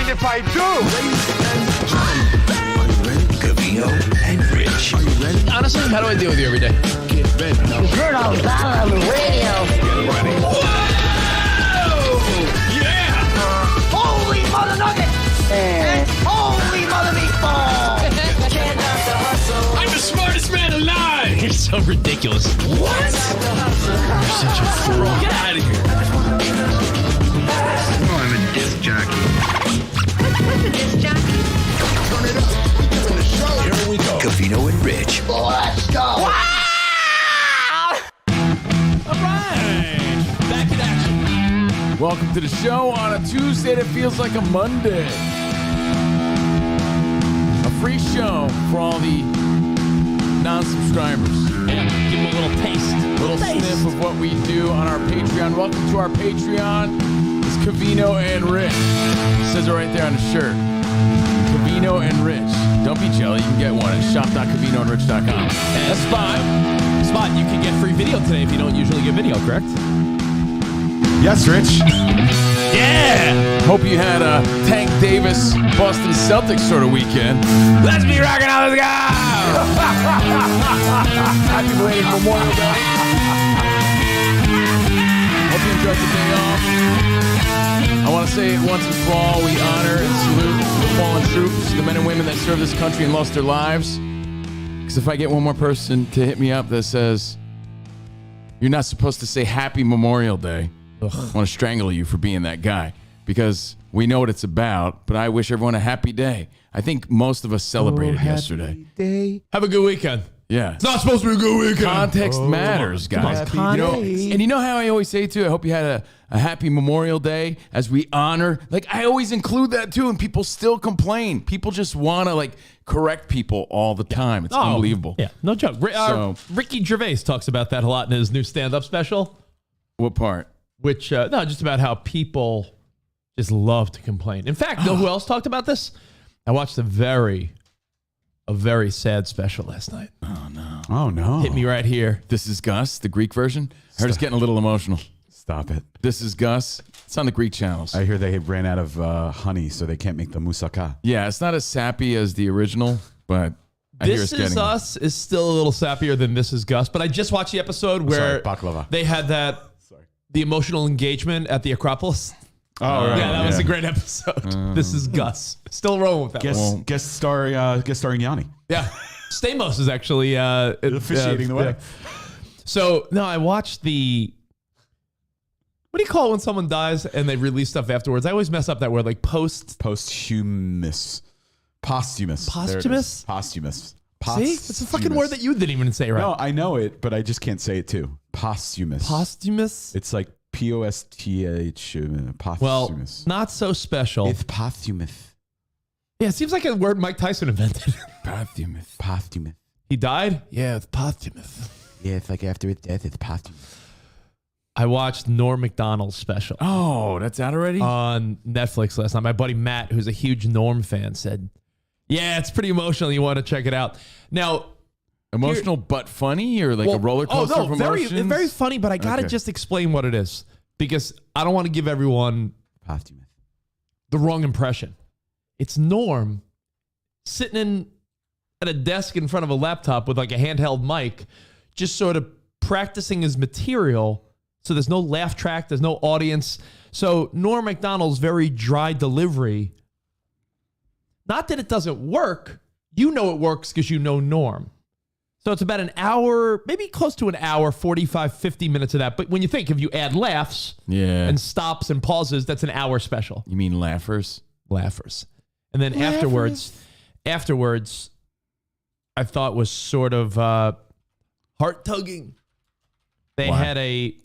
mind if I do? Covino and Rich. Are you ready? Honestly, how do I deal with you every day? Get ready. No. Heard all about it on the radio. Get ready. Whoa! Yeah! Holy mother nugget! And holy mother meatball! I'm the smartest man alive! You're so ridiculous. What? You're such a fool. Get out of here. Oh, I'm a disc jockey. What's a disc jockey? Turn it up. We doing the show. Here we go. Covino and Rich. Let's go! All right. Back in action. Welcome to the show on a Tuesday that feels like a Monday. A free show for all the non-subscribers. Yeah, give them a little taste. Little sniff of what we do on our Patreon. Welcome to our Patreon. It's Covino and Rich. It says it right there on the shirt. Covino and Rich. Don't be jelly. You can get one at shop.covinoandrich.com. And Spot, you can get free video today if you don't usually get video, correct? Yes, Rich. Yeah! Hope you had a Tank Davis, Boston Celtics sort of weekend. Let's be rocking out. Let's go! Happy belated Memorial Day. Hope you enjoyed the day off. I want to say it once and for all, we honor and salute the fallen troops, the men and women that served this country and lost their lives. Because if I get one more person to hit me up that says, you're not supposed to say Happy Memorial Day, I want to strangle you for being that guy. Because we know what it's about, but I wish everyone a happy day. I think most of us celebrated yesterday. Day. Have a good weekend. Yeah. It's not supposed to be a good weekend. Context matters, guys. Happy And you know how I always say too, I hope you had a happy Memorial Day as we honor. Like I always include that too, and people still complain. People just want to correct people all the time. It's unbelievable. Yeah, no joke. Ricky Gervais talks about that a lot in his new stand-up special. What part? Which, no, just about how people just love to complain. In fact, know who else talked about this? I watched a very sad special last night. Oh, no. Hit me right here. This is Gus, the Greek version. I heard it's getting a little emotional. Stop it. This is Gus. It's on the Greek channels. I hear they ran out of honey, so they can't make the moussaka. Yeah, it's not as sappy as the original, but I hear it's This getting Is Us is still a little sappier than This Is Gus, but I just watched the episode where baklava. they had the emotional engagement at the Acropolis. Oh, right. Yeah, that was a great episode. This is Gus. Still rolling with that one. Guest starring Yanni. Yeah. Stamos is actually Officiating the wedding. So, no, I watched the... What do you call it when someone dies and they release stuff afterwards? I always mess up that word, like Posthumous. Posthumous. Posthumous? Posthumous. See? It's a fucking word that you didn't even say right. No, I know it, but I just can't say it too. Posthumous. Posthumous? It's like Posth. Posthumous. Well, not so special. It's posthumous. Yeah, it seems like a word Mike Tyson invented. Posthumous. Posthumous. He died? Yeah, it's posthumous. Yeah, it's like after his death, it's posthumous. I watched Norm Macdonald's special Oh, that's out already? on Netflix last night. My buddy Matt, who's a huge Norm fan, said, yeah, it's pretty emotional. You want to check it out. Now, Emotional but funny, or a roller coaster of emotions? very funny, but I got to just explain what it is because I don't want to give everyone Posthumous. the wrong impression. It's Norm sitting at a desk in front of a laptop with a handheld mic, just sort of practicing his material. So there's no laugh track, there's no audience. So Norm Macdonald's very dry delivery. Not that it doesn't work. You know it works because you know Norm. So it's about an hour, maybe close to an hour, 45, 50 minutes of that. But when you think, if you add laughs and stops and pauses, that's an hour special. You mean laughers? Laughers. And then afterwards, I thought was sort of heart-tugging. They had a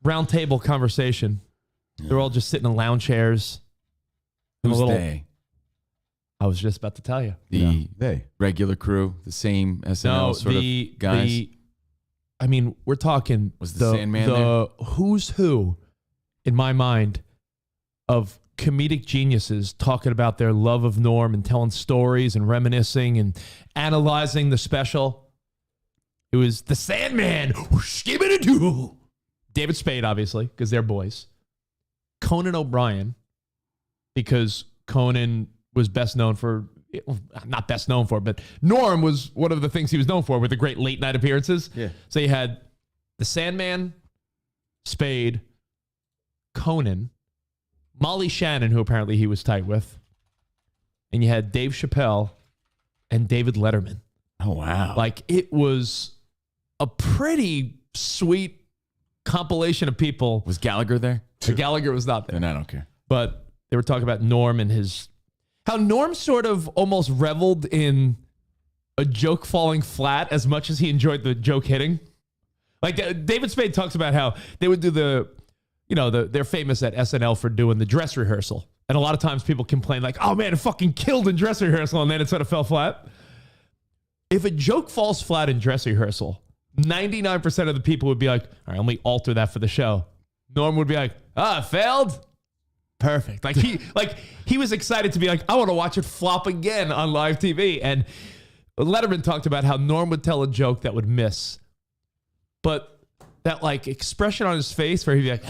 round table conversation. They're all just sitting in lounge chairs. Who's they? I was just about to tell you. The regular crew, the same SNL sort of guys? We're talking... Was the Sandman there? The who's who, in my mind, of comedic geniuses talking about their love of Norm and telling stories and reminiscing and analyzing the special. It was the Sandman. David Spade, obviously, because they're boys. Conan O'Brien, because Conan was best known for, not best known for, but Norm was one of the things he was known for with the great late night appearances. Yeah. So you had the Sandman, Spade, Conan, Molly Shannon, who apparently he was tight with, and you had Dave Chappelle and David Letterman. Oh, wow. Like, it was a pretty sweet compilation of people. Was Gallagher there? Gallagher was not there. Then I don't care. But they were talking about Norm and how Norm sort of almost reveled in a joke falling flat as much as he enjoyed the joke hitting. Like David Spade talks about how they would do they're famous at SNL for doing the dress rehearsal. And a lot of times people complain like, oh man, it fucking killed in dress rehearsal. And then it sort of fell flat. If a joke falls flat in dress rehearsal, 99% of the people would be like, all right, let me alter that for the show. Norm would be like, it failed? Perfect. Like he was excited to be like, I want to watch it flop again on live TV. And Letterman talked about how Norm would tell a joke that would miss, but that like expression on his face where he'd be like,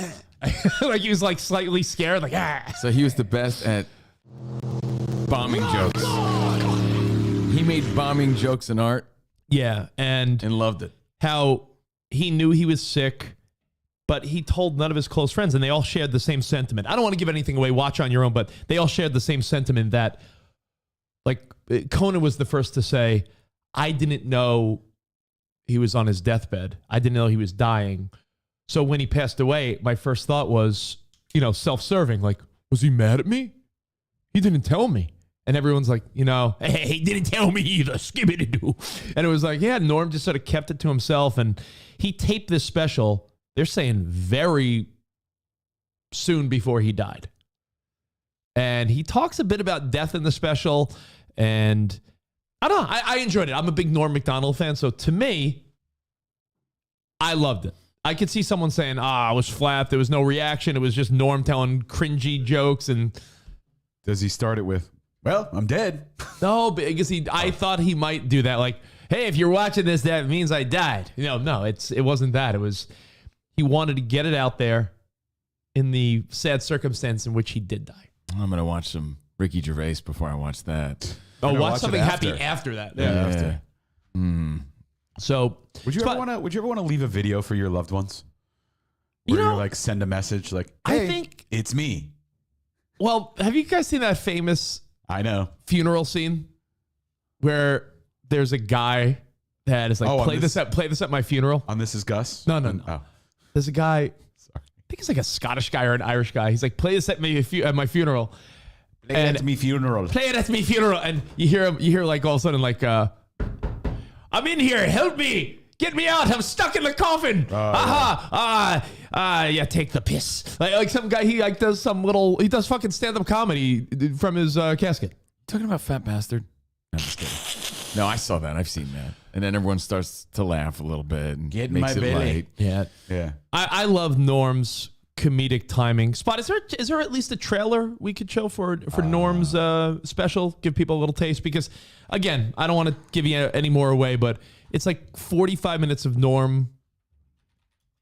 like he was like slightly scared, like So he was the best at bombing jokes. He made bombing jokes an art yeah, and loved it. how he knew he was sick, but he told none of his close friends, and they all shared the same sentiment. I don't want to give anything away, watch on your own, but they all shared the same sentiment that, like, Conan was the first to say, I didn't know he was on his deathbed. I didn't know he was dying. So when he passed away, my first thought was, self-serving, like, was he mad at me? He didn't tell me. And everyone's like, hey, he didn't tell me either, skibbity-doo. And it was like, yeah, Norm just sort of kept it to himself, and he taped this special, they're saying very soon before he died. And he talks a bit about death in the special, and I don't know, I enjoyed it. I'm a big Norm MacDonald fan, so to me, I loved it. I could see someone saying, it was flat, there was no reaction, it was just Norm telling cringy jokes. And Does he start it with, well, I'm dead? no, because I thought he might do that, like, hey, if you're watching this, that means I died. No, it wasn't that. It was, he wanted to get it out there in the sad circumstance in which he did die. I'm going to watch some Ricky Gervais before I watch that. Oh, gonna watch watch it something after. happy after that. Yeah. So, Would you ever want to leave a video for your loved ones? Where you're like, send a message like, hey, I think it's me. Well, have you guys seen that famous I know. funeral scene where there's a guy that is like, play this at my funeral? On This Is Gus? No. Oh. There's a guy, I think it's like a Scottish guy or an Irish guy. He's like, play this at my funeral. Play it at me funeral. Play it at me funeral. And you hear like all of a sudden like, I'm in here, help me. Get me out. I'm stuck in the coffin. Yeah, take the piss. Like some guy, he like does he does fucking stand-up comedy from his casket. Talking about Fat Bastard? No, I'm just kidding. No, I saw that. I've seen that. And then everyone starts to laugh a little bit and Get makes my it belly. light. Yeah. Yeah. I love Norm's comedic timing. Spot, is there at least a trailer we could show for Norm's special? Give people a little taste, because again, I don't want to give you any more away, but it's like 45 minutes of Norm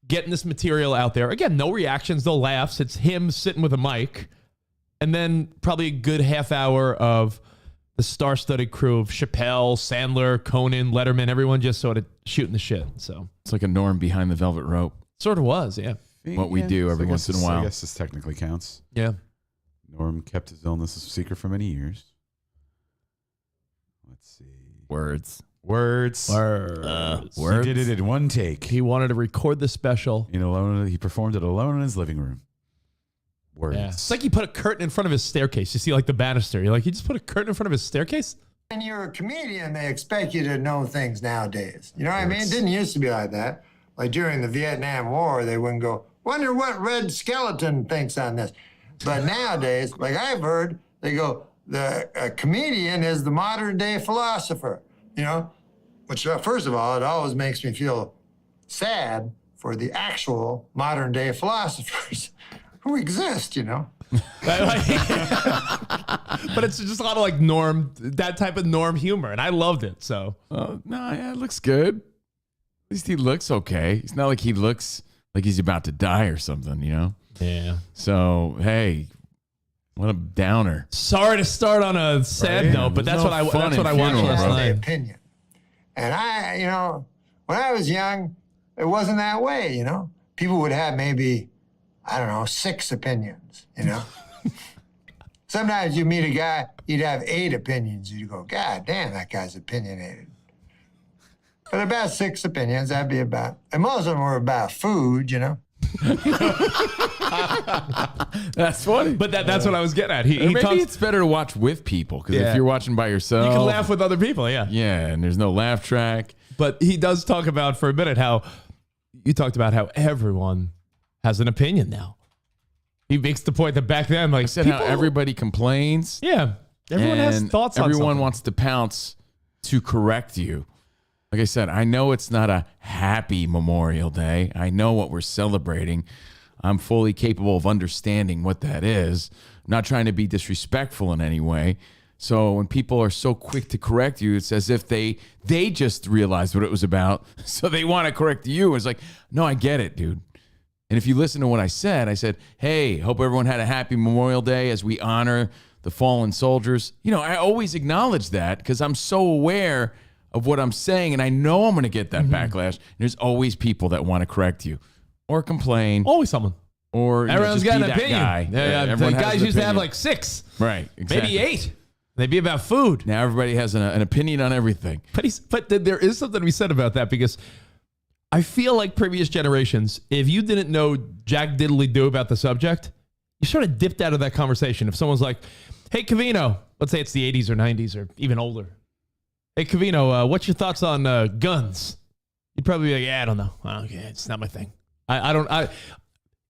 getting this material out there. Again, no reactions, no laughs. It's him sitting with a mic, and then probably a good half hour of the star-studded crew of Chappelle, Sandler, Conan, Letterman, everyone just sort of shooting the shit. So It's like a Norm behind the velvet rope. sort of was, yeah. What we do every once in a while. I guess this technically counts. Yeah. Norm kept his illness a secret for many years. Let's see. Words. Words. Words. He did it in one take. He wanted to record the special. He performed it alone in his living room. Words. Yeah. It's like he put a curtain in front of his staircase. You see, like the banister. You're like, he just put a curtain in front of his staircase? When you're a comedian, they expect you to know things nowadays. You know what I mean? It didn't used to be like that. Like during the Vietnam War, they wouldn't go, wonder what Red Skeleton thinks on this. But nowadays, like I've heard, they go, the comedian is the modern day philosopher, which first of all, it always makes me feel sad for the actual modern day philosophers who exist, But it's just a lot of like Norm, that type of Norm humor. And I loved it. So, No, yeah, it looks good. At least he looks okay. It's not like he looks like he's about to die or something, yeah. So, hey, What a downer. Sorry to start on a sad note, but There's that's no what fun I in watched funeral, last bro. night. Opinion. And when I was young, it wasn't that way, People would have maybe, 6 opinions, Sometimes you meet a guy, he'd have 8 opinions. You go, God damn, that guy's opinionated. But about 6 opinions, that'd be about, and most of them were about food, That's funny. But that's what I was getting at. He Maybe talks, it's better to watch with people, because Yeah. if you're watching by yourself, you can laugh with other people, yeah. Yeah, and there's no laugh track. But he does talk about for a minute how you talked about how everyone has an opinion now. He makes the point that back then, like I said, how everybody complains. yeah, everyone has and thoughts on everyone something. wants to pounce to correct you. Like I said, I know it's not a happy Memorial Day. I know what we're celebrating. I'm fully capable of understanding what that is. I'm not trying to be disrespectful in any way. So when people are so quick to correct you, it's as if they just realized what it was about. So they want to correct you. It's like, no, I get it, dude. And if you listen to what I said, hey, hope everyone had a happy Memorial Day as we honor the fallen soldiers. I always acknowledge that because I'm so aware of what I'm saying, and I know I'm going to get that backlash. And there's always people that want to correct you or complain. Always someone. Or Everyone's just got be an that opinion. guy. Yeah, Everyone the has guys an used to have opinion. like 6. Right, exactly. Maybe 8. They'd be about food. Now everybody has an opinion on everything. But there is something to be said about that because I feel like previous generations, if you didn't know jack diddly do about the subject, you sort of dipped out of that conversation. If someone's like, hey, Covino, let's say it's the 80s or 90s or even older. Hey, Covino, what's your thoughts on guns? You'd probably be like, yeah, I don't know. Okay, it's not my thing.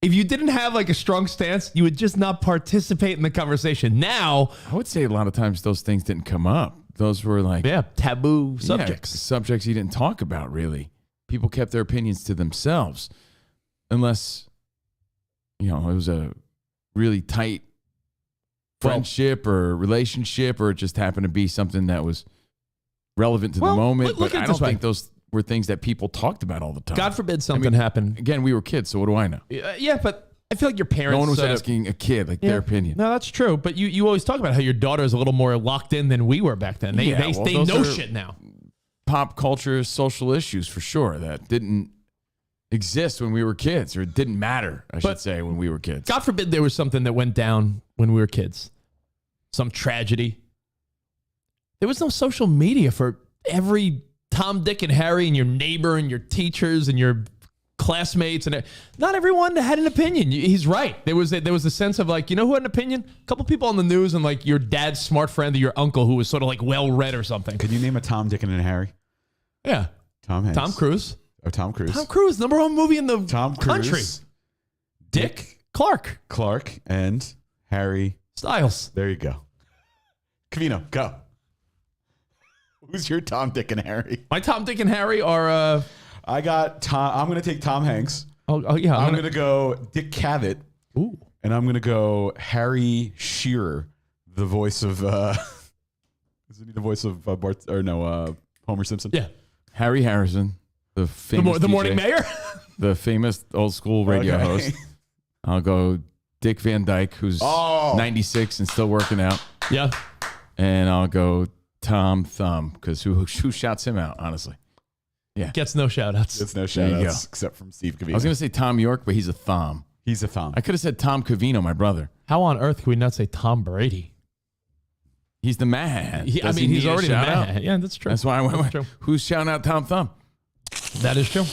If you didn't have like a strong stance, you would just not participate in the conversation. Now, I would say a lot of times those things didn't come up. Those were like taboo subjects. Subjects you didn't talk about, really. People kept their opinions to themselves unless, it was a really tight friendship or relationship, or it just happened to be something that was relevant to the moment. Look But at I it don't this way. think those were things that people talked about all the time. God forbid something happened. Again, we were kids, so what do I know? Yeah, but I feel like your parents. No one was sort of- asking a kid their opinion. No, that's true. But you always talk about how your daughter is a little more locked in than we were back then. They those know are shit now. Pop culture, social issues for sure that didn't exist when we were kids, or it didn't matter, I should say, when we were kids. God forbid there was something that went down when we were kids. Some tragedy. There was no social media for every Tom, Dick, and Harry and your neighbor and your teachers and your classmates, and not everyone had an opinion. He's right. There was a sense of like, who had an opinion? A couple people on the news and like your dad's smart friend or your uncle who was sort of like well read or something. Can you name a Tom, Dick, and Harry? Yeah. Tom Hanks. Tom Cruise. Oh, Tom Cruise. Tom Cruise, number 1 movie in the Tom Cruise. country. Dick Clark. Clark and Harry Styles. There you go. Covino, go. Who's your Tom, Dick, and Harry? My Tom, Dick, and Harry are. I got Tom. I'm going to take Tom Hanks. Oh yeah. I'm going to go Dick Cavett. Ooh. And I'm going to go Harry Shearer, the voice of. Isn't he the voice of Homer Simpson? Yeah. Harry Harrison, the famous the DJ, morning mayor. the famous old school radio host. I'll go Dick Van Dyke, who's 96 and still working out. Yeah. And I'll go Tom Thumb, because who shouts him out, honestly? Yeah. Gets no shout outs. It's no There shout you outs go. except from Steve Covino. I was going to say Tom York, but he's a Thom. He's a Thom. I could have said Tom Covino, my brother. How on earth can we not say Tom Brady? He's the man. He's already the man. Yeah, that's true. That's why I went with, true. who's shouting out Tom Thumb? That is true.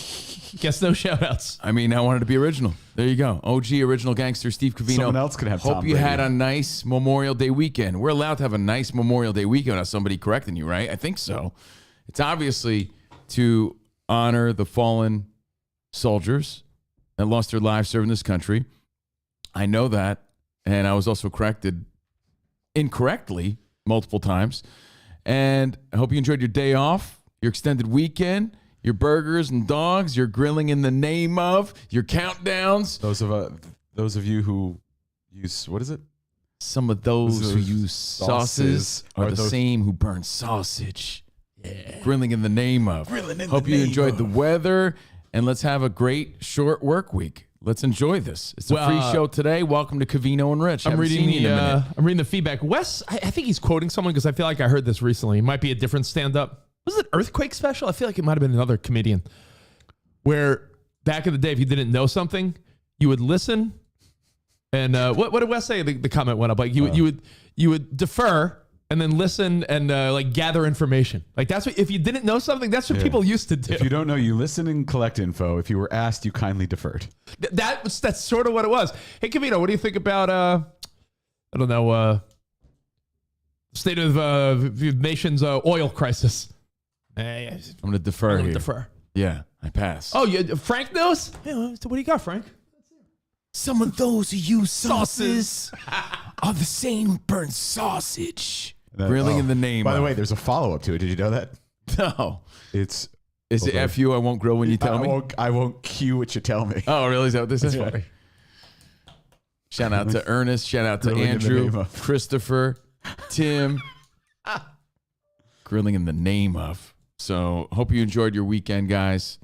Gets no shout outs. I mean, I wanted to be original. There you go. OG original gangster Steve Covino. Someone else could have Hope Tom you Brady. had a nice Memorial Day weekend. We're allowed to have a nice Memorial Day weekend without somebody correcting you, right? I think so. It's obviously to honor the fallen soldiers that lost their lives serving this country. I know that. And I was also corrected incorrectly multiple times. And I hope you enjoyed your day off, your extended weekend, your burgers and dogs, your grilling in the name of, your countdowns. Those of you who use, what is it? Some of those who Those use sauces are the those- same who burn sausage. Yeah. Grilling in the name of. Grilling in Hope the you name enjoyed of. the weather, and let's have a great short work week. let's enjoy this. It's a Well, free show today. Welcome to Covino and Rich. I'm reading the feedback. Wes, I think he's quoting someone because I feel like I heard this recently. It might be a different stand-up. Was it Earthquake Special? I feel like it might have been another comedian. Where back in the day, if you didn't know something, you would listen. And what did Wes say? The comment went up. Like you would defer and then listen and like gather information. Like that's what, if you didn't know something, that's what people used to do. If you don't know, you listen and collect info. If you were asked, you kindly deferred. That's sort of what it was. Hey, Covino, what do you think about I don't know, state of the nation's oil crisis? I'm going to defer here. Defer. Yeah, I pass. Oh, Frank knows? Yeah, what do you got, Frank? Some of those who use sauces are the same who burn sausage. Grilling in the name By the of. way, there's a follow-up to it. Did you know that? No. It's Is it F you, I won't grill when you tell me? I won't cue what you tell me. Oh, really? Is that what this is? Yeah. Funny. Shout out to Ernest. Shout out to Grilling in the Andrew, name of. Christopher, Tim. Grilling in the name of. So hope you enjoyed your weekend, guys.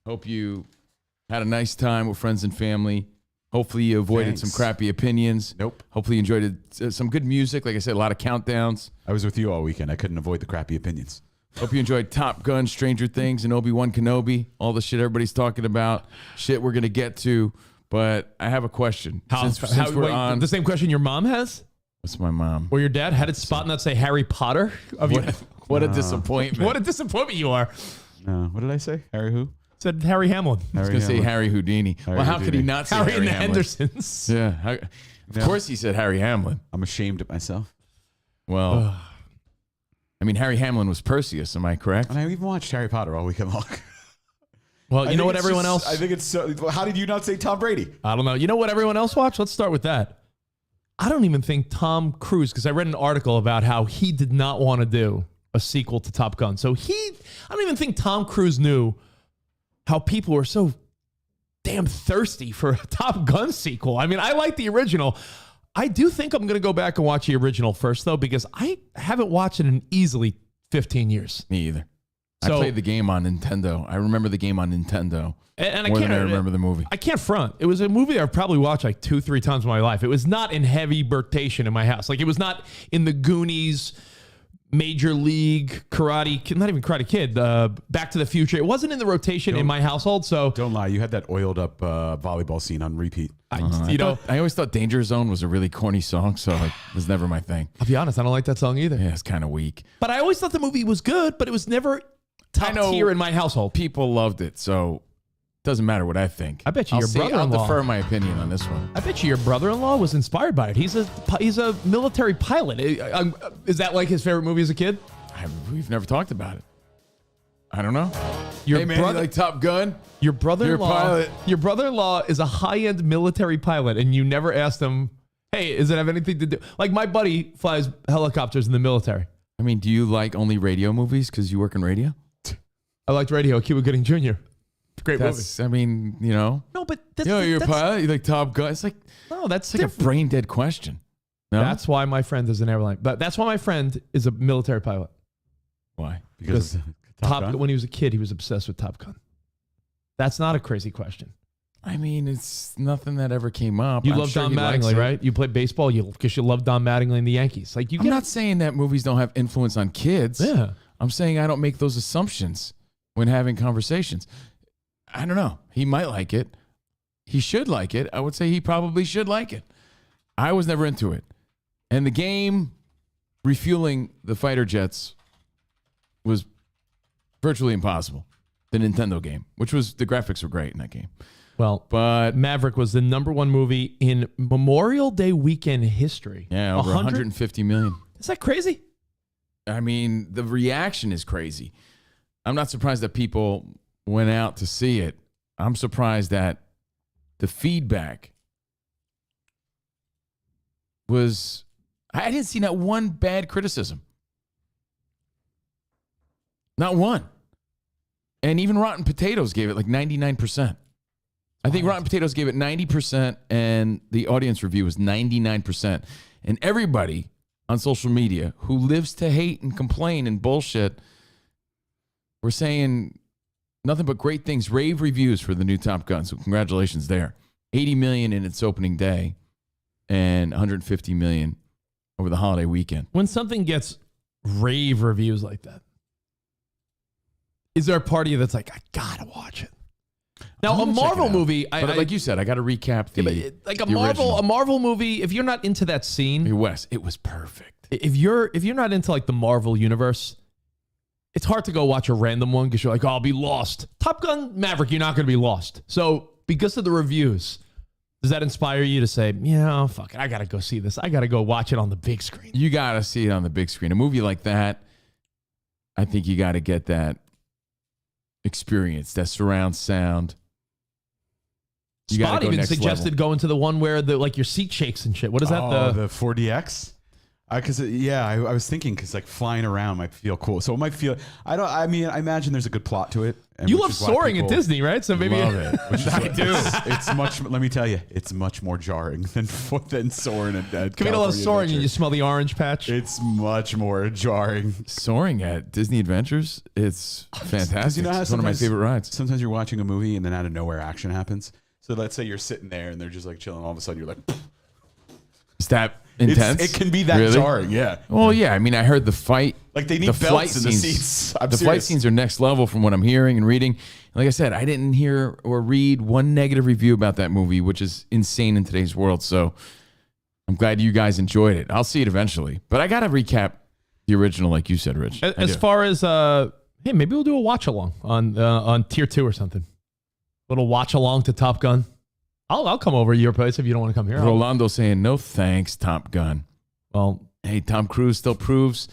Hope you had a nice time with friends and family. Hopefully you avoided some crappy opinions. Nope. Hopefully you enjoyed some good music. Like I said, a lot of countdowns. I was with you all weekend. I couldn't avoid the crappy opinions. Hope you enjoyed Top Gun, Stranger Things, and Obi-Wan Kenobi. All the shit everybody's talking about. Shit we're going to get to. But I have a question. Since we're on... The same question your mom has? What's my mom? Or your dad? Had it spot not say Harry Potter? What a disappointment. What a disappointment you are. What did I say? Harry who? Said Harry Hamlin. I was going to say Harry Houdini. Harry well, how could he Houdini. not say Harry Harry and the Hamlin? Hendersons. Yeah. Of course he said Harry Hamlin. I'm ashamed of myself. Well, I mean, Harry Hamlin was Perseus. Am I correct? And I even watched Harry Potter all weekend long. Well, you know what everyone else... I think it's so... How did you not say Tom Brady? I don't know. You know what everyone else watched? Let's start with that. I don't even think Tom Cruise, because I read an article about how he did not want to do a sequel to Top Gun. So I don't even think Tom Cruise knew how people were so damn thirsty for a Top Gun sequel. I mean, I like the original. I do think I'm going to go back and watch the original first, though, because I haven't watched it in easily 15 years. Me either. So, I played the game on Nintendo. I remember the game on Nintendo. And more than I remember the movie. I can't front. It was a movie I've probably watched like 2-3 times in my life. It was not in heavy rotation in my house. Like it was not in the Goonies, Major League, Karate, not even Karate Kid, Back to the Future. It wasn't in the rotation in my household. So Don't lie. You had that oiled up volleyball scene on repeat. I always thought Danger Zone was a really corny song, so it was never my thing. I'll be honest, I don't like that song either. Yeah, it's kind of weak. But I always thought the movie was good, but it was never top tier in my household. People loved it, so it doesn't matter what I think. I bet you your brother-in-law... I'll defer my opinion on this one. I bet you your brother-in-law was inspired by it. He's a military pilot. Is that like his favorite movie as a kid? We've never talked about it. I don't know. Your Hey, man, you like Top Gun? Your brother-in-law, You're a pilot. Your brother-in-law is a high-end military pilot, and you never asked him, hey, does it have anything to do? Like my buddy flies helicopters in the military. I mean, do you like only radio movies because you work in radio? I liked Radio, Cuba Gooding Jr. It's a great movie. I mean, you know. No, but that's, You're a pilot? You like Top Gun? It's like, no, that's like a brain dead question. No? That's why my friend is an airline. But that's why my friend is a military pilot. Why? Because of Top Gun? When he was a kid, he was obsessed with Top Gun. That's not a crazy question. I mean, it's nothing that ever came up. You I'm love sure Don he likes Mattingly, it. right? You play baseball because you love Don Mattingly and the Yankees. Like I'm not saying that movies don't have influence on kids. Yeah. I'm saying I don't make those assumptions when having conversations. I don't know. He might like it. He should like it. I would say he probably should like it. I was never into it. And the game refueling the fighter jets was virtually impossible. The Nintendo game, which was, the graphics were great in that game. Well, but Maverick was the #1 movie in Memorial Day weekend history. Yeah, over 150 million. Is that crazy? I mean, the reaction is crazy. I'm not surprised that people went out to see it. I'm surprised that the feedback was, I didn't see not one bad criticism. Not one. And even Rotten Potatoes gave it like 99%. I think Rotten Potatoes gave it 90% and the audience review was 99%. And everybody on social media who lives to hate and complain and bullshit were saying Nothing but great things. Rave reviews for the new Top Gun. So congratulations there. 80 million in its opening day and 150 million over the holiday weekend. When something gets rave reviews like that, is there a part of you that's like, I gotta watch it? Now, a Marvel movie, like you said, I got to recap the like a the Marvel original. a Marvel movie. If you're not into that scene, Hey, Wes, it was perfect. if you're not into like the Marvel universe, it's hard to go watch a random one because you're like, oh, I'll be lost. Top Gun Maverick, you're not going to be lost. So because of the reviews, does that inspire you to say, yeah, fuck it, I got to go see this. I got to go watch it on the big screen. You got to see it on the big screen. A movie like that, I think you got to get that experience, that surround sound. You Spot gotta go even next suggested level. going to the one where the like your seat shakes and shit. What is that? Oh, the 4DX? Because I was thinking because like flying around might feel cool, so it might feel. I imagine there's a good plot to it. And You which love is why soaring at people Disney, right? So maybe love it. Which is I do. It's much. Let me tell you, it's much more jarring than soaring at Covino California loves soaring, and Adventure. you smell the orange patch. It's much more jarring. Soaring at Disney Adventures, it's fantastic. You know how It's one of my sometimes- favorite rides. Sometimes you're watching a movie and then out of nowhere action happens. So let's say you're sitting there and they're just like chilling. All of a sudden you're like, Is that intense? it can be that Really? jarring. Yeah. Well, yeah. I mean, I heard the fight. Like they need the belts in the seats. I'm the flight serious. scenes are next level from what I'm hearing and reading. Like I said, I didn't hear or read one negative review about that movie, which is insane in today's world. So I'm glad you guys enjoyed it. I'll see it eventually. But I got to recap the original, like you said, Rich. As far as hey, maybe we'll do a watch along on tier 2 or something. Little watch along to Top Gun. I'll come over to your place if you don't want to come here. Rolando saying, no thanks, Top Gun. Well, Hey, Tom Cruise still proves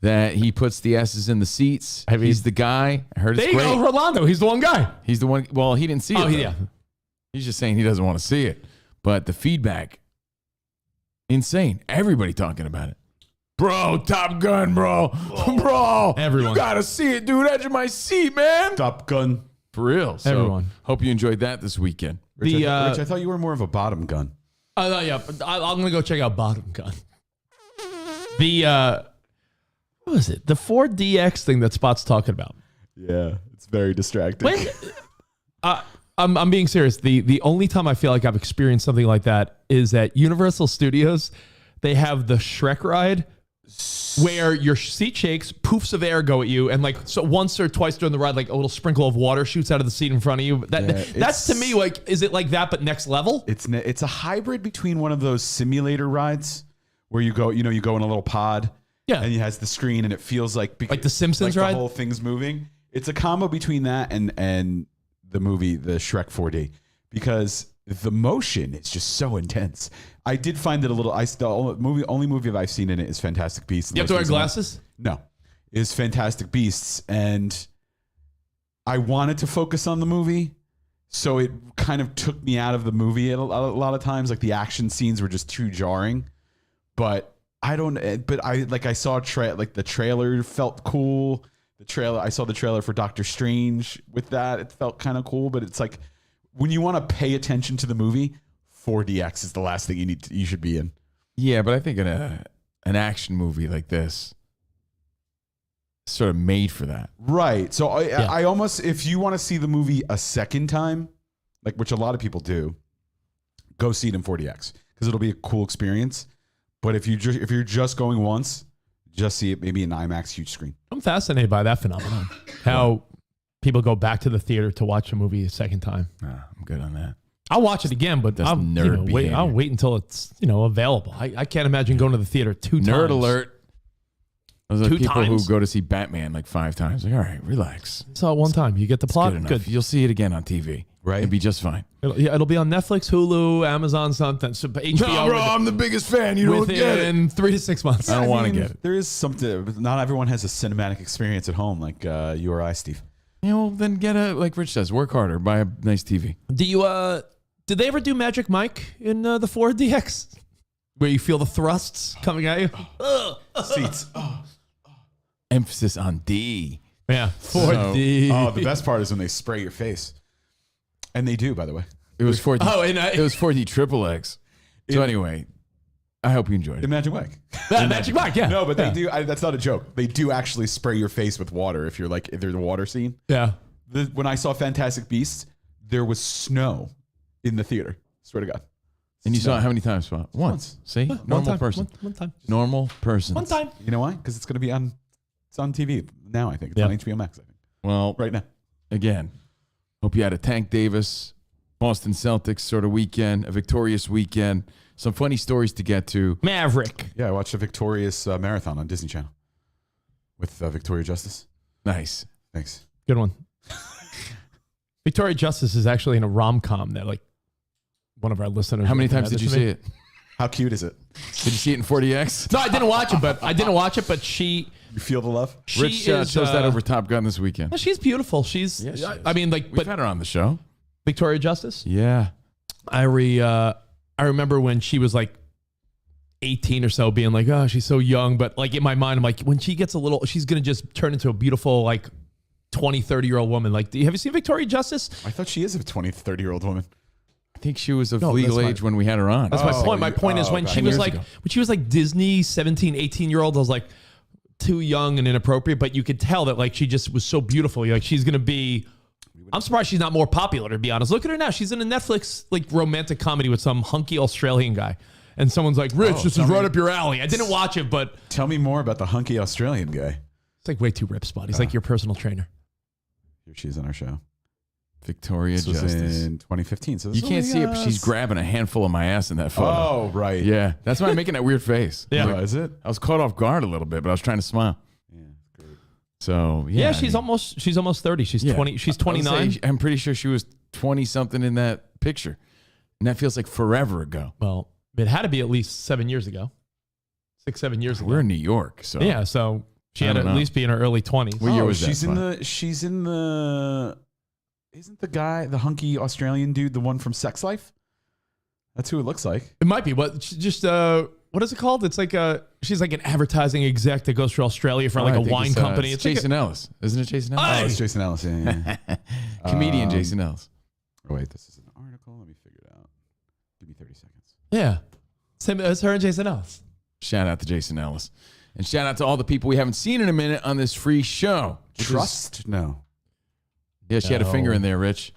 that he puts the S's in the seats. I mean- He's the guy. I heard it's there you great. go, Rolando. He's the one guy. He's the one. Well, he didn't see it. Oh, though. yeah. He's just saying he doesn't want to see it. But the feedback, insane. Everybody talking about it. Bro, Top Gun, bro. Bro. Everyone. You got to see it, dude. Edge of my seat, man. Top Gun. For real. So, Everyone. hope you enjoyed that this weekend. Rich, I thought you were more of a bottom gun. Yeah, I'm gonna go check out Bottom Gun. The what was it? The 4DX thing that Spot's talking about. Yeah, it's very distracting. When I'm being serious. The only time I feel like I've experienced something like that is at Universal Studios. They have the Shrek ride where your seat shakes, poofs of air go at you, and like so once or twice during the ride, like a little sprinkle of water shoots out of the seat in front of you. That's to me like, is it like that but next level? It's a hybrid between one of those simulator rides where you go in a little pod, Yeah. and it has the screen and it feels like the Simpsons like ride? the whole thing's moving. It's a combo between that and the movie, the Shrek 4D, because the motion is just so intense. I did find it a little. Only movie I've seen in it is Fantastic Beasts. You have to wear glasses? No, is Fantastic Beasts, and I wanted to focus on the movie, so it kind of took me out of the movie a lot of times. Like the action scenes were just too jarring. But I don't. But I saw the trailer felt cool. I saw the trailer for Doctor Strange with that. It felt kind of cool. But it's like when you want to pay attention to the movie, 4DX is the last thing you should be in. Yeah, but I think in an action movie like this, it's sort of made for that. Right. So I almost, if you want to see the movie a second time, like which a lot of people do, go see it in 4DX because it'll be a cool experience. But if you're just going once, just see it maybe in IMAX huge screen. I'm fascinated by that phenomenon. How people go back to the theater to watch a movie a second time. I'm good on that. I'll watch it again, but That's I'll nerd behavior. I'll wait until it's available. I can't imagine going to the theater two times. Nerd alert. Those are Two people times? who go to see Batman like 5 times. Like, all right, relax. Saw it one time. You get the plot. Good enough. Good. You'll see it again on TV. Right. It'll be just fine. It'll be on Netflix, Hulu, Amazon, something. So HBO. I'm the biggest fan. You don't get it. Within 3 to 6 months. I don't want to get it. There is something. Not everyone has a cinematic experience at home like you or I, Steve. You know, then get like Rich says, work harder, buy a nice TV. Do you? Did they ever do Magic Mike in the 4DX, where you feel the thrusts coming at you? Seats. Emphasis on D. Yeah, 4D. Oh, the best part is when they spray your face, and they do, by the way. It was 4D. Oh, and it was 4D triple X. So anyway, I hope you enjoyed it. Imagine Mike. Magic Mike. Yeah. No, but they do. That's not a joke. They do actually spray your face with water if there's a water scene. Yeah. when I saw Fantastic Beasts, there was snow in the theater. Swear to God. And you saw it how many times, Spot? Once. See? Normal time, person. One time. Normal person. One time. You know why? Because it's going to be on. It's on TV now. I think it's on HBO Max. I think Well, right now. again, hope you had a Tank Davis, Boston Celtics sort of weekend, a victorious weekend. Some funny stories to get to. Maverick. Yeah, I watched a victorious marathon on Disney Channel with Victoria Justice. Nice. Thanks. Good one. Victoria Justice is actually in a rom-com that like one of our listeners. How many times did you see it? How cute is it? Did you see it in 40X? No, I didn't watch it, but she. You feel the love? She Rich chose that over Top Gun this weekend. No, she's beautiful. She's. Yeah, she is. I mean, like, We've but had her on the show. Victoria Justice. Yeah. I remember when she was like 18 or so, being like, oh, she's so young. But like in my mind, I'm like, when she gets a little, she's gonna just turn into a beautiful like 20, 30-year-old woman. Like, have you seen Victoria Justice? I thought she is a 20, 30-year-old woman. I think she was of No, legal that's age when we had her on. That's my point. My point is when she was like, ago. when she was like Disney 17, 18-year-old, I was like too young and inappropriate, but you could tell that like she just was so beautiful. You're like, she's going to be, I'm surprised she's not more popular, to be honest. Look at her now. She's in a Netflix like romantic comedy with some hunky Australian guy. And someone's like, Rich, this is right up your alley. I didn't watch it, but. Tell me more about the hunky Australian guy. It's like way too rip spot. He's like your personal trainer. Here she is on our show. Victoria This was Justice. in 2015. So You can't see it, but she's grabbing a handful of my ass in that photo. Oh, right. Yeah. That's why I'm making that weird face. Yeah. Oh, is it? I was caught off guard a little bit, but I was trying to smile. Yeah, great. So, Yeah, yeah. she's almost 30. She's Yeah. 20. She's I would 29. say I'm pretty sure she was 20 something in that picture. And that feels like forever ago. Well, it had to be at least 7 years ago. 6-7 years ago. We're in New York, so Yeah, so she I had to don't at know. least be in her early 20s. What year was that, she's in the isn't the guy, the hunky Australian dude, the one from Sex Life? That's who it looks like. It might be, but just what is it called? It's like she's like an advertising exec that goes to Australia for like I a think wine it's, company. It's It's like Jason Ellis. Isn't it Jason Ellis? Oh, it's Jason Ellis. Yeah. Comedian Jason Ellis. Oh, wait, this is an article. Let me figure it out. Give me 30 seconds. yeah, same as her and Jason Ellis. Shout out to Jason Ellis. And shout out to all the people we haven't seen in a minute on this free show. Trust? No. Yeah, she had a No. finger in there, Rich.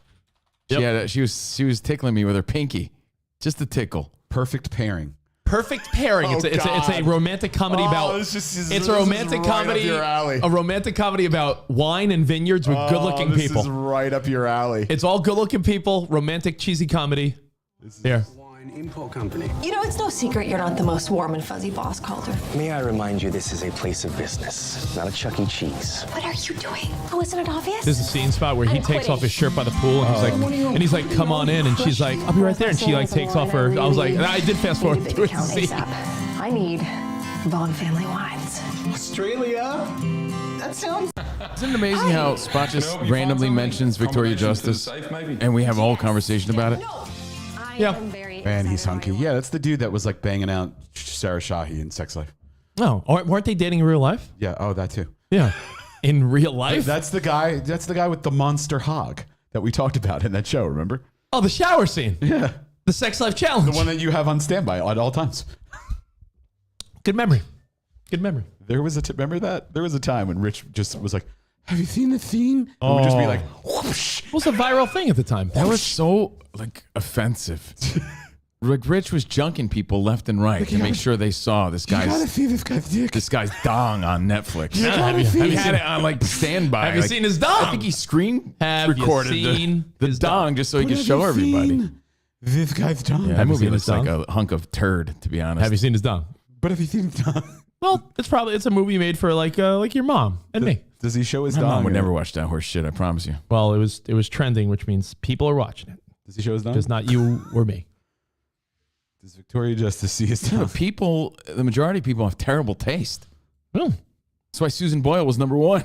She Yep. had she was tickling me with her pinky. Just a tickle. Perfect pairing. Perfect pairing. Oh, it's a romantic comedy about. It's a romantic comedy. A romantic comedy about wine and vineyards with good-looking this people. is right up your alley. It's all good-looking people. Romantic, cheesy comedy. There. Import company. You know, it's no secret you're not the most warm and fuzzy boss, Calder. May I remind you, this is a place of business, not a Chuck E. Cheese. What are you doing? Oh, isn't it obvious? There's a scene spot where he I'm takes quitting. off his shirt by the pool and he's like, come on in. And she's like, I'll be right there. And she like takes off her. I was like, I did fast forward through the scene. I need Vaughn Family Wines. Australia? That sounds... Isn't it amazing how Spot just randomly mentions Victoria Justice and we have a whole conversation about it? I Yeah. am very Man, he's excited about hunky. you. Yeah, that's the dude that was like banging out Sarah Shahi in Sex Life. No, weren't they dating in real life? Yeah. Oh, that too. Yeah. In real life? That's the guy. That's the guy with the monster hog that we talked about in that show. Remember? Oh, the shower scene. Yeah. The sex life challenge. The one that you have on standby at all times. Good memory. Good memory. There was remember that? There was a time when Rich just was like, "Have you seen the scene?" And would just be like, whoosh. What was a viral thing at the time? That was so like offensive. Like Rich was junking people left and right to make sure they saw this guy's see this guy's dick. dong on Netflix. Have you He seen had it on like standby. Have you Like, seen his dong? I think he screen Have you recorded seen the his dong just so he could show everybody. This guy's dong. Yeah, that Have you movie seen looks his like dong? a hunk of turd, to be honest. Have you seen his dong? But have you seen his dong? Well, it's a movie made for like your mom and me. Does he show his My dong? mom would or- never watch that horse shit, I promise you. Well, it was trending, which means people are watching it. Does he show his dong? Just not you or me. Does Victoria Justice see his dong? But people, the majority of people have terrible taste. Well, That's why Susan Boyle was number one.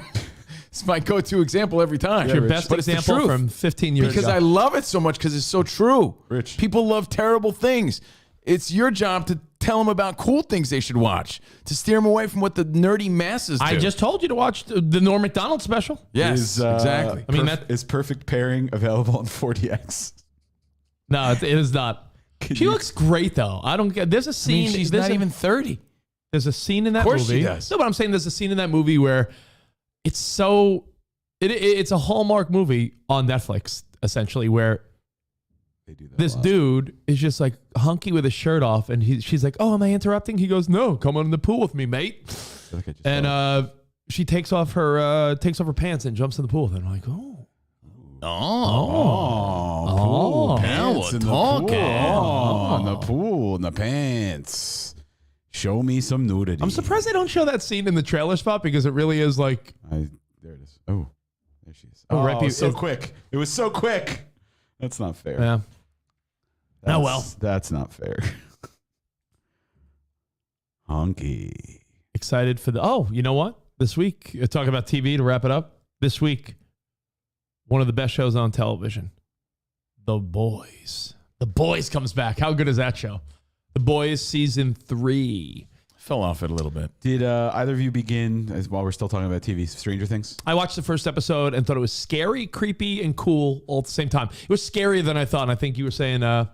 It's my go-to example every time. it's your best But it's the example truth. from 15 years Because ago. I love it so much because it's so true. Rich. People love terrible things. It's your job to tell them about cool things they should watch, to steer them away from what the nerdy masses do. I just told you to watch the Norm Macdonald special. Yes, Is, exactly. I mean, is perfect pairing available on 40X? No, it is not. She looks great though. I don't get. There's a I scene. mean, she's there's not a- even 30. There's a scene in that Of course movie. she does. No, but I'm saying there's a scene in that movie where it's so It's a Hallmark movie on Netflix, essentially, where They do that this a lot. dude is just like hunky with his shirt off, and she's like, "Oh, am I interrupting?" He goes, "No, come on in the pool with me, mate." I feel like I just And saw it. she takes off her pants and jumps in the pool. And I'm like, "Oh, Pool Oh. Now pants we're in the talking. pool. Oh, in the pool, in the pants. Show me some nudity. I'm surprised they don't show that scene in the trailer spot because it really is like." There it is. Oh, there she is. Oh, Oh, right so it- quick. It was so quick. That's not fair. Yeah. That's, Oh, well. That's not fair. Hunky. Excited for the. Oh, you know what? This week, talking about TV to wrap it up. This week, one of the best shows on television, The Boys. The Boys comes back. How good is that show? The Boys season 3. Fell off it a little bit. Did either of you begin, while we're still talking about TV, Stranger Things? I watched the first episode and thought it was scary, creepy, and cool all at the same time. It was scarier than I thought. And I think you were saying the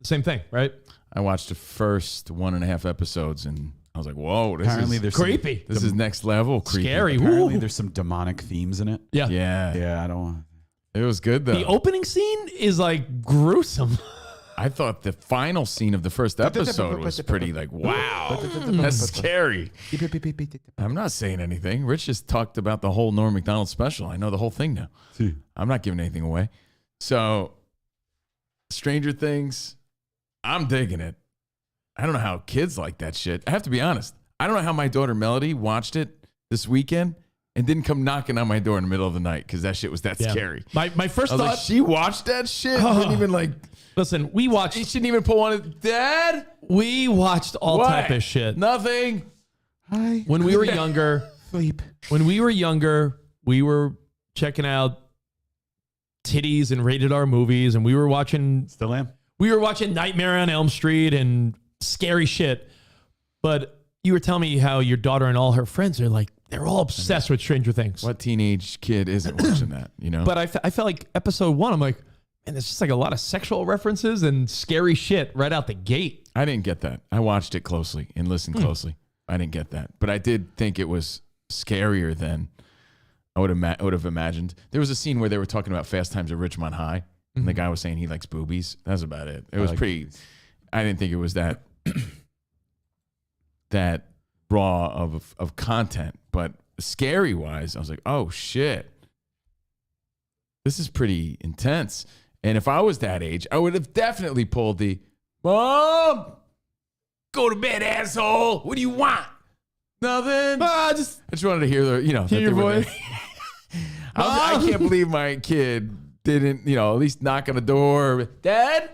same thing, right? I watched the first 1.5 episodes and I was like, whoa, this Apparently is there's creepy. This is next level creepy. Scary. Apparently Woo. there's some demonic themes in it. Yeah. Yeah. Yeah, I don't want. It was good though. The opening scene is like gruesome. I thought the final scene of the first episode was pretty like, wow, that's scary. I'm not saying anything. Rich just talked about the whole Norm Macdonald special. I know the whole thing now. I'm not giving anything away. So, Stranger Things, I'm digging it. I don't know how kids like that shit. I have to be honest. I don't know how my daughter Melody watched it this weekend and didn't come knocking on my door in the middle of the night because that shit was that scary. My first I was thought. like, she watched that shit? Didn't even like... Listen, we watched. She shouldn't even pull on it. Dad? We watched all What? type of shit. Nothing. Hi. When we were younger, Sleep. we were checking out titties and rated R movies, and we were watching Still am. Nightmare on Elm Street and scary shit. But you were telling me how your daughter and all her friends are like, they're all obsessed with Stranger Things. What teenage kid isn't watching that, you know? But I felt like episode 1, I'm like, man, there's just like a lot of sexual references and scary shit right out the gate. I didn't get that. I watched it closely and listened closely. I didn't get that. But I did think it was scarier than I would have imagined. There was a scene where they were talking about Fast Times at Ridgemont High, and the guy was saying he likes boobies. That's about it. It was pretty... I didn't think it was that that raw of content. But scary-wise, I was like, oh, shit. This is pretty intense. And if I was that age, I would have definitely pulled the, Mom, go to bed, asshole. What do you want? Nothing. I just wanted to hear the, Hear that your they were voice. there. I can't believe my kid didn't, at least knock on the door. Dad?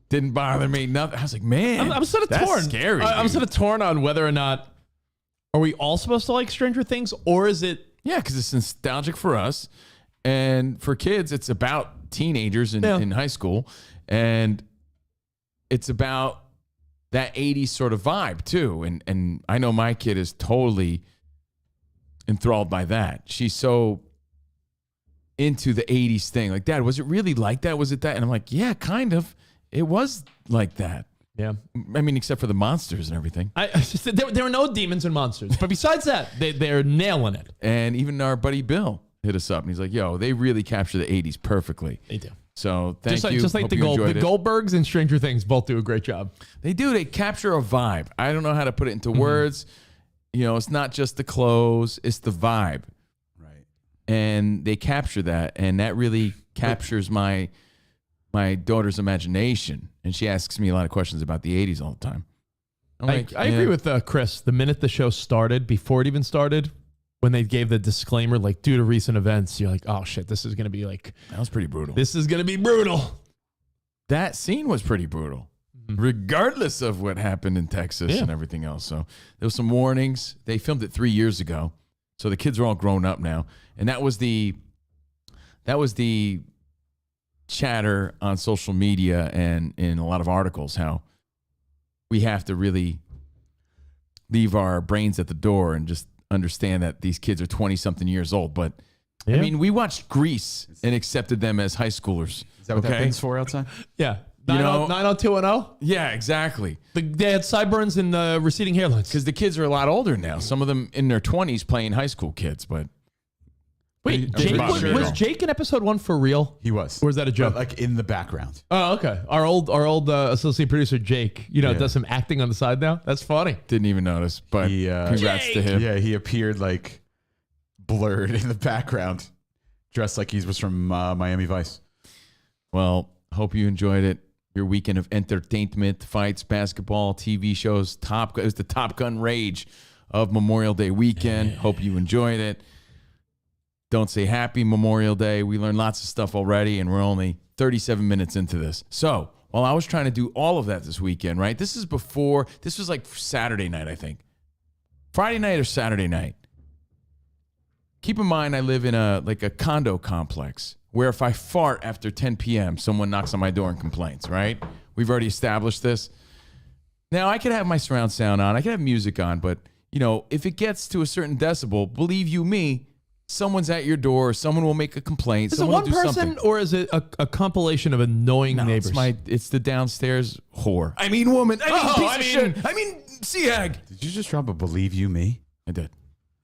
Didn't bother me. Nothing. I was like, man, I'm sort of that's torn. Scary. I'm dude. sort of torn on whether or not are we all supposed to like Stranger Things, or is it? Yeah, because it's nostalgic for us. And for kids, it's about teenagers in high school. And it's about that 80s sort of vibe, too. And I know my kid is totally enthralled by that. She's so into the 80s thing. Like, Dad, was it really like that? Was it that? And I'm like, yeah, kind of. It was like that. Yeah. I mean, except for the monsters and everything. There were no demons and monsters. But besides that, they're nailing it. And even our buddy Bill hit us up and he's like, yo, they really capture the 80s perfectly. They do. So thank you. Just like Hope the you enjoyed it. Goldbergs and Stranger Things both do a great job. They do. They capture a vibe. I don't know how to put it into words. It's not just the clothes, it's the vibe. Right. And they capture that. And that really captures my daughter's imagination. And she asks me a lot of questions about the 80s all the time. I agree with Chris. The minute the show started, before it even started, when they gave the disclaimer, like, due to recent events, you're like, oh, shit, this is going to be like... That was pretty brutal. This is going to be brutal. That scene was pretty brutal, regardless of what happened in Texas and everything else. So there was some warnings. They filmed it 3 years ago. So the kids are all grown up now. And that was the chatter on social media and in a lot of articles, how we have to really leave our brains at the door and just understand that these kids are 20-something years old. But, I mean, we watched Grease and accepted them as high schoolers. Is that what that thing's for outside? Yeah. 90210? Yeah, exactly. They had sideburns and receding hairlines. Because the kids are a lot older now. Some of them in their 20s playing high school kids. But Wait, I'm Jake pretty was, sure. was Jake in episode 1 for real? He was. Or was that a joke? But, like in the background. Oh, okay. Our old associate producer Jake, does some acting on the side now. That's funny. Didn't even notice, but congrats to him. Yeah, he appeared like blurred in the background, dressed like he was from Miami Vice. Well, hope you enjoyed it. Your weekend of entertainment, fights, basketball, TV shows. It was the Top Gun rage of Memorial Day weekend. Hope you enjoyed it. Don't say happy Memorial Day. We learned lots of stuff already, and we're only 37 minutes into this. So while I was trying to do all of that this weekend, right? This was like Saturday night, I think. Friday night or Saturday night. Keep in mind, I live in a condo complex where if I fart after 10 p.m., someone knocks on my door and complains, right? We've already established this. Now, I could have my surround sound on. I could have music on, but, if it gets to a certain decibel, believe you me, someone's at your door. Someone will make a complaint. Is it one person or is it a compilation of annoying neighbors? It's the downstairs whore. I mean woman. I mean sea-hag. Did you just drop a believe you me? I did.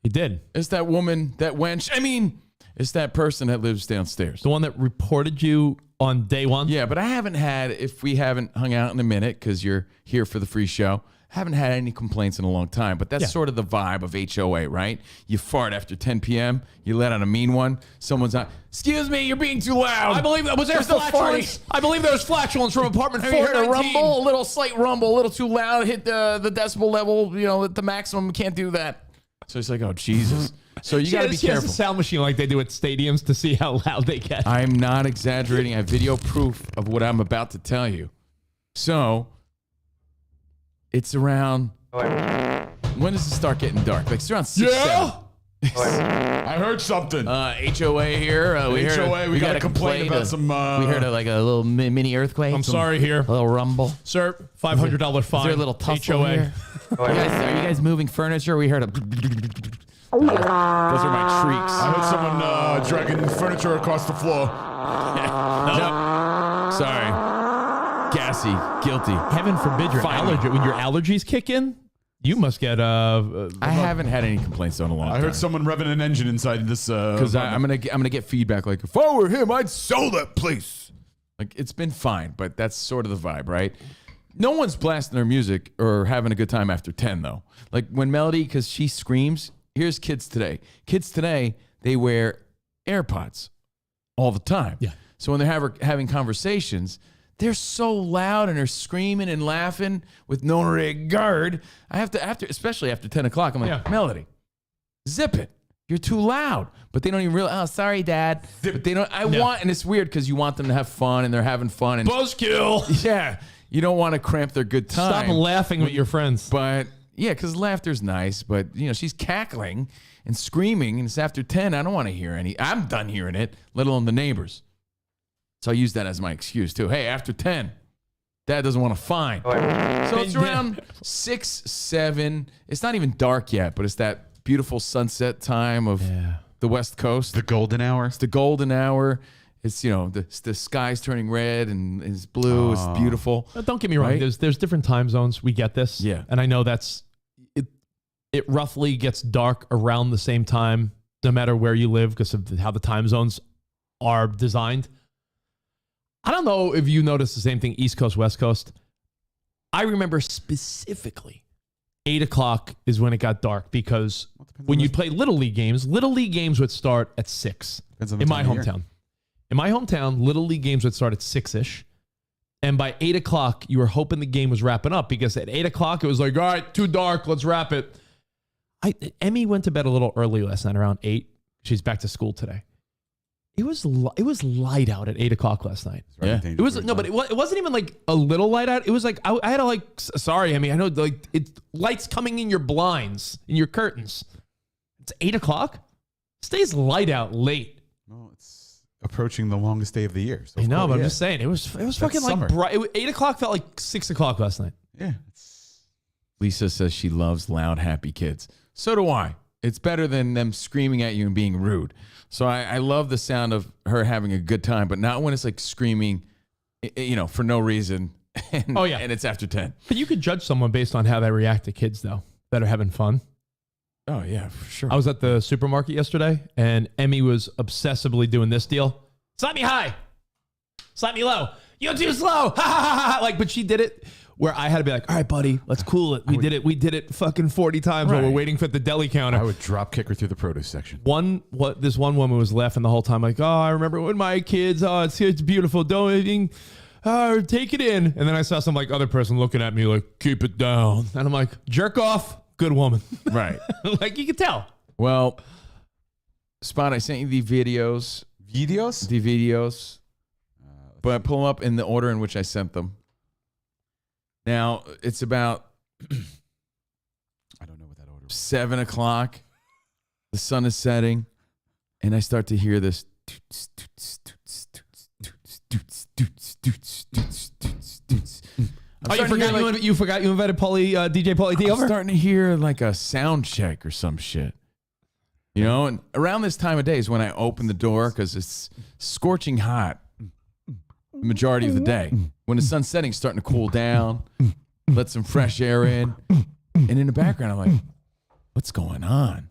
He did. It's that woman, that wench. It's that person that lives downstairs. The one that reported you on day one? Yeah, but I haven't had, if we haven't hung out in a minute, because you're here for the free show, haven't had any complaints in a long time, but that's sort of the vibe of HOA, right? You fart after 10 p.m., you let out a mean one, someone's on, excuse me, you're being too loud. I believe that was there flatulence. I believe there was flatulence from apartment 419. Have you heard a rumble? A little slight rumble, a little too loud, hit the decibel level, at the maximum, can't do that. So it's like, oh, Jesus. So you got to be She has careful. a sound machine like they do at stadiums to see how loud they get. I'm not exaggerating. I have video proof of what I'm about to tell you. So it's around, when does it start getting dark? Like it's around 6, 7. I heard something. HOA here. We got to complain about some. We heard a little mini earthquake. I'm sorry here. A little rumble. Sir, $500 fine. Is there a little tussle HOA. here? Are you guys moving furniture? We heard a. Those are my shrieks. I heard someone dragging furniture across the floor. No. Sorry. Gassy. Guilty. Heaven forbid when your allergies kick in, you must get I haven't had any complaints in a long time. I heard someone revving an engine inside this. Because I'm gonna get feedback like, if I were him, I'd sell that place. Like it's been fine, but that's sort of the vibe, right? No one's blasting their music or having a good time after 10 though. Like when Melody, because she screams. Here's kids today. Kids today, they wear AirPods all the time. Yeah. So when they're having conversations, they're so loud and they're screaming and laughing with no regard. I have to, especially after 10 o'clock, I'm like, Melody, zip it. You're too loud. But they don't even realize, oh, sorry, Dad. But they don't, and it's weird because you want them to have fun and they're having fun. And buzzkill. Yeah. You don't want to cramp their good time. Stop laughing with your friends. But yeah, because laughter's nice, but she's cackling and screaming, and it's after 10. I don't want to hear any. I'm done hearing it, let alone the neighbors. So I use that as my excuse too. Hey, after 10, Dad doesn't want to find. So it's around 6, 7. It's not even dark yet, but it's that beautiful sunset time of the West Coast. The golden hour. It's the golden hour. It's, the sky's turning red and it's blue. It's beautiful. Don't get me wrong. Right? There's different time zones. We get this. Yeah. And I know it roughly gets dark around the same time, no matter where you live, because of how the time zones are designed. I don't know if you noticed the same thing, East Coast, West Coast. I remember specifically 8 o'clock is when it got dark because when you play Little League games would start at 6 in my hometown. In my hometown, Little League games would start at 6-ish. And by 8 o'clock, you were hoping the game was wrapping up because at 8 o'clock, it was like, all right, too dark, let's wrap it. Emmy went to bed a little early last night, around 8. She's back to school today. It was light out at 8 o'clock last night. Yeah. It was but it wasn't even like a little light out. It was like I had to sorry, Emmy. I know lights coming in your blinds, in your curtains. It's 8 o'clock. Stays light out late. Well, it's approaching the longest day of the year. So I know, but I'm just saying it was fucking summer. like bright. 8 o'clock felt like 6 o'clock last night. Yeah. Lisa says she loves loud, happy kids. So do I. It's better than them screaming at you and being rude. So I love the sound of her having a good time, but not when it's like screaming, for no reason. And, and it's after 10. But you could judge someone based on how they react to kids, though, that are having fun. Oh, yeah, for sure. I was at the supermarket yesterday, and Emmy was obsessively doing this deal. Slap me high. Slap me low. You're too slow. Ha, ha, ha, ha. Like, but she did it where I had to be like, all right, buddy, let's cool it. We did it fucking 40 times while we're waiting for the deli counter. I would drop kick her through the produce section. This one woman was laughing the whole time, like, oh, I remember when my kids, it's beautiful. Don't even, take it in. And then I saw some like other person looking at me like, keep it down. And I'm like, jerk off. Good woman. Right. Like, you can tell. Well, Spot, I sent you the videos. Videos? The videos. But I pull them up in the order in which I sent them. Now, it's about I don't know what that order was. 7 o'clock. The sun is setting. And I start to hear this. Oh, you forgot you invited DJ Pauly D over? I'm starting to hear like a sound check or some shit. You know, and around this time of day is when I open the door because it's scorching hot the majority of the day. When the sun's setting, it's starting to cool down, let some fresh air in. And in the background, I'm like, what's going on?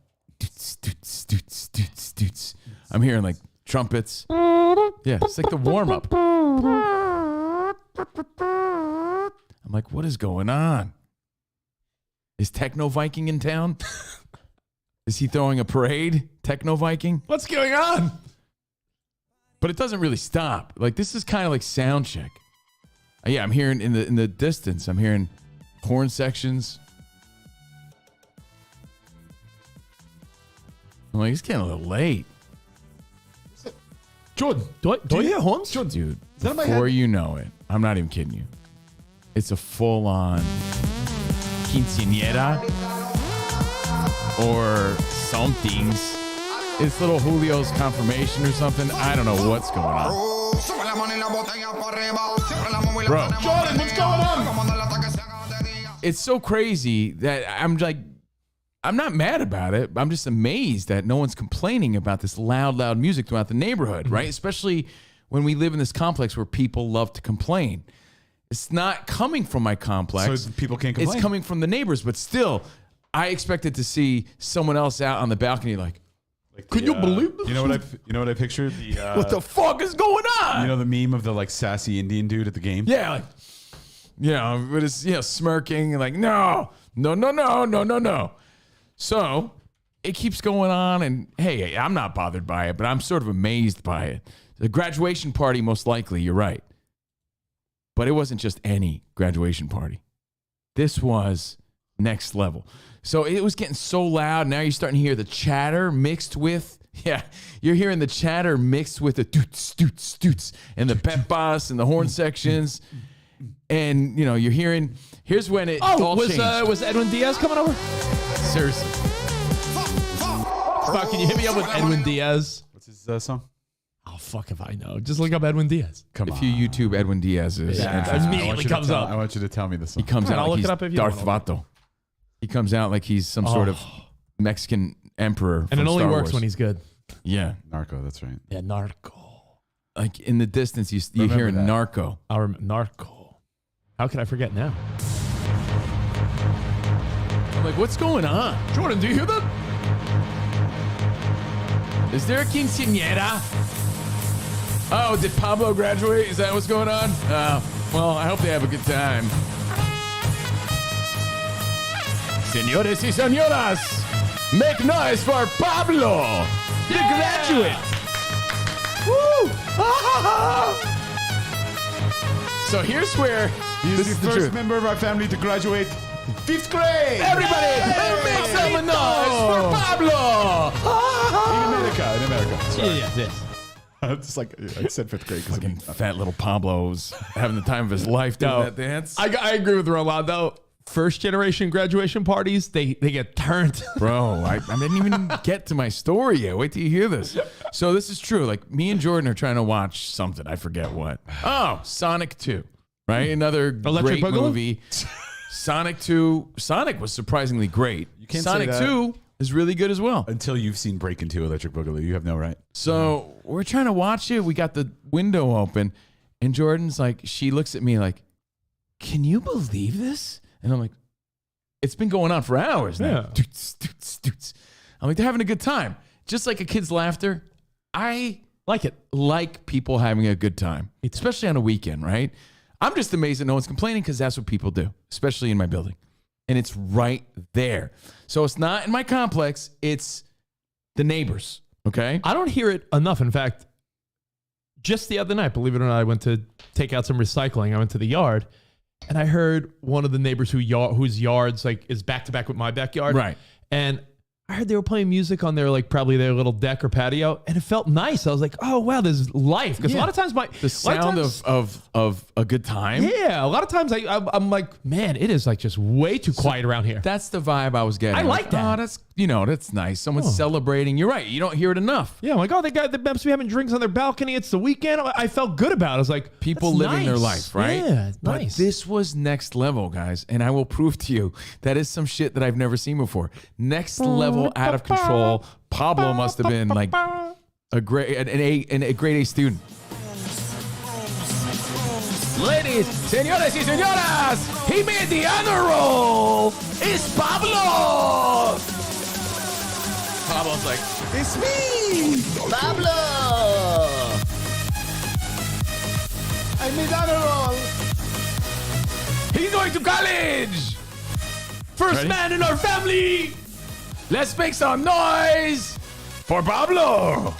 I'm hearing like trumpets. Yeah, it's like the warm-up. I'm like, what is going on? Is Techno Viking in town? Is he throwing a parade? Techno Viking? What's going on? But it doesn't really stop. Like, this is kind of like sound check. Yeah, I'm hearing in the distance, I'm hearing horn sections. I'm like, it's getting a little late. Jordan, do you hear horns? Dude, that in my before head? you know it, I'm not even kidding you. It's a full-on quinceañera or somethings. It's little Julio's confirmation or something. I don't know what's going on. Bro, Jordan, what's going on? it's so crazy that I'm like, I'm not mad about it. I'm just amazed that no one's complaining about this loud music throughout the neighborhood, right? Especially when we live in this complex where people love to complain. It's not coming from my complex. So people can't complain. It's coming from the neighbors, but still, I expected to see someone else out on the balcony like, could you believe this? You know what I pictured? What the fuck is going on? You know the meme of the like sassy Indian dude at the game? Yeah, like, with his, smirking and like, no. So it keeps going on, and hey, I'm not bothered by it, but I'm sort of amazed by it. The graduation party, most likely, you're right. But it wasn't just any graduation party. This was next level. So it was getting so loud. Now you're starting to hear the chatter mixed with, you're hearing the chatter mixed with the doots, and the pepas and the horn sections. And, you're hearing, here's when it all changed. Was Edwin Diaz coming over? Seriously. Fuck, can you hit me up with Edwin Diaz? What's his song? Oh, fuck if I know. Just look up Edwin Diaz. Come on. If you YouTube Edwin Diaz's Yeah, immediately comes up. I want you to tell me this he song. comes All right, out I'll like look he's it up if you Darth want. Vato. He comes out like he's some sort of Mexican emperor. And it from only Star works Wars. when he's good. Yeah. Narco, that's right. Yeah, Narco. Like in the distance, you Remember hear that. Narco. I remember Narco. How can I forget now? I'm like, what's going on? Jordan, do you hear that? Is there a quinceañera? Oh, did Pablo graduate? Is that what's going on? Well, I hope they have a good time. Señores y señoras, make noise for Pablo, the graduate. Woo! So here's where He's this the is the first truth. member of our family to graduate 5th grade. Everybody, make some noise for Pablo. In America. Sorry. Yes. It's like I said 5th grade because Fucking fat little Pablo's having the time of his life doing No. that dance. I agree with Rolando. First generation graduation parties, they get turned. Bro, I didn't even get to my story yet. Wait till you hear this. So this is true. Like me and Jordan are trying to watch something. I forget what. Oh, Sonic 2. Right? Another Electric great Boogaloo? movie. Sonic 2. Sonic was surprisingly great. can't say Sonic that. 2 is really good as well. until you've seen Breakin' 2 Electric Boogaloo. You have no right. So we're trying to watch it. We got the window open. And Jordan's like, she looks at me like, can you believe this? And I'm like, it's been going on for hours now. Yeah. Doots, doots, doots. I'm like, they're having a good time. Just like a kid's laughter. I Like it. like people having a good time, especially on a weekend, right? I'm just amazed that no one's complaining because that's what people do, especially in my building. And it's right there. So it's not in my complex. It's the neighbors, okay? I don't hear it enough. In fact, just the other night, believe it or not, I went to take out some recycling. I went to the yard, and I heard one of the neighbors whose yards like is back to back with my backyard. Right. And I heard they were playing music on their probably their little deck or patio, and it felt nice. I was like, oh wow, there's life. Because a lot of times the sound of a good time. Yeah, a lot of times I'm like, man, it is like just way too quiet around here. That's the vibe I was getting. I like that. Oh, that's nice. Someone's celebrating. You're right. You don't hear it enough. Yeah, I'm like, oh, they must be having drinks on their balcony. It's the weekend. I felt good about it. I was like, people that's living their nice. life, right? Yeah, it's but nice. this was next level, guys, and I will prove to you that is some shit that I've never seen before. Next level, out of control. Pablo must have been like a grade A student. Ladies, señores y señoras, he made the honor roll. It's Pablo. Pablo's like, it's me, Pablo. I made the honor roll. He's going to college. First man in our family. Let's make some noise for Pablo.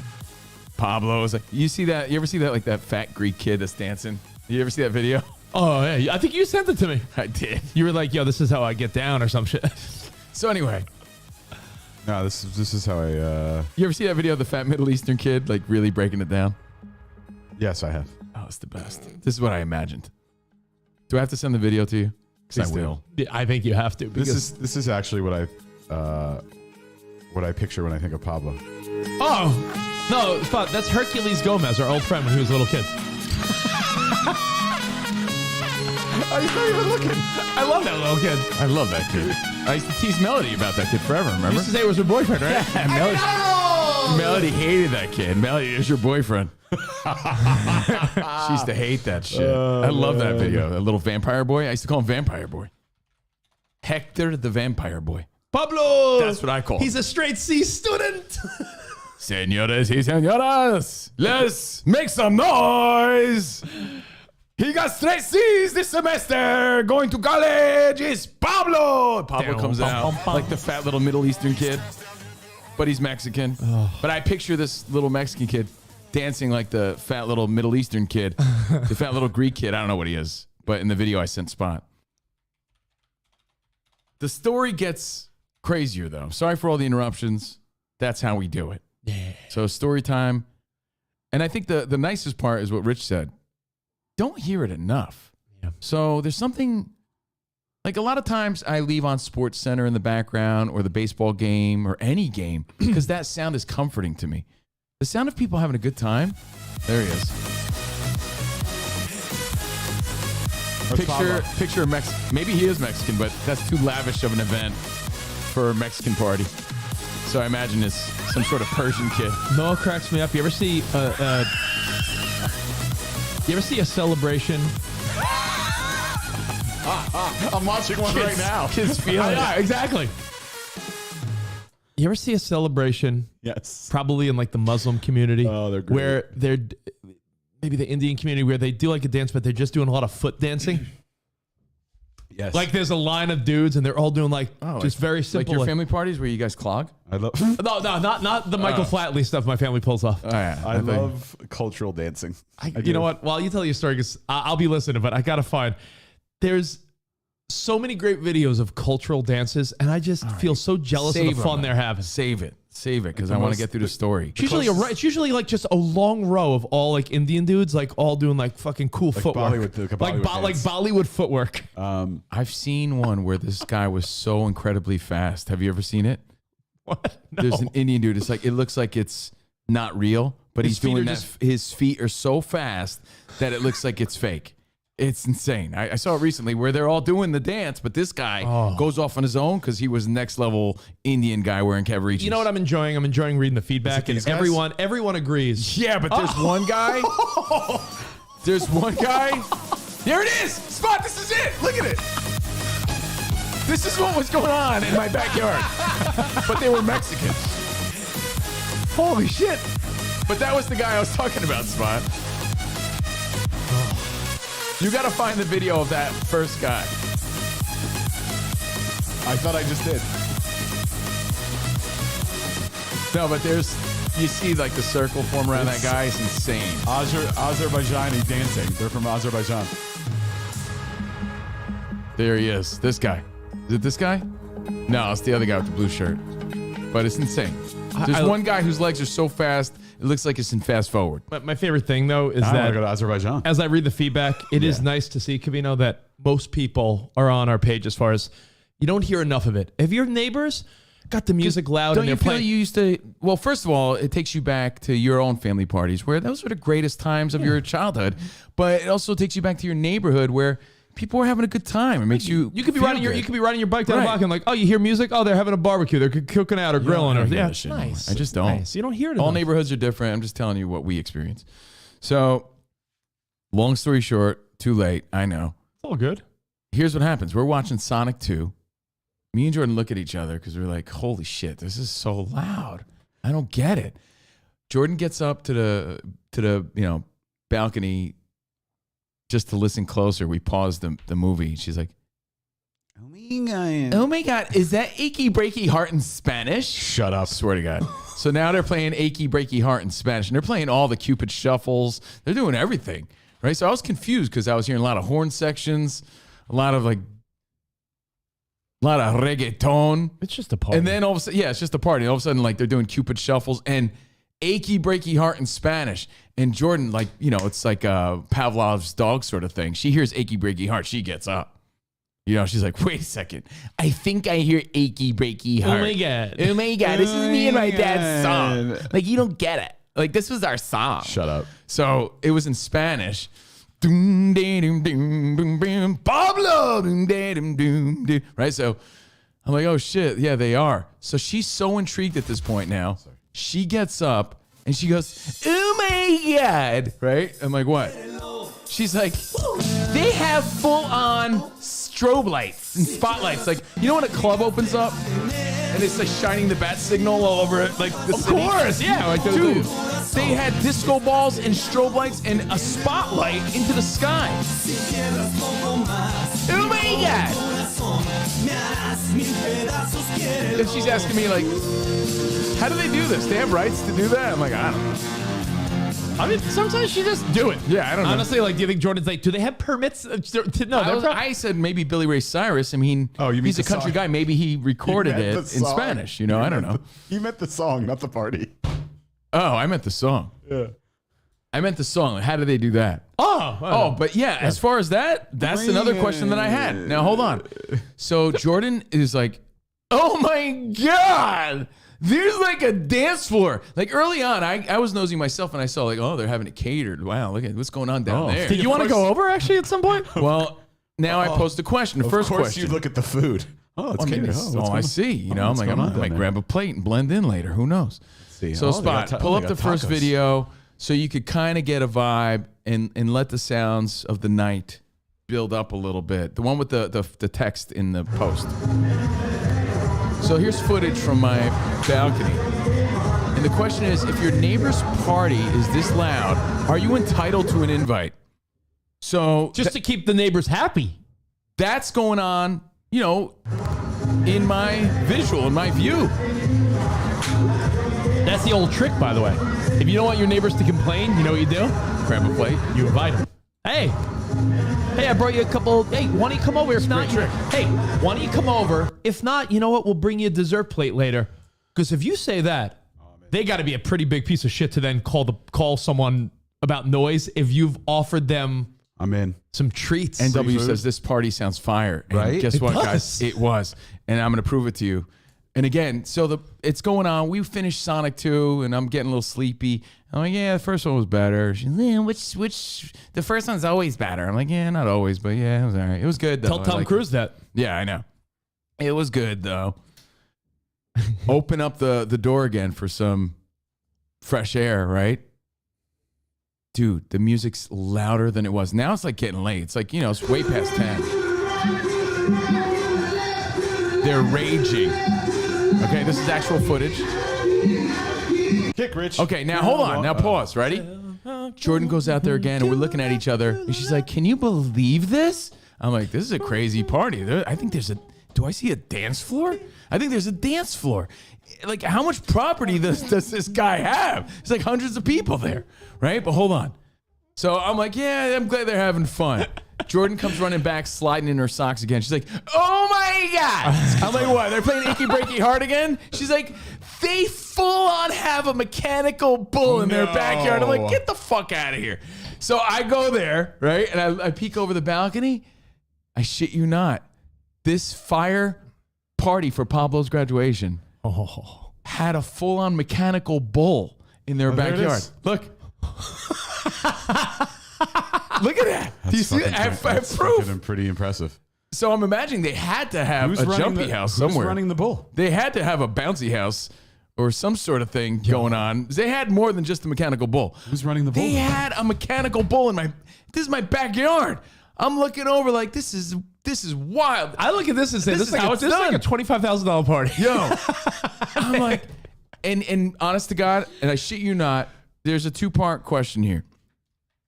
Pablo's like, you see that? You ever see that, like that fat Greek kid that's dancing? You ever see that video? Oh, yeah. I think you sent it to me. I did. You were like, yo, this is how I get down or some shit. So anyway. No, this is how I... You ever see that video of the fat Middle Eastern kid, like really breaking it down? Yes, I have. Oh, it's the best. This is what I imagined. Do I have to send the video to you? Because I will. Yeah, I think you have to. This is actually what I picture when I think of Pablo. Oh, no, that's Hercules Gomez, our old friend when he was a little kid. Oh, he's not even looking. I love that little kid. I love that kid. I used to tease Melody about that kid forever, remember? You used to say it was her boyfriend, right? Yeah, Melody hated that kid. Melody is your boyfriend. She used to hate that shit. I love that video. That little vampire boy. I used to call him Vampire Boy. Hector the Vampire Boy. Pablo! That's what I call him. He's a straight C student. Señores y señoras, let's make some noise. He got straight C's this semester. Going to college is Pablo. Pablo comes out like the fat little Middle Eastern kid, but he's Mexican. But I picture this little Mexican kid dancing like the fat little Middle Eastern kid, the fat little Greek kid. I don't know what he is, but in the video I sent Spot. The story gets crazier though. Sorry for all the interruptions. That's how we do it. Yeah. So story time. And I think the nicest part is what Rich said. Don't hear it enough. Yeah. So there's something, like a lot of times I leave on Sports Center in the background or the baseball game or any game because that sound is comforting to me. The sound of people having a good time. There he is. Picture a Mexican. Maybe he is Mexican, but that's too lavish of an event for a Mexican party. So I imagine it's some sort of Persian kid. No, it cracks me up. You ever see a celebration? I'm watching one right now. Kids feeling it. Exactly. You ever see a celebration? Yes. Probably in like the Muslim community. Oh, they're great. Where they're maybe the Indian community where they do like a dance, but they're just doing a lot of foot dancing. Yes. Like there's a line of dudes and they're all doing like just very simple. Like your family parties where you guys clog? I love. No, not the Michael Flatley stuff my family pulls off. Oh, yeah. I love cultural dancing. You know what? While you tell your story, because I'll be listening, but I gotta find. There's so many great videos of cultural dances, and I just feel so jealous of the fun they're having. Save it, because I want to get through the story. It's usually like just a long row of all like Indian dudes, like all doing like fucking cool footwork, like Bollywood footwork. I've seen one where this guy was so incredibly fast. Have you ever seen it? What? No. There's an Indian dude. It's like it looks like it's not real, but he's doing that. His feet are so fast that it looks like it's fake. It's insane. I saw it recently where they're all doing the dance, but this guy goes off on his own because he was next level Indian guy wearing Cavaricis. You know what I'm enjoying? I'm enjoying reading the feedback, and everyone agrees. Yeah, but there's one guy. There's one guy. There it is. Spot. This is it. Look at it. This is what was going on in my backyard. But they were Mexicans. Holy shit. But that was the guy I was talking about, Spot. You got to find the video of that first guy. I thought I just did. No, but you see like the circle form around that guy. It's insane. Azerbaijani dancing. They're from Azerbaijan. There he is. This guy. Is it this guy? No, it's the other guy with the blue shirt. But it's insane. There's one guy whose legs are so fast, it looks like it's in fast forward. But my favorite thing, though, is I want that to go to Azerbaijan. as I read the feedback, it is nice to see, Covino, that most people are on our page as far as you don't hear enough of it. If your neighbors got the music loud Don't and you they're feel playing... you used to... Well, first of all, it takes you back to your own family parties where those were the greatest times of your childhood. But it also takes you back to your neighborhood where people were having a good time. It makes you... You could be feel riding good. you could be riding your bike down the block and like, oh, you hear music? Oh, they're having a barbecue. They're cooking out or grilling. Or, yeah, it's nice. I just don't. Nice. You don't hear it All enough. neighborhoods are different. I'm just telling you what we experience. So, long story short, too late. I know. It's all good. Here's what happens. We're watching Sonic 2. Me and Jordan look at each other because we're like, holy shit, this is so loud. I don't get it. Jordan gets up to the balcony just to listen closer. We paused the movie. She's like, oh my God, is that Achy Breaky Heart in Spanish? Shut up. Swear to God. So now they're playing Achy Breaky Heart in Spanish, and they're playing all the Cupid shuffles. They're doing everything, right? So I was confused because I was hearing a lot of horn sections, a lot of reggaeton. It's just a party. And then all of a sudden, it's just a party. All of a sudden, like they're doing Cupid shuffles and Achy Breaky Heart in Spanish. And Jordan, it's like Pavlov's dog sort of thing. She hears Achy Breaky Heart. She gets up. She's like, wait a second. I think I hear Achy Breaky Heart. Oh my God. Oh my God. This is me and my dad's song. Like, you don't get it. Like, this was our song. Shut up. So it was in Spanish. Pablo. Right? So I'm like, oh shit. Yeah, they are. So she's so intrigued at this point now. She gets up and she goes, oh my God. Right? I'm like, what? She's like, they have full on strobe lights and spotlights. Like, you know when a club opens up and it's like shining the bat signal all over it, like the city? Of course, yeah. Like, dude, they had disco balls and strobe lights and a spotlight into the sky. Oh my God. And she's asking me, like, how do they do this? They have rights to do that? I'm like, I don't know. I mean, sometimes she just do it. Yeah, I don't know. Honestly, like, do you think Jordan's like, do they have permits? No, I said maybe Billy Ray Cyrus. I mean, he's a country guy. Maybe he recorded it in Spanish. I don't know. You meant the song, not the party. Oh, I meant the song. Yeah. I meant the song. How do they do that? Oh, but yeah, as far as that's another question that I had. Now, hold on. So Jordan is like, oh my God. There's like a dance floor. Like early on, I was nosing myself and I saw like, oh, they're having it catered. Wow, look at what's going on down there. Did you want to go over actually at some point? Well, now I posed a question. The first Of course question. you look at the food. Oh, it's catered. I see. I'm like, I might grab a plate and blend in later. Who knows? See. So Spot, pull up the first video so you could kind of get a vibe and let the sounds of the night build up a little bit. The one with the text in the post. So here's footage from my balcony. And the question is, if your neighbor's party is this loud, are you entitled to an invite? So just to keep the neighbors happy. That's going on, in my visual, in my view. That's the old trick, by the way. If you don't want your neighbors to complain, you know what you do? Grab a plate. You invite them. Hey, I brought you a couple. Hey, why don't you come over? If not, hey, why don't you come over? If not, you know what? We'll bring you a dessert plate later. Because if you say that, they got to be a pretty big piece of shit to then call someone about noise if you've offered them. I'm in. Some treats. NW says this party sounds fire. And right? Guess what, guys? It was. And I'm going to prove it to you. And again, so it's going on. We finished Sonic 2, and I'm getting a little sleepy. I'm like, yeah, the first one was better. She's like, which the first one's always better. I'm like, yeah, not always, but yeah, it was all right. It was good, though. Tell Tom Cruise that. Yeah, I know. It was good, though. Open up the door again for some fresh air, right? Dude, the music's louder than it was. Now it's like getting late. It's like, it's way past 10. they're raging. Okay, this is actual footage. Kick, Rich. Okay, now hold on. Now pause. Ready? Jordan goes out there again, and we're looking at each other, and she's like, "Can you believe this?" I'm like, "This is a crazy party. I think there's a. Do I see a dance floor? I think there's a dance floor. Like, how much property does this guy have? There's like hundreds of people there, right? But hold on. So I'm like, yeah, I'm glad they're having fun. Jordan comes running back, sliding in her socks again. She's like, oh my God. I'm like, what? They're playing Icky Breaky Heart again? She's like, they full on have a mechanical bull in their backyard. I'm like, get the fuck out of here. So I go there, right? And I peek over the balcony. I shit you not. This fire party for Pablo's graduation had a full on mechanical bull in their backyard. Look. Look at that. Do you see that? I have proof. Pretty impressive. So I'm imagining they had to have a jumpy house somewhere. Who's running the bull? They had to have a bouncy house or some sort of thing going on. They had more than just a mechanical bull. Who's running the bull? They had a mechanical bull in this is my backyard. I'm looking over like this is wild. I look at this and say, this is like a $25,000 party. Yo. I'm like, and honest to God, and I shit you not, there's a 2-part question here.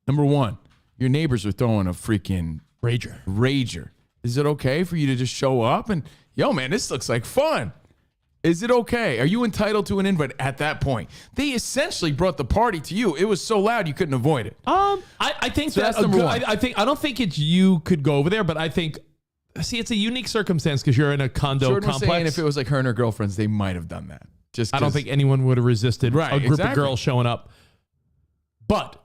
Number 1, your neighbors are throwing a freaking rager. Is it okay for you to just show up and, yo, man, this looks like fun? Is it okay? Are you entitled to an invite at that point? They essentially brought the party to you. It was so loud you couldn't avoid it. I think So that's number 1. I don't think it's you could go over there, but I think, see, it's a unique circumstance because you're in a condo Jordan complex. was saying if it was like her and her girlfriends, they might have done that. Just I don't think anyone would have resisted a group of girls showing up. But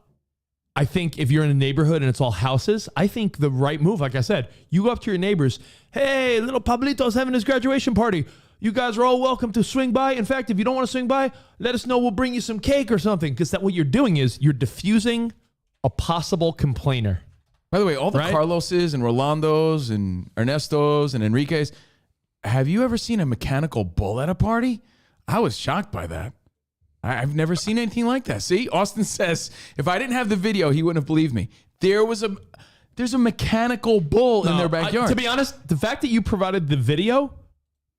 I think if you're in a neighborhood and it's all houses, I think the right move, like I said, you go up to your neighbors. Hey, little Pablito's having his graduation party. You guys are all welcome to swing by. In fact, if you don't want to swing by, let us know. We'll bring you some cake or something. Because what you're doing is you're diffusing a possible complainer. By the way, all the Carloses and Rolandos and Ernestos and Enriques, have you ever seen a mechanical bull at a party? I was shocked by that. I've never seen anything like that. See, Austin says, if I didn't have the video, he wouldn't have believed me. There's a mechanical bull in their backyard. To be honest, the fact that you provided the video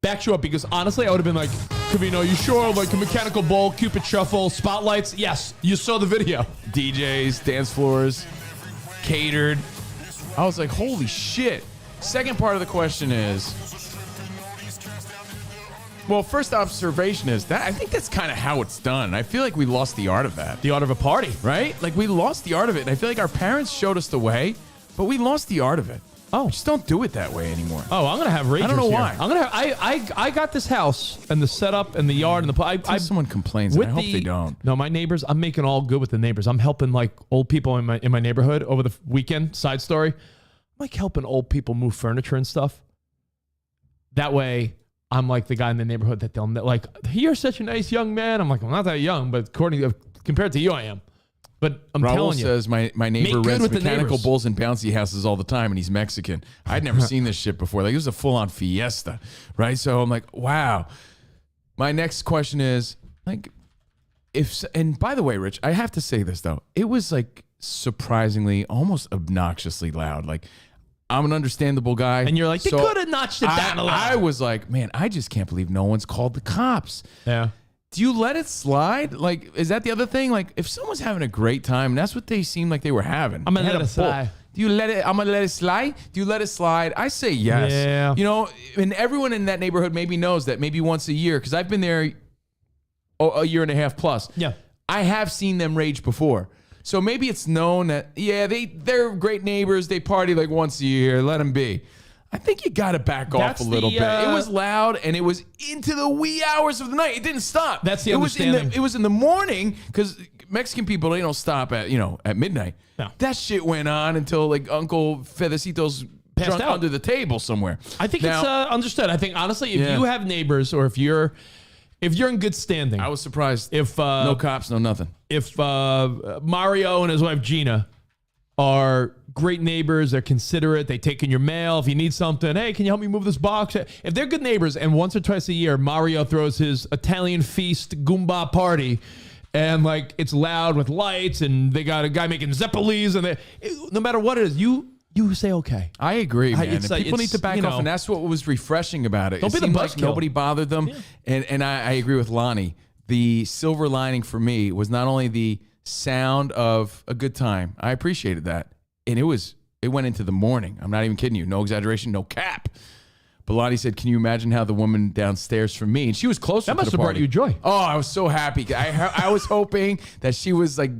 backs you up because honestly, I would have been like, Covino, you sure? Like a mechanical bull, Cupid shuffle, spotlights. Yes, you saw the video. DJs, dance floors, catered. I was like, holy shit. Second part of the question is, well, first observation is that I think that's kind of how it's done. I feel like we lost the art of that. The art of a party. Right? Like we lost the art of it. And I feel like our parents showed us the way, but we lost the art of it. Oh, we just don't do it that way anymore. Oh, I'm gonna have ragers. I don't know here. why. I'm gonna have. I got this house and the setup and the yard and the. Someone complains. And I hope they don't. No, my neighbors. I'm making all good with the neighbors. I'm helping like old people in my neighborhood over the weekend. Side story. I'm like helping old people move furniture and stuff. That way, I'm like the guy in the neighborhood that they'll like. You're such a nice young man. I'm like, I'm not that young, but compared to you, I am. But I'm Raul telling you, says my neighbor rents mechanical bulls and bouncy houses all the time, and he's Mexican. I'd never seen this shit before. Like, it was a full-on fiesta, right? So I'm like, wow. My next question is, like, and by the way, Rich, I have to say this, though. It was, like, surprisingly, almost obnoxiously loud. Like, I'm an understandable guy. And you're like, they could have notched it down a little. I was like, man, I just can't believe no one's called the cops. Yeah. Do you let it slide? Like, is that the other thing? Like, if someone's having a great time, and that's what they seem like they were having. I'm going to let it slide. Do you let it? I'm going to let it slide. Do you let it slide? I say yes. Yeah. You know, and everyone in that neighborhood maybe knows that maybe once a year, because I've been there a year and a half plus. Yeah. I have seen them rage before. So maybe it's known that, yeah, they're great neighbors. They party like once a year. Let them be. I think you got to back off a little bit. It was loud, and it was into the wee hours of the night. It didn't stop. That's the understanding. It was in the morning, because Mexican people, they don't stop at midnight. No. That shit went on until like Uncle Fedecito's drunk under the table somewhere. I think it's understood. I think honestly, if you have neighbors or if you're in good standing, I was surprised. If no cops, no nothing. If Mario and his wife Gina are great neighbors, they're considerate, they take in your mail. If you need something, hey, can you help me move this box? If they're good neighbors and once or twice a year, Mario throws his Italian feast Goomba party and like it's loud with lights and they got a guy making Zeppelis and no matter what it is, you say okay. I agree, man. it's And like- people need to it's, back you off, know- and that's what was refreshing about it. Don't It be the seemed like buzzkill. nobody bothered them, and I agree with Lonnie. The silver lining for me was not only the sound of a good time. I appreciated that, and it went into the morning. I'm not even kidding you. No exaggeration, no cap. But Lonnie said, "Can you imagine how the woman downstairs from me?" And she was closer. That to must the have brought party. you joy. Oh, I was so happy. I was hoping that she was like,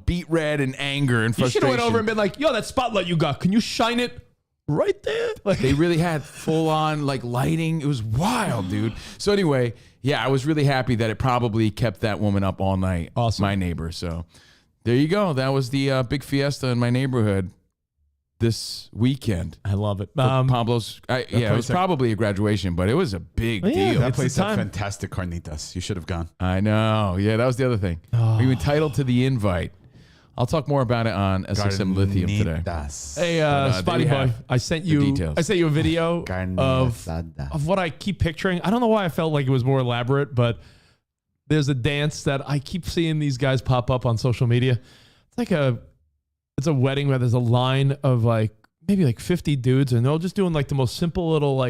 beat red in anger and You should frustration. have went over and been like, yo, that spotlight you got, can you shine it right there? Like, They really had full on like lighting. It was wild, dude. So anyway, yeah, I was really happy that it probably kept that woman up all night. Awesome. My neighbor. So there you go. That was the big fiesta in my neighborhood this weekend. I love it. Pablo's. It was place- probably a graduation, but it was a big Yeah, deal. That It's place the had time. fantastic carnitas. You should have gone. I know. Yeah, that was the other thing. Are you entitled to the invite? I'll talk more about it on SXM Lithium today. Carnitas. Hey, there Spotty you Boy, have I sent the you. details. I sent you a video Carne of asada. what I keep picturing. I don't know why I felt like it was more elaborate, but there's a dance that I keep seeing these guys pop up on social media. It's a wedding where there's a line of maybe 50 dudes, and they're all just doing the most simple little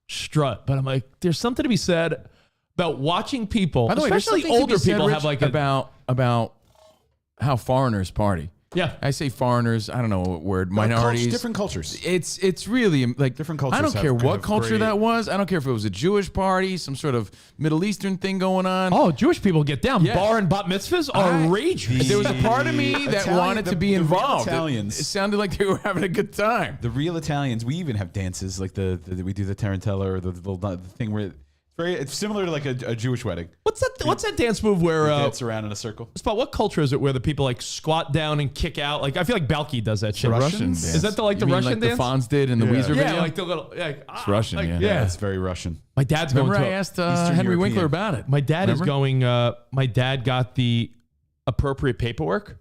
strut. But I'm like, there's something to be said about watching people, By the way, there's especially something to be older said, people, Rich, have about how foreigners party. yeah. I say foreigners. I don't know what word. Minorities. Different cultures. It's really like Different cultures I don't have care kind what of culture great- that was. I don't care if it was a Jewish party, some sort of Middle Eastern thing going on. Oh, Jewish people get down. Yeah. Bar and bat mitzvahs are raging. There was a part of me that Italian- wanted to be the real involved. Italians. It sounded like they were having a good time. The real Italians, we even have dances like we do the tarantella or the thing where it's similar to a Jewish wedding. What's that dance move where Dance around in a circle. Spot, what culture is it where the people squat down and kick out? I feel like Balky does that shit. Russians? Is that the You mean Russian the dance? Fonz did in the Yeah. Weezer Yeah, video? the little it's Russian, yeah. Yeah, it's very Russian. My dad's Remember going I to asked Eastern Henry European. Winkler about it. my dad Remember? is going my dad got the appropriate paperwork,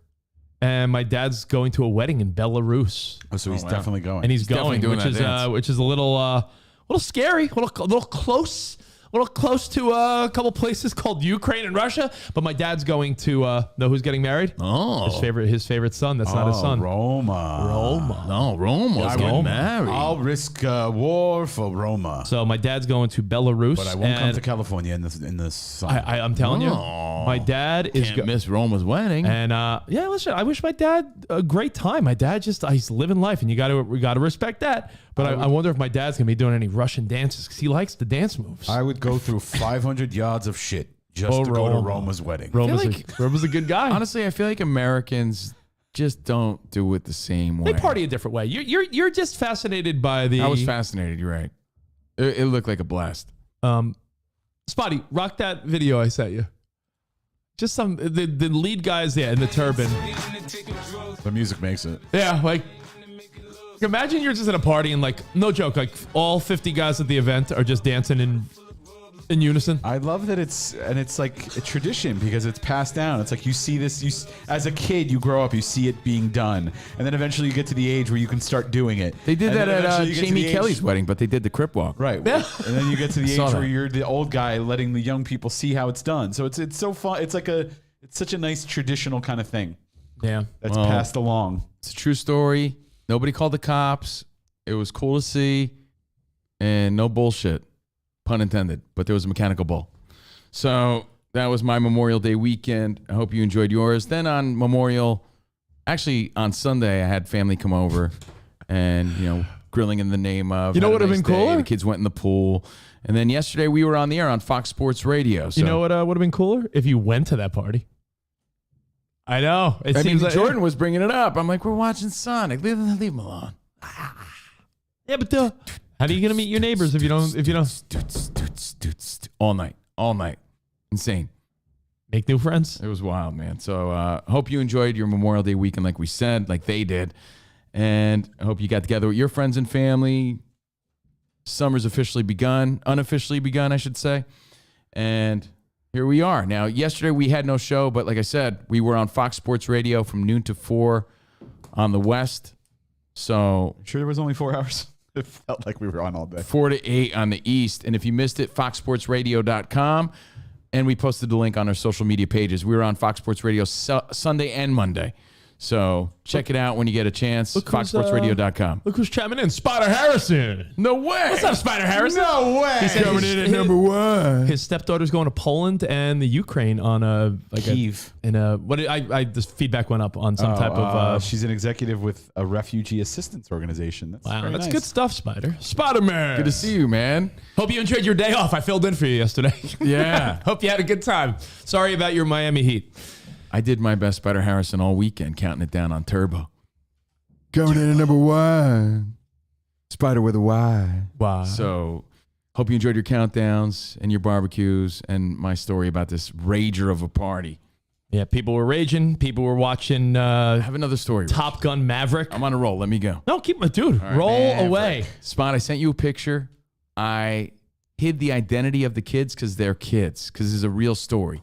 and my dad's going to a wedding in Belarus. Oh, so he's definitely going. And he's definitely going, doing which that is dance. which is a little scary, a little close to a couple places called Ukraine and Russia. But my dad's going to know who's getting married. Oh. His favorite son. That's not his son. Roma. No, Rome was I getting won't- married. I'll risk war for Roma, So my dad's going to Belarus. but I won't come and to California in the sun. I'm telling you, Oh. my dad is Can't miss Roma's wedding. And listen, I wish my dad a great time. My dad he's living life, and we got to respect that. But I wonder if my dad's gonna be doing any Russian dances because he likes the dance moves. I would go through 500 yards of shit just Oh, to go to Roma. Roma's wedding. Roma's a good guy. Honestly, I feel like Americans just don't do it the same way. They party a different way. You're just fascinated by the. I was fascinated. You're right. It looked like a blast. Spotty, rock that video I sent you. Just the lead guys there in the turban. The music makes it. Yeah, imagine you're just at a party and no joke, all 50 guys at the event are just dancing in unison. I love that it's like a tradition because it's passed down. It's like you see this, as a kid, you grow up, you see it being done. And then eventually you get to the age where you can start doing it. They did And that then at eventually you get to Jamie the age- Kelly's wedding, but they did the Crip Walk. Right. Yeah. And then you get to the Saw age that. where you're the old guy letting the young people see how it's done. So it's so fun. It's such a nice traditional kind of thing Yeah. that's Well, passed along. It's a true story. Nobody called the cops. It was cool to see. And no bullshit, pun intended, but there was a mechanical bull. So that was my Memorial Day weekend. I hope you enjoyed yours. Then on on Sunday, I had family come over and, grilling in the name of. You know had a what would've nice been cooler? day. The kids went in the pool. And then yesterday we were on the air on Fox Sports Radio. So You know what would have been cooler? If you went to that party. I know. It I mean, seems like Jordan was bringing it up. I'm like, we're watching Sonic. Leave him alone. Yeah, but how are you gonna meet your neighbors if you don't All night. Insane. make new friends? It was wild, man. So hope you enjoyed your Memorial Day weekend like we said, like they did. And I hope you got together with your friends and family. Summer's unofficially begun, I should say. And here we are. Now, yesterday we had no show, but like I said, we were on Fox Sports Radio from noon to 4 on the West. So Sure, there was only 4 hours. It felt like we were on all day. 4 to 8 on the East. And if you missed it, foxsportsradio.com. And we posted the link on our social media pages. We were on Fox Sports Radio Sunday and Monday. So check it out when you get a chance. FoxSportsRadio.com. Look who's chiming in. Spider Harrison. No way. What's up, Spider Harrison? No way. He said Coming in at number one. His stepdaughter's going to Poland and the Ukraine on a Kyiv. This feedback went up on some type of. She's an executive with a refugee assistance organization. That's Wow, very that's nice. good stuff, Spider. Spider-Man. Good to see you, man. Hope you enjoyed your day off. I filled in for you yesterday. Yeah. Hope you had a good time. Sorry about your Miami Heat. I did my best Spider Harrison all weekend, counting it down on Turbo. Coming in at number one. Spider with a Y. Wow. So, hope you enjoyed your countdowns and your barbecues and my story about this rager of a party. Yeah, people were raging. People were watching I have another story. Top Gun Maverick. I'm on a roll. Let me go. No, keep my dude. All right, Roll Maverick. away. Spot, I sent you a picture. I hid the identity of the kids because they're kids, because this is a real story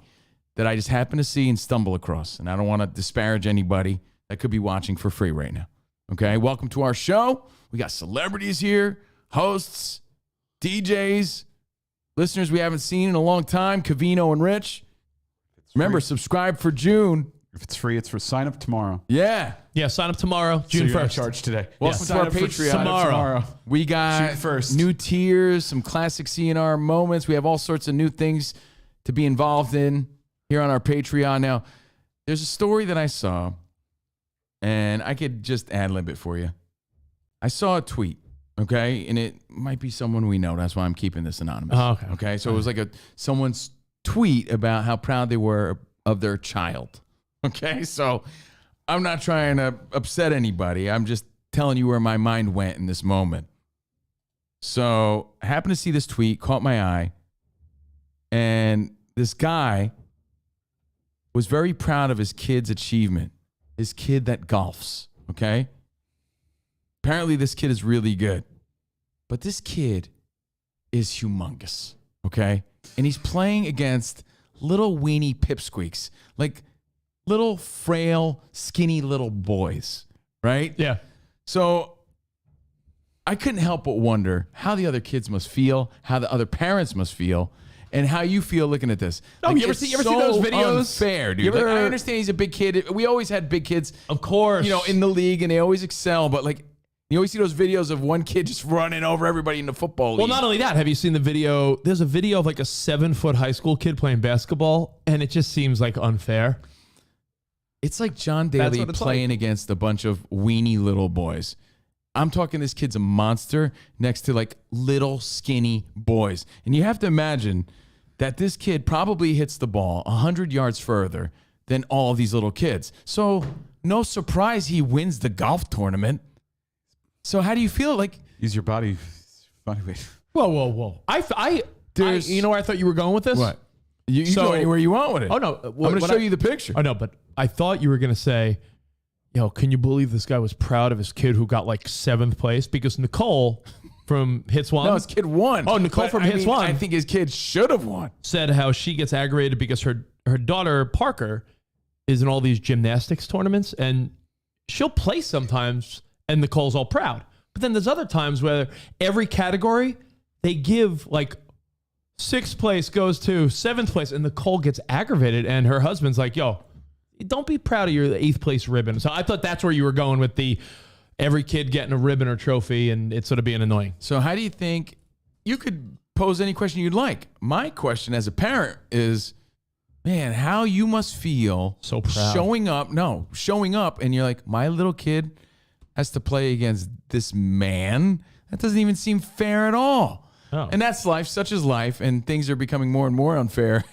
that I just happened to see and stumble across. And I don't want to disparage anybody that could be watching for free right now. Okay, welcome to our show. We got celebrities here, hosts, DJs, listeners we haven't seen in a long time, Covino and Rich. Remember, subscribe for June. If it's free, it's for sign up tomorrow. Yeah. Yeah, sign up tomorrow, So June you're not 1st. charged today. Welcome to our Patreon. tomorrow. We got June 1st. new tiers, some classic CNR moments. We have all sorts of new things to be involved in here on our Patreon. Now, there's a story that I saw, and I could just ad-lib it for you. I saw a tweet, okay? And it might be someone we know. That's why I'm keeping this anonymous. Oh, okay. Okay, so it was like someone's tweet about how proud they were of their child. Okay, so I'm not trying to upset anybody. I'm just telling you where my mind went in this moment. So I happened to see this tweet, caught my eye, and this guy was very proud of his kid's achievement, his kid that golfs, okay? Apparently this kid is really good, but this kid is humongous, okay? And he's playing against little weenie pipsqueaks, like little frail, skinny little boys, right? Yeah. So I couldn't help but wonder how the other kids must feel, how the other parents must feel, and how you feel looking at this. No, you ever it's see those videos? Unfair, dude. You ever- Like, I understand he's a big kid. We always had big kids, Of course. you know, in the league, and they always excel. But like, you always see those videos of one kid just running over everybody in the football league. Well, not only that, have you seen the video? There's a video of like a 7-foot high school kid playing basketball, and it just seems like unfair. It's like John That's Daly what it's playing against a bunch of weenie little boys. I'm talking this kid's a monster next to like little skinny boys. And you have to imagine that this kid probably hits the ball 100 yards further than all of these little kids. So no surprise he wins the golf tournament. So how do you feel? Like, Use your body. Funny way. Whoa. You know where I thought you were going with this? what? You So- go anywhere you want with it. Oh, no. I'm going to show you the picture. Oh, no, but I thought you were going to say, yo, can you believe this guy was proud of his kid who got like 7th place? Because Nicole from Hits One No, his kid won. Oh, Nicole But, from I Hits mean, One. I think his kid should have won. said how she gets aggravated because her daughter, Parker, is in all these gymnastics tournaments, and she'll play sometimes, and Nicole's all proud. But then there's other times where every category, they give like 6th place goes to 7th place, and Nicole gets aggravated, and her husband's like, yo, don't be proud of your 8th place ribbon. So I thought that's where you were going with the every kid getting a ribbon or trophy, and it's sort of being annoying. So how do you think you could pose any question you'd like? My question as a parent is, man, how you must feel So proud. showing up, and you're like, my little kid has to play against this man. That doesn't even seem fair at all. Oh. And that's life, such is life, and things are becoming more and more unfair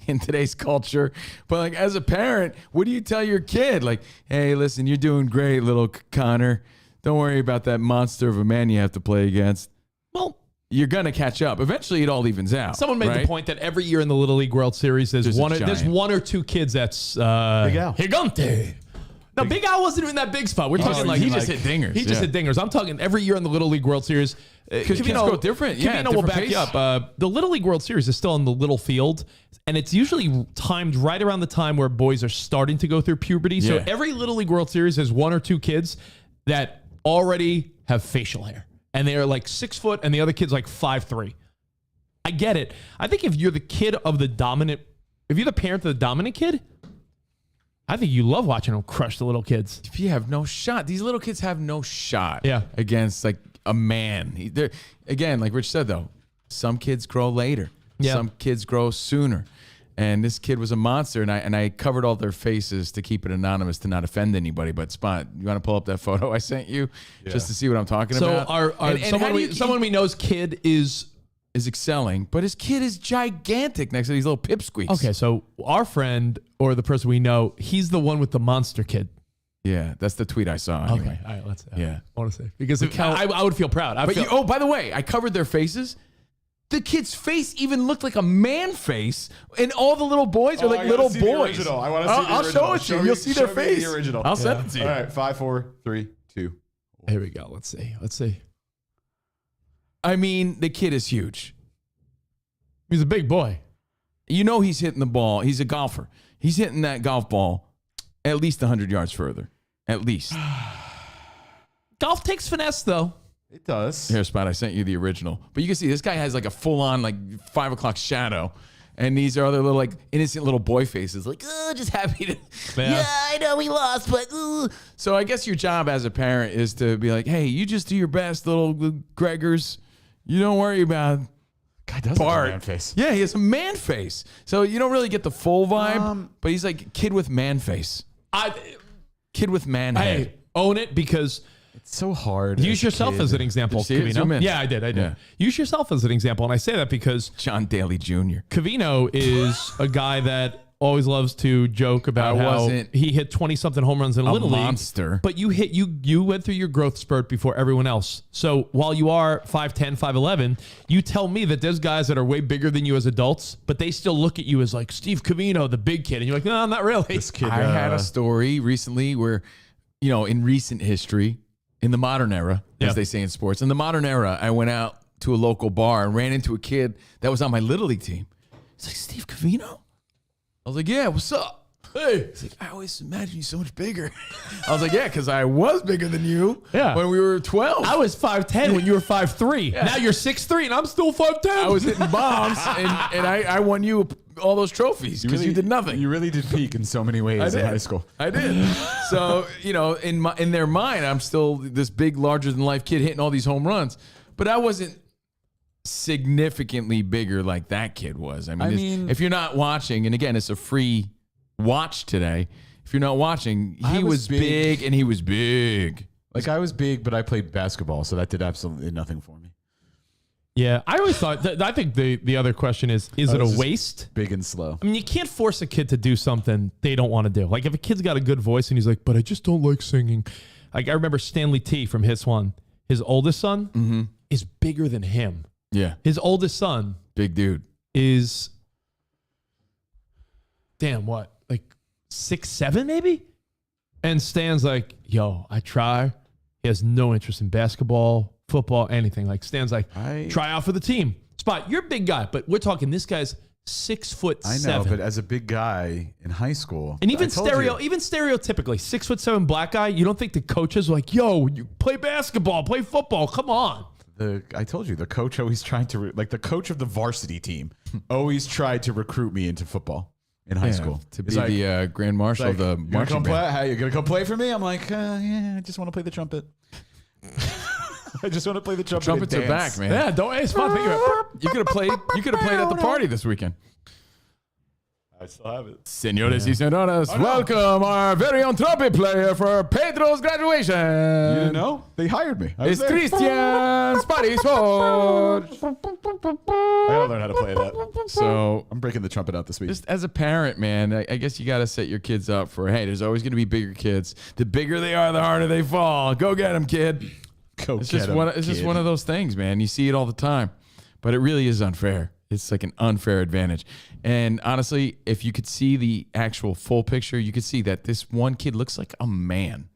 in today's culture. But like, as a parent, what do you tell your kid? Like, hey, listen, you're doing great, little Connor. Don't worry about that monster of a man you have to play against. Well, You're going to catch up. Eventually, it all evens out. someone made right? the point that every year in the Little League World Series, there's There's a there's giant. 1 or 2 kids that's Big Al. Gigante. No, Big Al wasn't even that big spot. We're talking like he just hit dingers, He just yeah. hit dingers. I'm talking every year in the Little League World Series. Because kids go different. Yeah, Covino will different back pace. you up. The Little League World Series is still on the little field, and it's usually timed right around the time where boys are starting to go through puberty. So Yeah. every Little League World Series has 1 or 2 kids that already have facial hair, and they are like 6 foot, and the other kid's like 5'3". I get it. I think if you're the kid of the dominant, if you're the parent of the dominant kid, I think you love watching them crush the little kids. You have no shot. These little kids have no shot. Yeah. Against like a man. Again, like Rich said though, some kids grow later. Yeah. Some kids grow sooner. And this kid was a monster, and I covered all their faces to keep it anonymous to not offend anybody. But Spot, you want to pull up that photo I sent you just to see what I'm talking about? So someone we know's kid is excelling, but his kid is gigantic next to these little pipsqueaks. okay. So our friend or the person we know, he's the one with the monster kid. Yeah, that's the tweet I saw. Anyway. Okay, all right. Let's. Yeah. I want to say because I would feel proud. By the way, I covered their faces. The kid's face even looked like a man face, and all the little boys are like little boys. I want to see the I'll original. show it to you. You'll see their face. The original. I'll send it to you. All right, 5, 4, 3, 2. Here we go. Let's see. I mean, the kid is huge. He's a big boy. You know he's hitting the ball. He's a golfer. He's hitting that golf ball at least 100 yards further. At least. Golf takes finesse, though. It does. Here, Spot, I sent you the original. But you can see this guy has like a full-on like 5 o'clock shadow. And these are other little like innocent little boy faces. Like, just happy to... Yeah, I know we lost, but... So I guess your job as a parent is to be like, hey, you just do your best, little Gregors. You don't worry about... Guy does have a man face. Yeah, he has a man face. So you don't really get the full vibe, but he's like kid with man face. Kid with man head. Hey, own it because... It's so hard. Use yourself as an example, Did you see it? Zoom Covino. in. Yeah, I did. Yeah. Use yourself as an example. And I say that because John Daly Jr. Covino is a guy that always loves to joke about how he hit 20-something home runs in Little monster. League. But you went through your growth spurt before everyone else. So while you are 5'10", 5'11", you tell me that there's guys that are way bigger than you as adults, but they still look at you as like Steve Covino, the big kid. And you're like, no, not really. This kid, I had a story recently where, in recent history, in the modern era, as they say in sports, in the modern era, I went out to a local bar and ran into a kid that was on my Little League team. He's like, Steve Covino? I was like, yeah, what's up? Hey. He's like, I always imagine you so much bigger. I was like, yeah, because I was bigger than you when we were 12. I was 5'10" when you were 5'3". Yeah. Now you're 6'3", and I'm still 5'10". I was hitting bombs, and I won you all those trophies because you did nothing. You really did peak in so many ways in high school. I did. So, in their mind, I'm still this big, larger-than-life kid hitting all these home runs. But I wasn't significantly bigger like that kid was. I mean, if you're not watching, and again, it's a free watch today. If you're not watching, he was big and he was big. Like I was big, but I played basketball, so that did absolutely nothing for me. Yeah, I always thought. I think the other question is it a waste? Big and slow. I mean, you can't force a kid to do something they don't want to do. Like if a kid's got a good voice and he's like, but I just don't like singing. Like I remember Stanley T from Hits One. His oldest son is bigger than him. Yeah. His oldest son, big dude, is damn like 6'7" maybe. And Stan's like, yo, I try. He has no interest in basketball, football, anything. Like Stan's like, try out for the team. Spot, you're a big guy, but we're talking this guy's 6'7". I know, but as a big guy in high school, and even stereotypically, 6'7" black guy, you don't think the coaches are like, yo, you play basketball, play football, come on. I told you, the coach always tried to, the coach of the varsity team always tried to recruit me into football in high school. To be the Grand Marshal of the marching band. How you going to come play for me? I'm like, yeah, I just want to play the trumpet. I just want to play the trumpet. Trumpets are back, man. Yeah, don't. It's fun. Think about it. You could have played at the party this weekend. I still have it. Senores y señoras, welcome our very own trumpet player for Pedro's graduation. You didn't know? They hired me. It's Christian Sparisford. I gotta learn how to play that. So I'm breaking the trumpet out this week. Just as a parent, man, I guess you got to set your kids up for, hey, there's always going to be bigger kids. The bigger they are, the harder they fall. Go get them, kid. It's just one of those things, man. You see it all the time, but it really is unfair. It's like an unfair advantage. And honestly, if you could see the actual full picture, you could see that this one kid looks like a man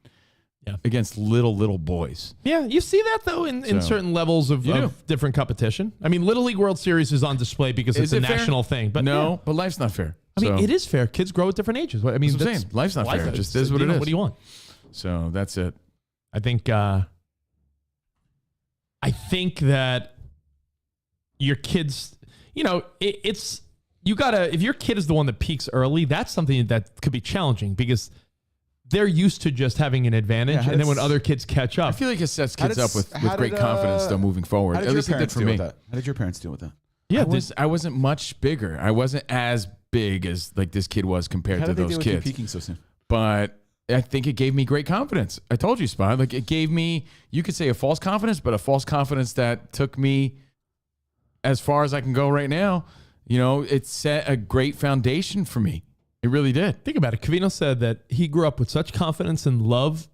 against little boys. Yeah, you see that, though, in certain levels of different competition. I mean, Little League World Series is on display because it's a national thing. But no, but life's not fair. I mean, it is fair. Kids grow at different ages. I mean, that's what I'm saying. Life's not fair. It just is what it is. What do you want? So that's it. I think that your kids, you you gotta, if your kid is the one that peaks early, that's something that could be challenging because they're used to just having an advantage, and then when other kids catch up, I feel like it sets kids up with great confidence though moving forward. How did At your least it did parents for deal me. with that? How did your parents deal with that? yeah, I wasn't much bigger. I wasn't as big as like this kid was compared How to did they those deal with you kids. peaking so soon? But I think it gave me great confidence. I told you, Spot. Like it gave me, you could say a false confidence, but a false confidence that took me as far as I can go right now. You know, it set a great foundation for me. It really did. think about it. Covino said that he grew up with such confidence and love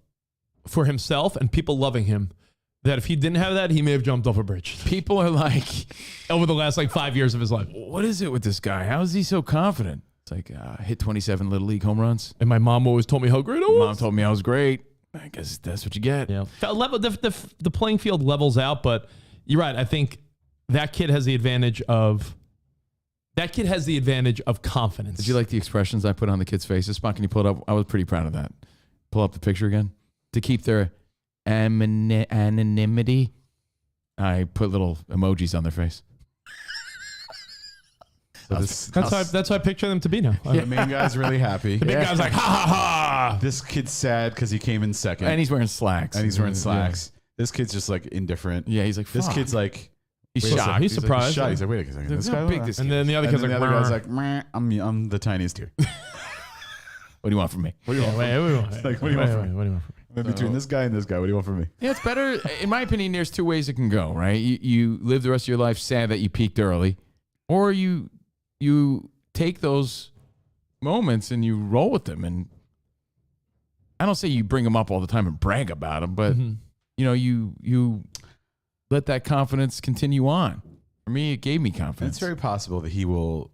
for himself and people loving him that if he didn't have that, he may have jumped off a bridge People are like, over the last 5 years of his life. what is it with this guy? How is he so confident? It's like, hit 27 Little League home runs. And my mom always told me how great I was. Mom told me I was great. I guess that's what you get. Yeah. The playing field levels out, but you're right. I think that kid has the advantage of confidence. Did you like the expressions I put on the kids' faces? Spot, can you pull it up? I was pretty proud of that. Pull up the picture again. To keep their anonymity, I put little emojis on their face. So That's how I picture them to be now. the main guy's really happy. The big guy's like, ha ha ha. This kid's sad because he came in second. And he's wearing slacks. This kid's just like indifferent. Yeah, he's like, This fuck. kid's like, He's wait a shocked. second. He's surprised. He's shocked. He's like, wait a second. This How guy, big this And kid then is. the other and kid's then like, the other guy's "Meh." like, meh, I'm the tiniest here. What do you want from me? What do you want? What do you want? Like, what do you want from me? What do you want from me? Between this guy and this guy, what do you want from me? Yeah, it's better. In my opinion, there's two ways it can go, right? You live the rest of your life sad that you peaked early, or you take those moments and you roll with them. And I don't say you bring them up all the time and brag about them, but you know, you let that confidence continue on. For me, it gave me confidence. It's very possible that he will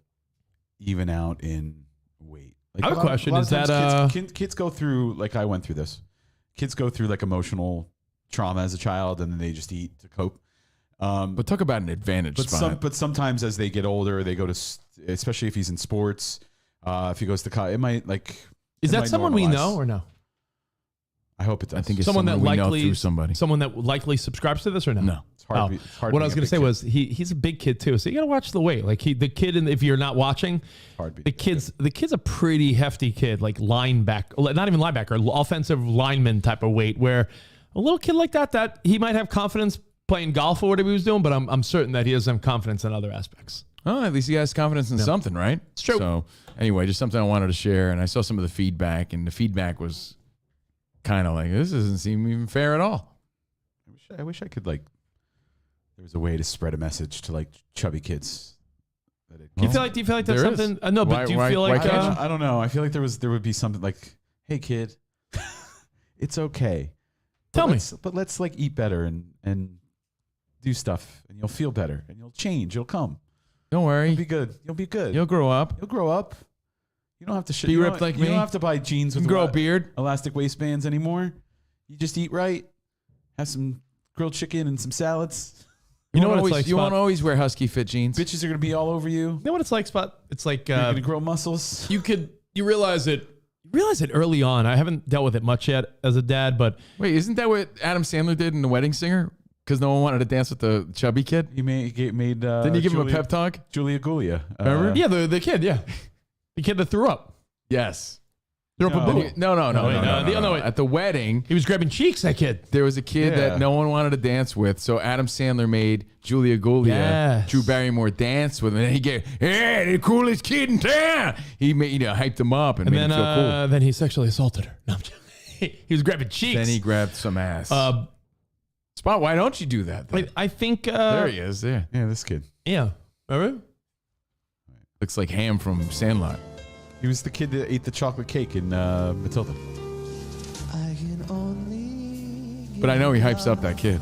even out in weight. Like I have a question. Is that kids go through, like I went through this. Kids go through like emotional trauma as a child, and then they just eat to cope. But talk about an advantage spot. But sometimes as they get older, they go to, especially if he's in sports, if he goes to college, it might like. Is that someone we know or no? I hope it does. I think it's someone that we know likely through somebody. Someone that likely subscribes to this or no? No. It's hard. It's hard What I was going to say was he's a big kid too, so you got to watch the weight. Like the kid, if you're not watching, the kid's a pretty hefty kid, like linebacker, not even linebacker, offensive lineman type of weight. Where a little kid like that he might have confidence playing golf or whatever he was doing, but I'm certain that he doesn't have confidence in other aspects. Oh, at least he has confidence in something, right? It's true. So anyway, just something I wanted to share, and I saw some of the feedback, and the feedback was kind of like, this doesn't seem even fair at all. I wish I could like. There was a way to spread a message to like chubby kids. Do you feel like that's there something? is. No, but do you feel like I don't know. I feel like there would be something like, hey kid, it's okay. Tell me. But let's like eat better and do stuff, and you'll feel better, and you'll change. You'll come. Don't worry. You'll be good. You'll be good. You'll grow up. You'll grow up. You don't have to Be ripped like me. You don't have to buy jeans with Grow a beard. elastic waistbands anymore. You just eat right. Have some grilled chicken and some salads. You know what it's like, You Spot? won't always wear husky fit jeans. Bitches are gonna be all over you. You know what it's like, Spot? It's like You're gonna grow muscles. you realize it early on. I haven't dealt with it much yet as a dad, but Wait, isn't that what Adam Sandler did in The Wedding Singer? Because no one wanted to dance with the chubby kid. He made. Didn't you give him a pep talk? Julia Gulia. Remember? yeah, the kid, yeah, the kid that threw up. Yes. Threw up a No. boob. No. At the wedding, He was grabbing cheeks. That kid. there was a kid Yeah. that no one wanted to dance with, so Adam Sandler made Julia Gulia, Yes. Drew Barrymore dance with him, and he gave, hey, the coolest kid in town. He made, hyped him up and made And him feel cool. then he sexually assaulted her. No, I'm joking. He was grabbing cheeks. Then he grabbed some ass. Uh, Spot, why don't you do that? then? I think. There he is. There. Yeah, this kid. Yeah. Remember? Looks like Ham from Sandlot. He was the kid that ate the chocolate cake in Matilda. But I know he hypes up that kid.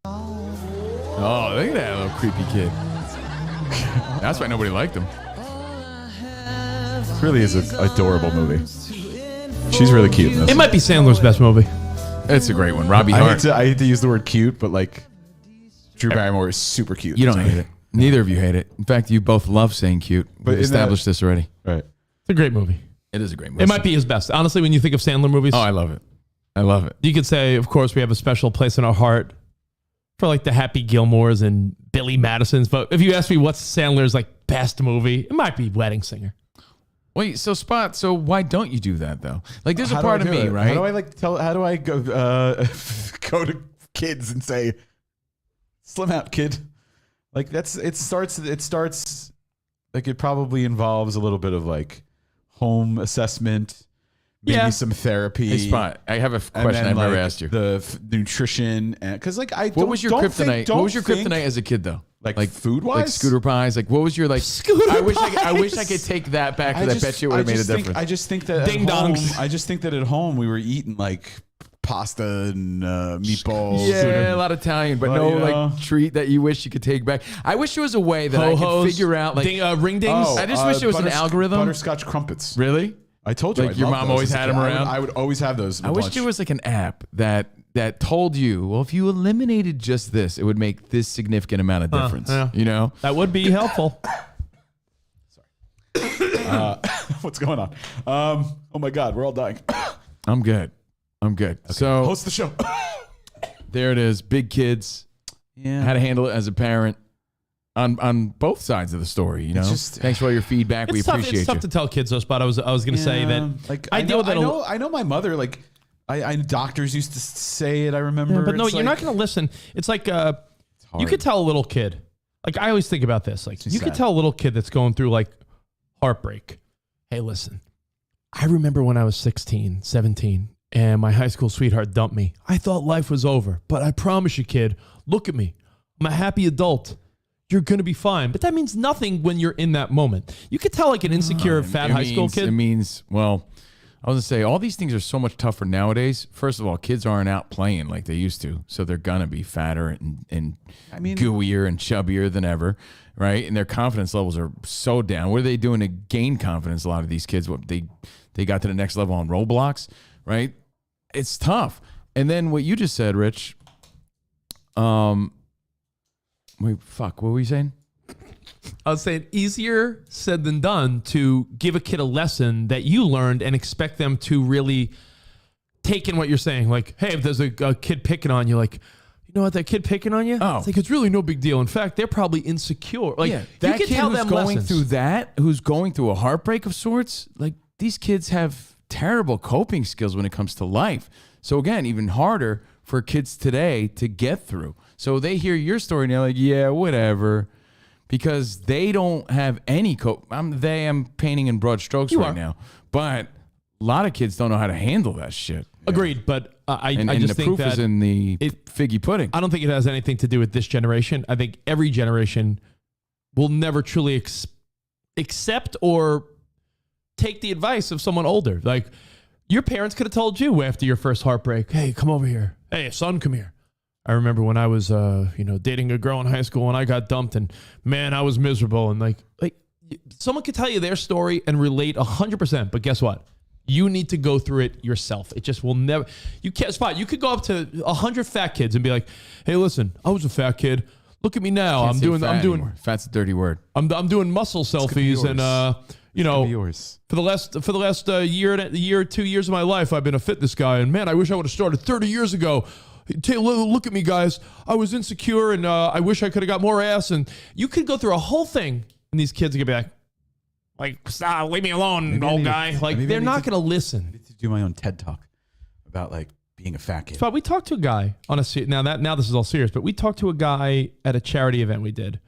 Oh, look at that little creepy kid. That's why nobody liked him. It really is an adorable movie. She's really cute in this. It might be Sandler's best movie. It's a great one. Robbie I Hart. hate to use the word cute, but like Drew Barrymore is super cute. You don't hate it. Neither of you hate it. In fact, you both love saying cute. But We've in established this already. Right. It's a great movie. It is a great movie. It might be his best. Honestly, when you think of Sandler movies, Oh, I love it. I love it. you could say, of course, we have a special place in our heart for like the Happy Gilmores and Billy Madisons. But if you ask me what's Sandler's like best movie. It might be Wedding Singer. Wait, so Spot, so why don't you do that though? Like there's a How do part I of do me, it? right? How do I how do I go go to kids and say, slim out, kid? Like it starts like it probably involves a little bit of like home assessment, maybe some therapy. Hey Spot, I have a question I've never asked you. The nutrition, because like what was your kryptonite? What was your kryptonite as a kid though? Like food wise, like scooter pies. Like what was your like? Scooter I wish pies. I could take that back because I bet you it would have made a difference. I just think that Ding dongs. I just think that at home we were eating like pasta and meatballs. Yeah, a lot of Italian, but no you know. like treat that you wish you could take back. I wish there was a way that I could figure out like ring dings. I just wish there was an algorithm. Butterscotch crumpets. Really? I told you, Like I your loved mom those always as a had kid. them around? I would always have those. I wish there was like an app that told you, well, if you eliminated just this, it would make this significant amount of difference. Yeah. You know? That would be helpful. What's going on? Oh my God, we're all dying. I'm good. So Host the show. there it is. Big kids. Yeah. How to handle it as a parent on both sides of the story. You know. Thanks for all your feedback. We appreciate It's tough to tell kids though, Spot. I was going to say that like I deal with it. I know my mother. Like I doctors used to say it. I remember. But no, It's you're like- not going to listen. It's like you hard. could tell a little kid. Like I always think about this. Like you could sad. tell a little kid that's going through like heartbreak. Hey, listen. I remember when I was 16, 17, and my high school sweetheart dumped me. I thought life was over, but I promise you, kid, look at me. I'm a happy adult. You're going to be fine. But that means nothing when you're in that moment. You could tell like an insecure, fat high school kid. It means, well, I was going to say, all these things are so much tougher nowadays. First of all, kids aren't out playing like they used to. So they're going to be fatter and gooier and chubbier than ever, right? And their confidence levels are so down. What are they doing to gain confidence, a lot of these kids? What they got to the next level on Roblox, right? It's tough. And then what you just said, Rich, wait, fuck, what were you saying? I was saying easier said than done to give a kid a lesson that you learned and expect them to really take in what you're saying. Like, hey, if there's a kid picking on you, like, you know what, that kid picking on you? Oh. It's like, it's really no big deal. In fact, they're probably insecure. Like, Yeah, you that can kid tell who's them going lessons. through that, who's going through a heartbreak of sorts, like these kids have terrible coping skills when it comes to life. So again, even harder for kids today to get through. So they hear your story and they're like, yeah, whatever. Because they don't have any I'm painting in broad strokes now. But a lot of kids don't know how to handle that shit. Agreed, but I And just the think proof that is in the figgy pudding. I don't think it has anything to do with this generation. I think every generation will never truly accept or take the advice of someone older. Like your parents could have told you after your first heartbreak, hey, come over here. Hey, son, come here. I remember when I was, dating a girl in high school and I got dumped and man, I was miserable. And like someone could tell you their story and relate 100%. But guess what? You need to go through it yourself. It just will never, you can't Spot. You could go up to 100 fat kids and be like, hey, listen, I was a fat kid. Look at me now. I'm doing fat's a dirty word. I'm doing muscle selfies and, yours. for the last year, 2 years of my life, I've been a fitness guy. And man, I wish I would have started 30 years ago. Look at me, guys. I was insecure and I wish I could have got more ass. And you could go through a whole thing and these kids could be like, stop, leave me alone, old guy. Like, they're not going to listen. I need to do my own TED talk about like being a fat kid. But we talked to a guy on now this is all serious, but we talked to a guy at a charity event we did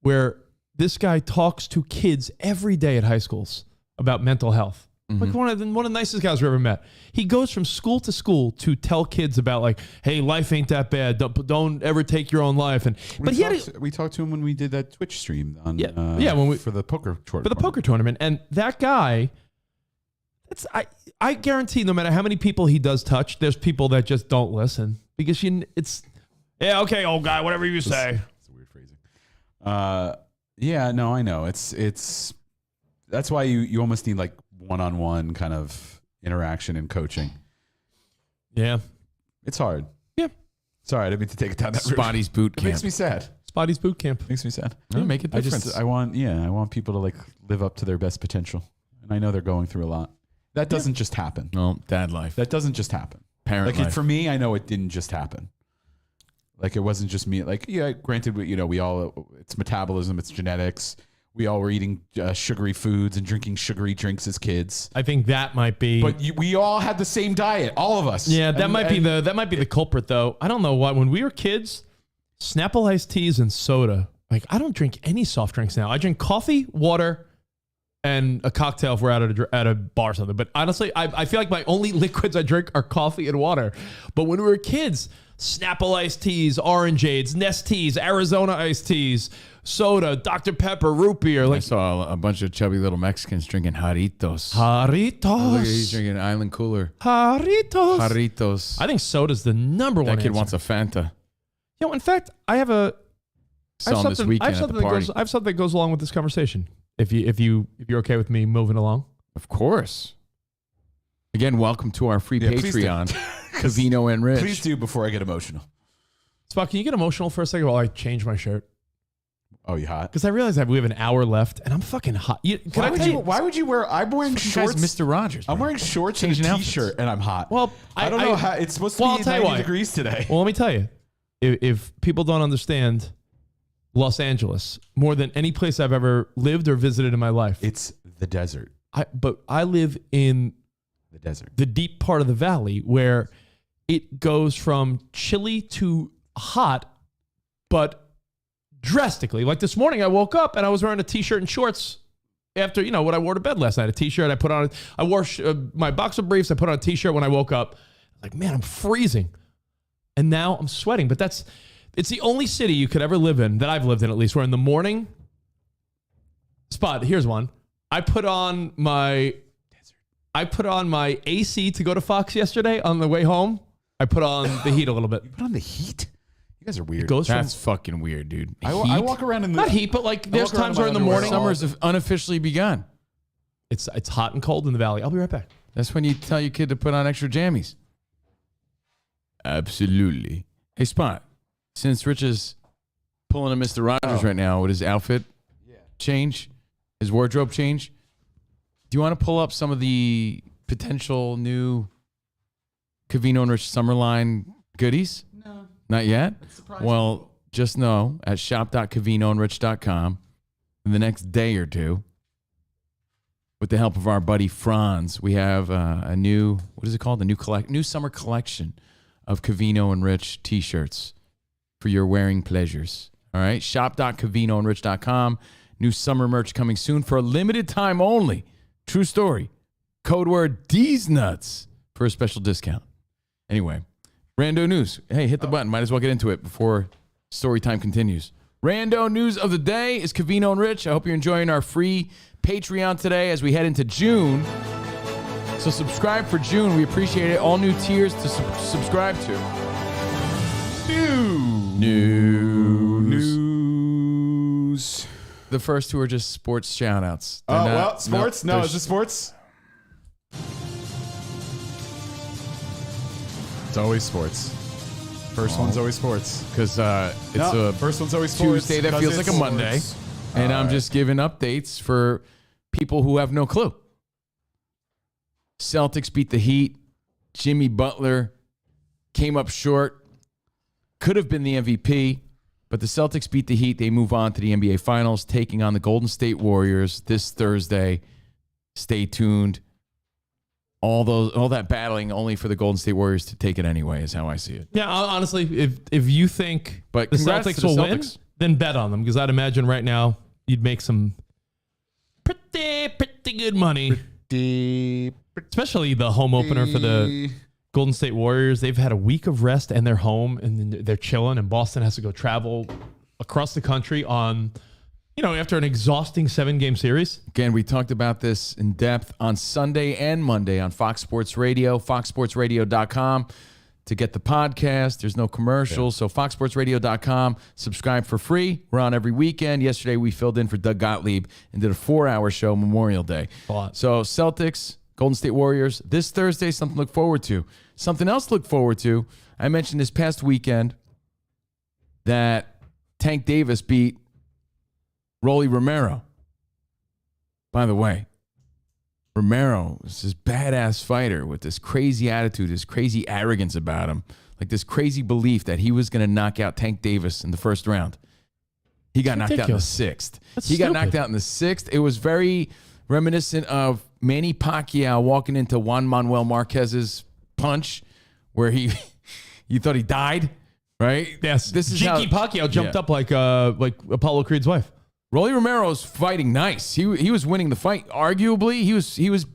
where this guy talks to kids every day at high schools about mental health. Like one of the nicest guys we ever met. He goes from school to school to tell kids about like, hey, life ain't that bad. Don't ever take your own life. And we talked to him when we did that Twitch stream on for the poker tournament. For the poker tournament, and that guy, I guarantee no matter how many people he does touch, there's people that just don't listen because yeah, okay, old guy, whatever you say. It's a weird phrasing. Yeah, no, I know. It's that's why you almost need like one-on-one kind of interaction and coaching. Yeah. It's hard. Yeah. Sorry, I didn't mean to take it down that route. Spotty's boot camp. It makes me sad. Spotty's boot camp. Makes me sad. Make a difference. I want people to like live up to their best potential. And I know they're going through a lot. That doesn't just happen. No, dad life. That doesn't just happen. Parent life. For me, I know it didn't just happen. Like it wasn't just me. Like, yeah, granted, we all, it's metabolism, it's genetics. we all were eating sugary foods and drinking sugary drinks as kids. I think that might be. But we all had the same diet, all of us. Yeah, that might be the culprit though. I don't know why. When we were kids, Snapple iced teas and soda. Like I don't drink any soft drinks now. I drink coffee, water, and a cocktail if we're at a bar or something. But honestly, I feel like my only liquids I drink are coffee and water. But when we were kids, Snapple iced teas, Orangeades, Nest teas, Arizona iced teas, soda, Dr. Pepper, root beer. I Like saw a bunch of chubby little Mexicans drinking Jarritos. Jarritos. Look at he's drinking Island Cooler. Jarritos. Jarritos. I think soda's the number one. That kid answer. wants a Fanta. You know, in fact, I have Saw him this weekend at the party. I have something that goes along with this conversation. If you're okay with me moving along. Of course. Again, welcome to our free please do. Patreon, Covino and Rich. Please do before I get emotional. Spock, can you get emotional for a second while I change my shirt? Oh, you hot? Because I realize that we have an hour left, and I'm fucking hot. Why would you wear? I'm wearing shorts. Mr. Rogers. I'm wearing shorts and a Changing t-shirt, outfits. and I'm hot. Well, I don't know how it's supposed to I'll be tell you 90 why. degrees today. Well, let me tell you, if people don't understand Los Angeles more than any place I've ever lived or visited in my life, It's the desert. but I live in The desert. the deep part of the valley where it goes from chilly to hot, but drastically. Like this morning, I woke up and I was wearing a t-shirt and shorts after, what I wore to bed last night. A t-shirt, I wore my boxer briefs, I put on a t-shirt when I woke up. Like, man, I'm freezing. And now I'm sweating. But it's the only city you could ever live in, that I've lived in at least, where in the morning, Spot, here's one. I put on my AC to go to Fox yesterday on the way home. I put on the heat a little bit. You put on the heat? You guys are weird. It goes That's fucking weird, dude. I walk around in the not heat, but like there's walk around times in where in the my morning underwear. Summer's unofficially begun. it's hot and cold in the valley. I'll be right back. That's when you tell your kid to put on extra jammies. Absolutely. Hey, Spot, since Rich is pulling a Mr. Rogers right now with his outfit change, his wardrobe change, do you want to pull up some of the potential new Covino and Rich Summerline goodies? No. Not yet? Well, just know at shop.covinoandrich.com in the next day or two, with the help of our buddy Franz, we have a new, what is it called? New summer collection of Covino and Rich t-shirts for your wearing pleasures. All right, shop.covinoandrich.com. New summer merch coming soon for a limited time only. True story. Code word D's nuts for a special discount. Anyway, Rando news. Hey, hit the button. Might as well get into it before story time continues. Rando news of the day is Covino and Rich. I hope you're enjoying our free Patreon today as we head into June. So subscribe for June. We appreciate it. All new tiers to subscribe to. News. The first two are just sports shout-outs. They're Oh, not- well, sports? No, is it sports? It's always sports. First one's always sports. Because it's No, a first one's always sports. Tuesday that because feels like a it's Monday. sports. And I'm just giving updates for people who have no clue. Celtics beat the Heat. Jimmy Butler came up short. Could have been the MVP, but the Celtics beat the Heat. They move on to the NBA Finals, taking on the Golden State Warriors this Thursday. Stay tuned. All that battling only for the Golden State Warriors to take it anyway is how I see it. Yeah, honestly, if you think But the congrats Celtics to the will win, Celtics. then bet on them, because I'd imagine right now you'd make some pretty good money. Especially the home opener for the Golden State Warriors. They've had a week of rest and they're home and they're chilling, and Boston has to go travel across the country on, after an exhausting 7-game series. Again, we talked about this in depth on Sunday and Monday on Fox Sports Radio, foxsportsradio.com to get the podcast. There's no commercials. So foxsportsradio.com, subscribe for free. We're on every weekend. Yesterday, we filled in for Doug Gottlieb and did a 4-hour show Memorial Day. A lot. So Celtics, Golden State Warriors, this Thursday, something to look forward to. Something else to look forward to, I mentioned this past weekend that Tank Davis beat Rolly Romero. By the way, Romero is this badass fighter with this crazy attitude, this crazy arrogance about him, like this crazy belief that he was going to knock out Tank Davis in the first round. He got knocked out in the ridiculous. sixth. That's He got stupid. knocked out in the sixth. It was very reminiscent of Manny Pacquiao walking into Juan Manuel Marquez's punch, where you thought he died, right? Yes. This is Jinky how Pacquiao jumped Yeah. up like Apollo Creed's wife. Rolly Romero's fighting nice. He was winning the fight. Arguably, he was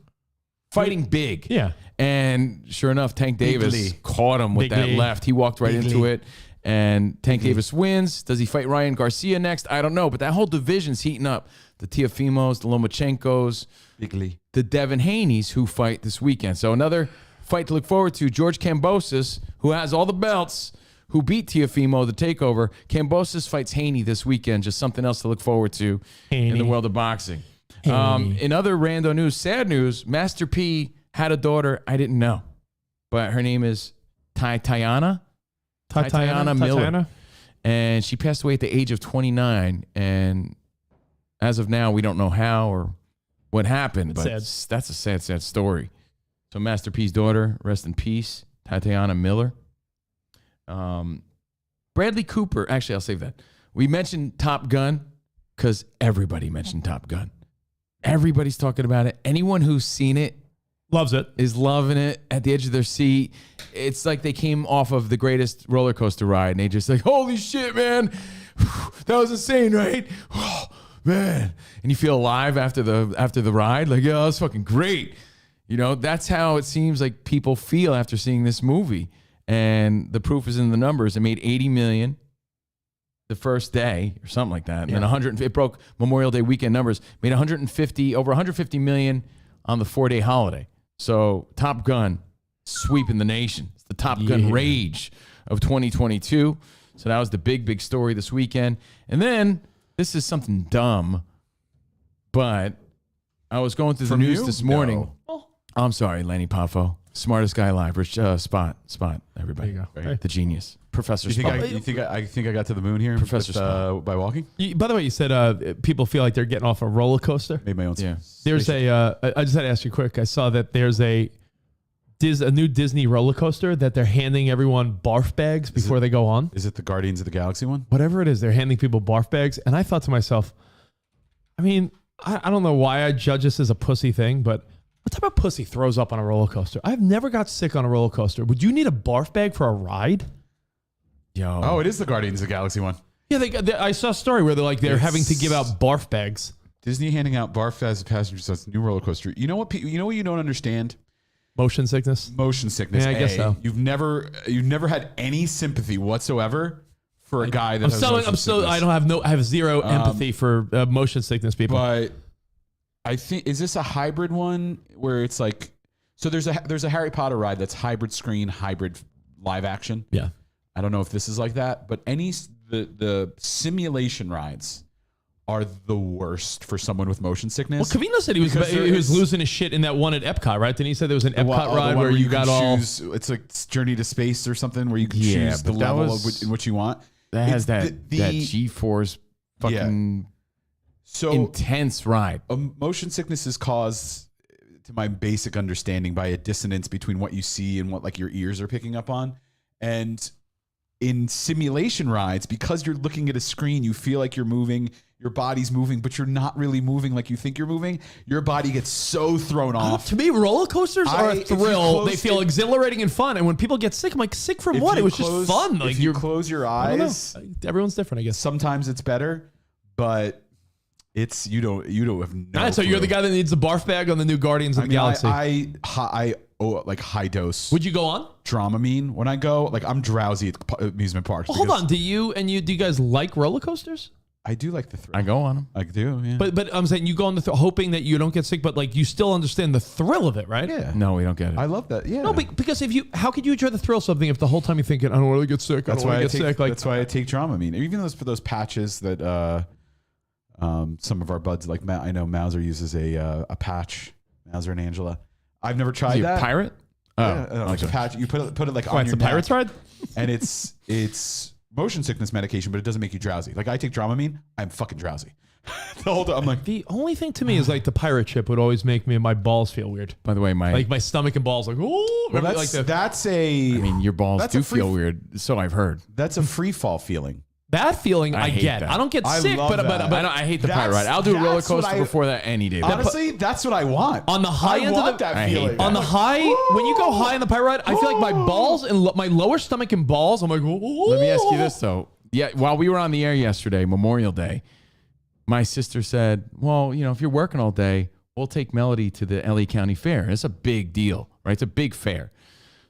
fighting big. Yeah. And sure enough, Tank Davis Bigly. caught him with that Bigly. left. He walked right into Bigly. it. And Tank Davis wins. Does he fight Ryan Garcia next? I don't know. But that whole division's heating up. The Teofimos, the Lomachenkos, Bigly. the Devin Haney's who fight this weekend. So another fight to look forward to. George Kambosos, who has all the belts, who beat Teofimo, the takeover. Kambosos fights Haney this weekend. Just something else to look forward to in the world of boxing. In other rando news, sad news, Master P had a daughter I didn't know. But her name is Tatiana Miller. And she passed away at the age of 29. And as of now, we don't know how or what happened. It's But sad. that's a sad, sad story. So Master P's daughter, rest in peace, Tatiana Miller. Bradley Cooper. Actually, I'll save that. We mentioned Top Gun because everybody mentioned Top Gun. Everybody's talking about it. Anyone who's seen it Loves it. is loving it at the edge of their seat. It's like they came off of the greatest roller coaster ride and they just like, holy shit, man. That was insane, right? Oh, man. And you feel alive after the ride. Like, yeah, that's fucking great. You know, that's how it seems like people feel after seeing this movie. And the proof is in the numbers. It made $80 million the first day or something like that. And then it broke Memorial Day weekend numbers, made over 150 million on the 4-day holiday. So Top Gun sweeping the nation. It's the Top Gun rage of 2022. So that was the big story this weekend. And then this is something dumb, but I was going through the From news you? this morning. No. I'm sorry, Lenny Poffo. Smartest guy alive. Spot, everybody. There you go. Right? The genius. Professor You think Spot. I think I got to the moon here, Professor Spot. by walking? By the way, you said people feel like they're getting off a roller coaster. Made my own. Yeah. There's I just had to ask you quick. I saw that there's a new Disney roller coaster that they're handing everyone barf bags before they go on. Is it the Guardians of the Galaxy one? Whatever it is, they're handing people barf bags. And I thought to myself, I mean, I don't know why I judge this as a pussy thing, but what type of pussy throws up on a roller coaster? I've never got sick on a roller coaster. Would you need a barf bag for a ride? Yo. Oh, it is the Guardians of the Galaxy one. Yeah, I saw a story where they're having to give out barf bags. Disney handing out barf as passengers on its new roller coaster. You know what? You know what you don't understand? Motion sickness. Motion sickness. Yeah, I guess so. You've never had any sympathy whatsoever for a guy that has motion sickness. I have zero empathy for motion sickness people. But I think, is this a hybrid one where it's like, so there's a Harry Potter ride that's hybrid screen, hybrid live action. Yeah. I don't know if this is like that, but the simulation rides are the worst for someone with motion sickness. Well, Covino said he was losing his shit in that one at Epcot, right? Then he said there was an Epcot ride where you got all. It's like Journey to Space or something where you can Yeah, choose the but that level was- in which you want. That has It's that G-force fucking So intense ride. motion sickness is caused, to my basic understanding, by a dissonance between what you see and what like your ears are picking up on. And in simulation rides, because you're looking at a screen, you feel like you're moving, your body's moving, but you're not really moving like you think you're moving. Your body gets so thrown off. To me, roller coasters are a if you thrill. close They feel it- exhilarating and fun. And when people get sick, I'm like, sick from If what? you It was close- just fun. Like if you close your I don't know. eyes, Everyone's different, I guess. sometimes it's better, but it's you don't have no. All right, so you're clue. the guy that needs the barf bag on the new Guardians of the Galaxy. I like high dose. Would you go on? Dramamine when I go? Like I'm drowsy at amusement parks. Well, hold because on. Do you guys like roller coasters? I do like the thrill. I go on them. I do, yeah. But I'm saying you go on the hoping that you don't get sick, but like you still understand the thrill of it, right? yeah, No, we don't get it. I love that. Yeah, No, because how could you enjoy the thrill of something if the whole time you're thinking, I don't want to get sick. that's why I get take. sick. Like That's why I take Dramamine. Even for those patches that some of our buds like I know Mauser uses a patch. Mauser and Angela. I've never tried Is he a that. pirate? Yeah, it's a patch. You put it like on it's your a pirate's neck, ride. and it's motion sickness medication, but it doesn't make you drowsy. Like I take Dramamine, I'm fucking drowsy. The whole time I'm like, The only thing to me is like the pirate ship would always make my balls feel weird. By the way, Like my stomach and balls, like oh, well, remember, that's like that's a I mean, your balls That's do a free- feel weird. So I've heard. that's a free fall feeling. That feeling I hate get. that. I don't get I sick, love but that. I hate the pirate ride. I'll do a roller That's what coaster I- before that any day. Honestly, that's what I want. on the high end of that I hate feeling. that. on the high, when you go high on the pirate ride, I feel like my balls and my lower stomach and balls. I'm like, Let me ask you this though. Yeah, while we were on the air yesterday, Memorial Day, my sister said, "Well, you know, if you're working all day, we'll take Melody to the LA County Fair. It's a big deal, right? It's a big fair."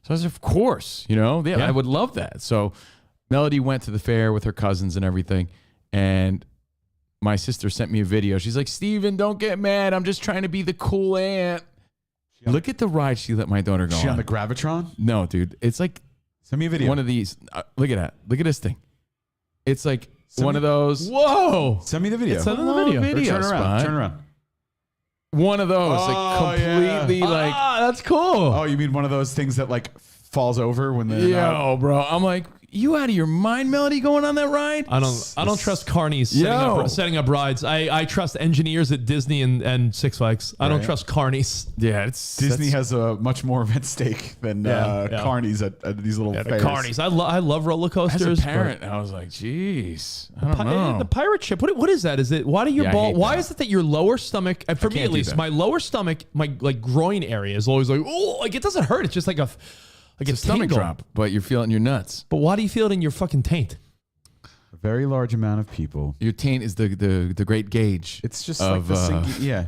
So I said, "Of course, you know, yeah. I would love that." So Melody went to the fair with her cousins and everything, and my sister sent me a video. She's like, "Steven, don't get mad. I'm just trying to be the cool aunt." Look at the ride she let my daughter go She on. on the Gravitron? No, dude. It's like Send me a video. one of these. Look at that. Look at this thing. It's like one of those. whoa. Send me the video. Send me the video. Or turn around. spot. Turn around. One of those. Oh, like completely like. That's cool. Oh, you mean one of those things that like falls over when they're not- Yo, bro. I'm like, you out of your mind, Melody, going on that ride? I don't trust carnies Yo. setting up rides. I trust engineers at Disney and Six Flags. I don't Right. trust carnies. Yeah, it's Disney has a much more at stake than Yeah. carnies at these little The fairs. carnies. I love roller coasters. As a but- parent, I was like, geez, I don't know. The pirate ship. What is that? Is it why do your Yeah, I ball? hate Why that. is it that your lower stomach? And for me can't at do least, that. my lower stomach, my like groin area is always like oh, like it doesn't hurt. It's just like a Stomach tingle. drop, but you're feeling your nuts. But why do you feel it in your fucking taint? A very large amount of people. Your taint is the great gauge. It's just of, like the sinking, yeah.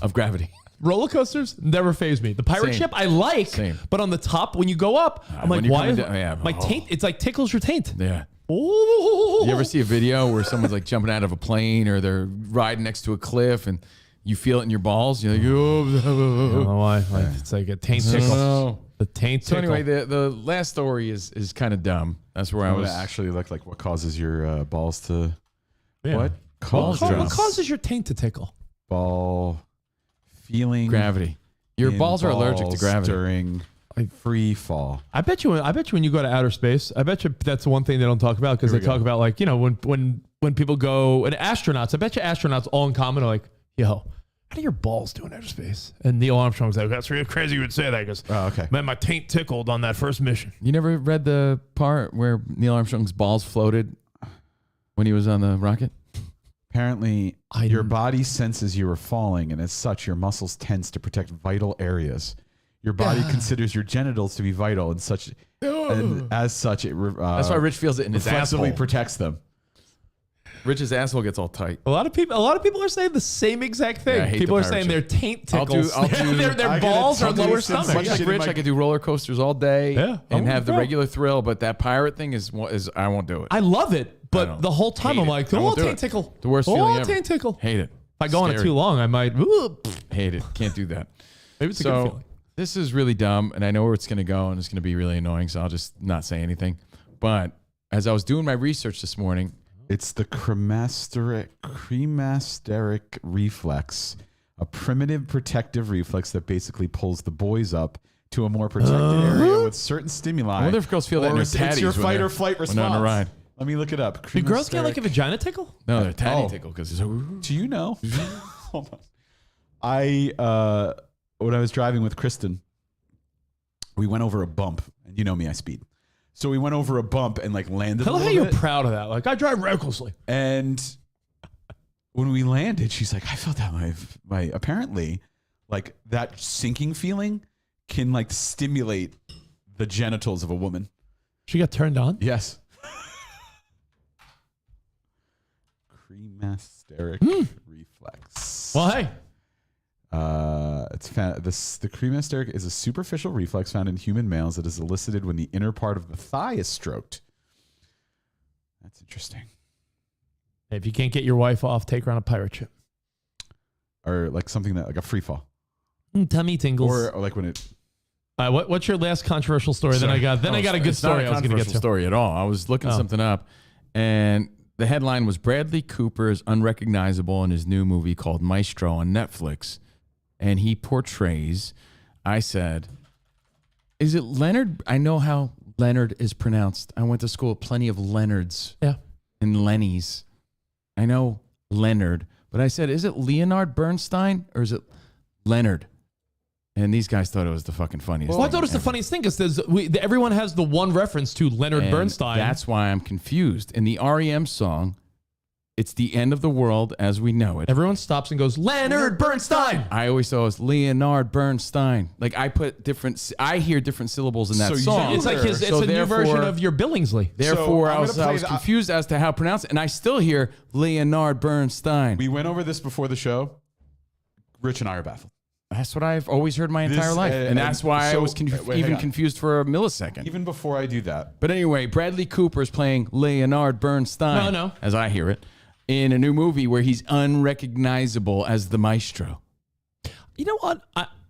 of gravity. Roller coasters never phase me. The pirate Same. ship I like, Same. but on the top when you go up, I'm when like, you're why? coming Is down- yeah, my oh. taint? It's like tickles your taint. Yeah. Oh. You ever see a video where someone's like jumping out of a plane or they're riding next to a cliff and you feel it in your balls? You're like, I don't know why. Like, it's like a taint tickle. oh. The taint So tickle. anyway, the last story is kind of dumb. That's where I I would was. actually look like what causes your balls to Yeah. what? Balls What drop. causes your taint to tickle? Ball feeling Gravity. Your in balls are allergic to balls gravity. during free fall. I bet you when you go to outer space, I bet you that's the one thing they don't talk about because Here they we go. talk about like, you know, when people go and astronauts, I bet you astronauts all in common are like, yo, how do your balls do in outer space? And Neil Armstrong's like, that's really crazy you would say that because Oh, okay. man, my taint tickled on that first mission. You never read the part where Neil Armstrong's balls floated when he was on the rocket? Apparently, I your didn't- body senses you are falling, and as such, your muscles tense to protect vital areas. Your body considers your genitals to be vital, and as such, it That's why Rich feels it in his reflexively asshole. protects them. Rich's asshole gets all tight. A lot of people are saying the same exact thing. Yeah, I hate People the are pirate saying ship. their taint I'll do- tickles. I'll do- their I get balls a are totally lower sensation. stomach. Much like shit in Rich, my- I could do roller coasters all day Yeah, and have the bro. regular thrill, but that pirate thing is I won't do it. I love it, I but don't. the whole time Hate I'm it. like, I oh, won't do taint it. tickle. The worst feeling ever. taint tickle. Hate it. If I go on it Scary. too long, I might. Hate it. Can't do that. Maybe it's a good So feeling. this is really dumb, and I know where it's going to go, and it's going to be really annoying, so I'll just not say anything. But as I was doing my research this morning, It's the cremasteric reflex, a primitive protective reflex that basically pulls the boys up to a more protected area with certain stimuli. I wonder if girls feel that in Or their it's tatties your when fight they're- or flight when they're response. on a ride. Let me look it up. Do girls get like a vagina tickle? No, they're tatty Oh. tickle because it's Do you know? Hold on. When I was driving with Kristen, we went over a bump, and you know me, I speed. So we went over a bump and like landed. I a love how little you're bit. proud of that. Like I drive recklessly. And when we landed, she's like, I felt that my apparently like that sinking feeling can like stimulate the genitals of a woman. She got turned on. Yes. Cremasteric reflex. Well, hey, It's the cremasteric is a superficial reflex found in human males that is elicited when the inner part of the thigh is stroked. That's interesting. if you can't get your wife off, take her on a pirate ship. Or like something that like a free fall. Tummy tingles. Or like when it. What's your last controversial story? Sorry. I got a good It's not story a I was going to get controversial to. story at all. I was looking something up, and the headline was Bradley Cooper is unrecognizable in his new movie called Maestro on Netflix, and he portrays. I said, "Is it Leonard?" I know how Leonard is pronounced. I went to school with plenty of Leonards. Yeah. And Lennies. I know Leonard, but I said, "Is it Leonard Bernstein or is it Leonard?" And these guys thought it was the fucking funniest. Well, I thing thought it was the ever. funniest thing because everyone has the one reference to Leonard And Bernstein. That's why I'm confused. In the REM song, it's the end of the world as we know it. Everyone stops and goes, Leonard Bernstein. I always thought it was Leonard Bernstein. Like I hear different syllables in that So song. It's like it's a new version of your Billingsley. Therefore, So I I'm was gonna play confused as to how to pronounce it, and I still hear Leonard Bernstein. We went over this before the show. Rich and I are baffled. That's what I've always heard my entire life, and that's why I so- was wait, even hang on. confused for a millisecond. Even before I do that, But anyway, Bradley Cooper's playing Leonard Bernstein, No. as I hear it, in a new movie where he's unrecognizable as the maestro. You know what?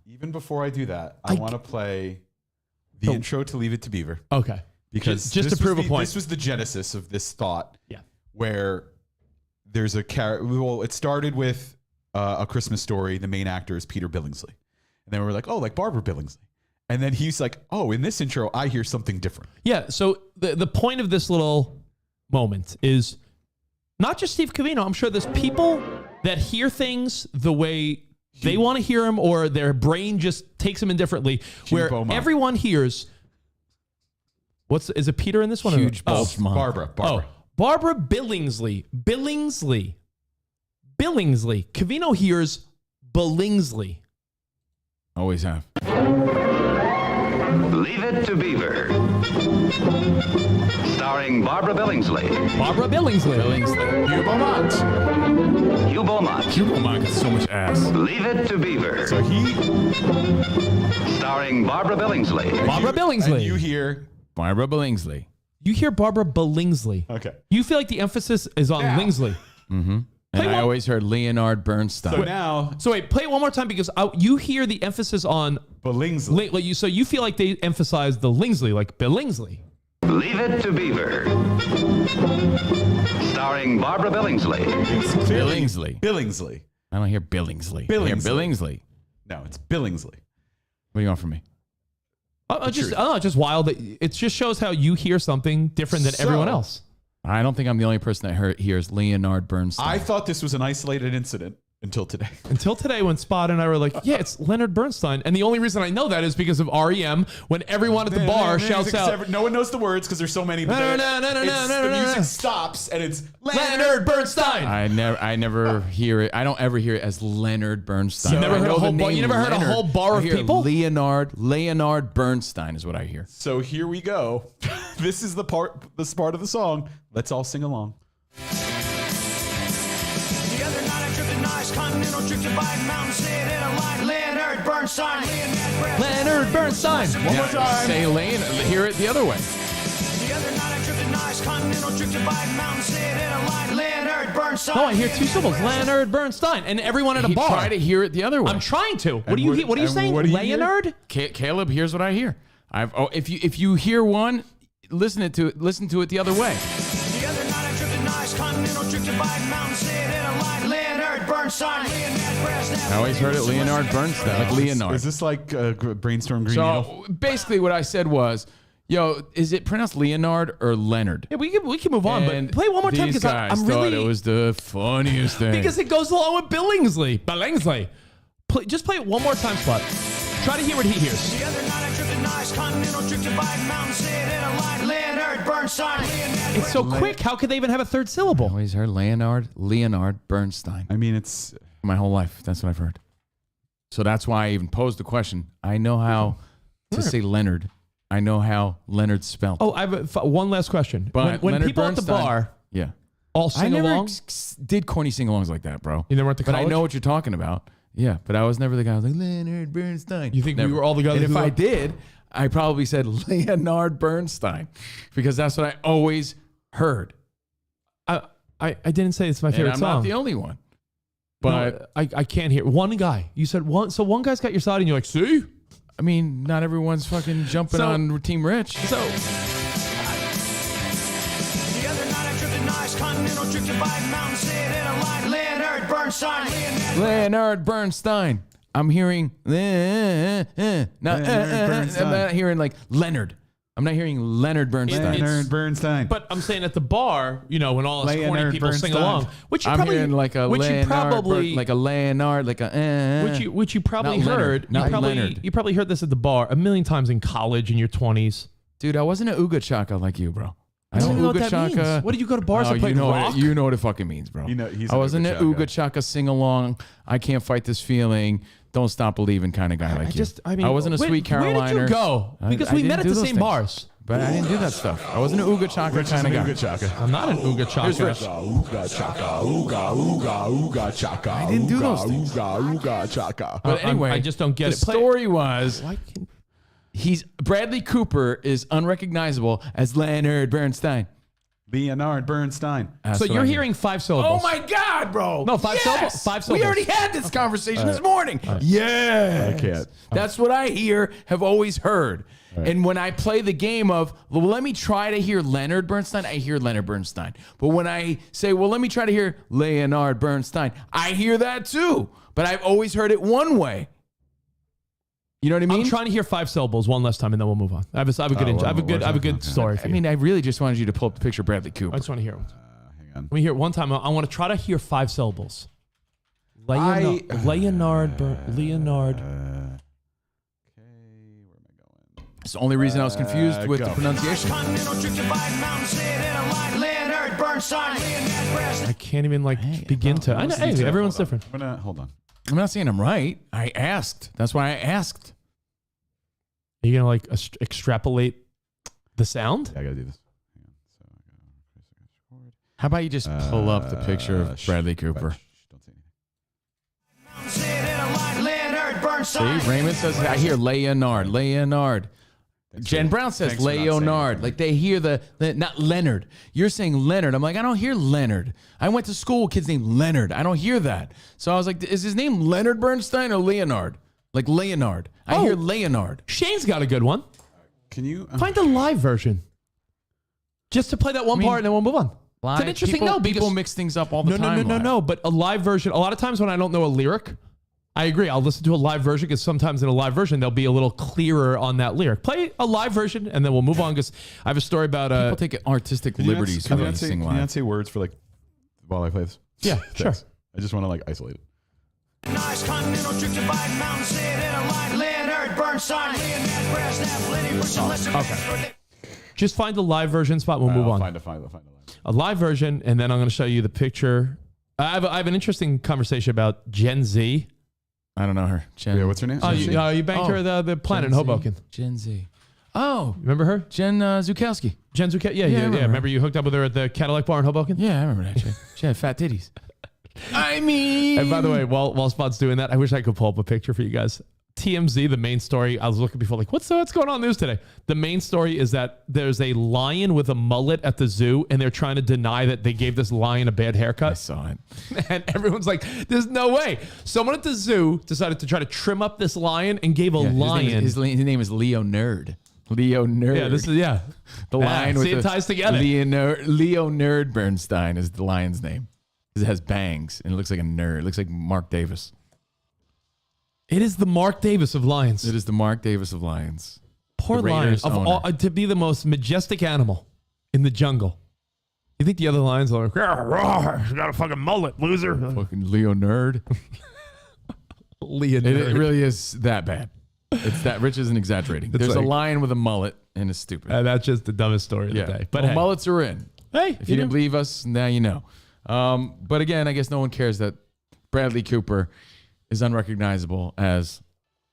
even before I do that, I want to play the intro to Leave It to Beaver. Okay. Because just to prove a point. This was the genesis of this thought. Yeah. Where there's a character. Well, it started with A Christmas Story. The main actor is Peter Billingsley. And then we were like, oh, like Barbara Billingsley. And then he's like, oh, in this intro, I hear something different. Yeah. So the point of this little moment is not just Steve Covino. I'm sure there's people that hear things the way they want to hear them, or their brain just takes them in differently. Where Beaumont. everyone hears. Is it Peter in this one? Huge bulge mom. Barbara. Barbara Billingsley. Billingsley. Covino hears Billingsley. Always have. Leave It to Beaver. Starring Barbara Billingsley. Hugh Beaumont. Hugh Beaumont. Hugh Beaumont gets so much ass. Leave It to Beaver. So Starring Barbara Billingsley. And you hear Barbara Billingsley. You hear Barbara Billingsley. Okay. You feel like the emphasis is on Lingsley. Mm-hmm. And I always heard Leonard Bernstein. So now. So wait, play it one more time because you hear the emphasis on Billingsley. So you feel like they emphasize the Lingsley, like Billingsley. Leave It to Beaver. Starring Barbara Billingsley. It's clearly Billingsley. I don't hear Billingsley. I hear Billingsley. No, it's Billingsley. What do you want from me? Just wild. It just shows how you hear something different than everyone else. I don't think I'm the only person that hears Leonard Bernstein. I thought this was an isolated incident until today. Until today, when Spot and I were like, yeah, it's Leonard Bernstein. And the only reason I know that is because of REM, when everyone at the bar shouts out. No one knows the words because there's so many. But the music stops and it's Leonard Bernstein. I never hear it. I don't ever hear it as Leonard Bernstein. You never heard a whole bar? You never heard a Leonard. whole bar of I hear people? Leonard Bernstein is what I hear. So here we go. This is this part of the song. Let's all sing along. The other night I took a nice continental trip to Biden Mountain, said in a line, Leonard Bernstein. Leonard Bernstein. One more time. Say hear it the other way. The other night I took a nice continental trip to Biden Mountain, said in a line, Leonard Bernstein. No, I hear two syllables. Leonard Bernstein. And everyone at a bar. Try to hear it the other way. I'm trying to. What And do you what- hear? What are you and saying? what do you hear? Leonard? Caleb, here's what I hear. If you hear one, listen to it the other way. The other night I took a nice continental trip to Biden Mountain, said in a line, Leonard Bernstein. I always heard it Leonard Bernstein, like Leonard. Is this like Brainstorm Green Needle? So basically, what I said was, "Yo, is it pronounced Leonard or Leonard?" Yeah, we can move on, And but play one more time these because guys I'm thought really it was the funniest thing. because it goes along with Billingsley. Just play it one more time, Spot. Try to hear what he hears. The other night I took a nice continental trip to Biden Mountain, said in a line, Leonard Bernstein. It's so quick. How could they even have a third syllable? I always heard Leonard Bernstein. I mean, it's My whole life, that's what I've heard. So that's why I even posed the question. I know how to say Leonard. I know how Leonard's spelled. Oh, I have one last question. But when Leonard people Bernstein, at the bar yeah, all I sing never along, did corny sing-alongs like that, bro. You never went to But I college? know what you're talking about. Yeah, but I was never the guy who was like Leonard Bernstein. You think we Never. were all the guys And who if I were- did, I probably said Leonard Bernstein because that's what I always heard. I didn't say it's my And favorite I'm song. not the only one. But No, I can't hear one guy. You said one, so one guy's got your side, and you're like, see. I mean, not everyone's fucking jumping So- on Team Rich. So The other night I took a nice continental trip to Biden Mountain, said in a line, Leonard Bernstein. Leonard Bernstein. I'm hearing, I'm not hearing like Leonard. I'm not hearing Leonard Bernstein. Leonard Bernstein. But I'm saying at the bar, when all us corny Leonard people sing Bernstein. along, which you I'm probably, hearing like a which you Leonard, probably, like a Leonard, like a. which you probably Not heard. Leonard, not Leonard. You probably heard this at the bar a million times in college in your 20s. Dude, I wasn't an Ooga Chaka like you, bro. I don't know what Ooga that Chaka. means. What did you go to bars and play you know rock? you know what it fucking means, bro. You know, he's I an wasn't Ooga an Chaka. Ooga Chaka sing along. I can't fight this feeling. Don't stop believing kind of guy like you. I wasn't a sweet Caroliner. Where did you go? Because we didn't met at do the those same things. bars. But I didn't do that stuff. I wasn't an Ooga Chaka Rich is kind an of guy. Ooga Chaka. I'm not an Ooga Chaka. Rich. Ooga Chaka, Ooga Chaka. I didn't do those things. Ooga Chaka. But anyway, I just don't get the it. Play- story was Bradley Cooper is unrecognizable as Leonard Bernstein. Leonard Bernstein. That's So what you're I hearing 5 syllables. Oh my God, bro! No, 5 syllables. Yes! 5 syllables. We already had this conversation this morning. Yes, I can't. That's what I have always heard. And when I play the game of, well, let me try to hear Leonard Bernstein, I hear Leonard Bernstein. But when I say, well, let me try to hear Leonard Bernstein, I hear that too. But I've always heard it one way. You know what I mean? I'm trying to hear 5 syllables one last time, and then we'll move on. I have a good story for I you. mean, I really just wanted you to pull up the picture of Bradley Cooper. I just want to hear it. Hang on. Let me hear it one time. I want to try to hear 5 syllables. Leonard. It's the only reason I was confused with go. the pronunciation. Continental trip to Biden Mountain, sit in a light. Leonard Bernstein, Leonard Bernstein. I can't even begin to. I know. Hey, everyone's different. Hold on. I'm not saying I'm right. I asked. That's why I asked. Are you gonna extrapolate the sound? Yeah, I gotta do this. How about you just pull up the picture of Bradley Cooper? Don't say anything. Sit in a light. Leonard Bernstein. See, Raymond says, I hear Leonard. Jen Brown says Thanks for not saying Leonard. anything. Like they hear the not Leonard. You're saying Leonard. I'm like, I don't hear Leonard. I went to school with kids named Leonard. I don't hear that. So I was like, is his name Leonard Bernstein or Leonard? Like Leonard. I hear Leonard. Shane's got a good one. Can you Find the live version. Just to play that one part, and then we'll move on. Live, It's an interesting people, because people mix things up all the time. No. But a live version. A lot of times when I don't know a lyric, I agree. I'll listen to a live version because sometimes in a live version they'll be a little clearer on that lyric. Play a live version, and then we'll move on because I have a story about. People take artistic liberties when they sing Can you live. not say words for while I play this? Yeah, sure. Thanks. I just want to isolate it. Nice continental trip to Biden Mountain, sit in a light. Leonard Bernstein, Leonard Bernstein, Lenny Bruce, Okay. Just find the live version spot. We'll move I'll on. Find a line. A live version, and then I'm going to show you the picture. I have an interesting conversation about Gen Z. I don't know her. Yeah, what's her name? Oh, you banked her the planet in Hoboken. Gen Z. Oh, Remember her? Jen Zukowski. Jen Zucchett? Yeah, I remember her. Remember you hooked up with her at the Cadillac bar in Hoboken? Yeah, I remember that chick. She had fat titties. I mean. And by the way, while Spot's doing that, I wish I could pull up a picture for you guys. TMZ, the main story, I was looking before, what's going on in the news today? The main story is that there's a lion with a mullet at the zoo, and they're trying to deny that they gave this lion a bad haircut. I saw it. And everyone's like, there's no way. Someone at the zoo decided to try to trim up this lion and gave a lion. His name is Leonard. Leonard. Yeah, the lion with see, it ties together. Leonard Bernstein is the lion's name. It has bangs and it looks like a nerd. It looks like Mark Davis. It is the Mark Davis of lions. It is the Mark Davis of lions. Poor The lion. Raiders Of owner. all, to be the most majestic animal in the jungle. You think the other lions are like, you got a fucking mullet, loser. Fucking Leonard. Leonard. It really is that bad. It's that Rich isn't exaggerating. There's a lion with a mullet and it's stupid. That's just the dumbest story of the day. But hey, mullets are in. hey, If you didn't believe us, now you know. But again, I guess no one cares that Bradley Cooper is unrecognizable as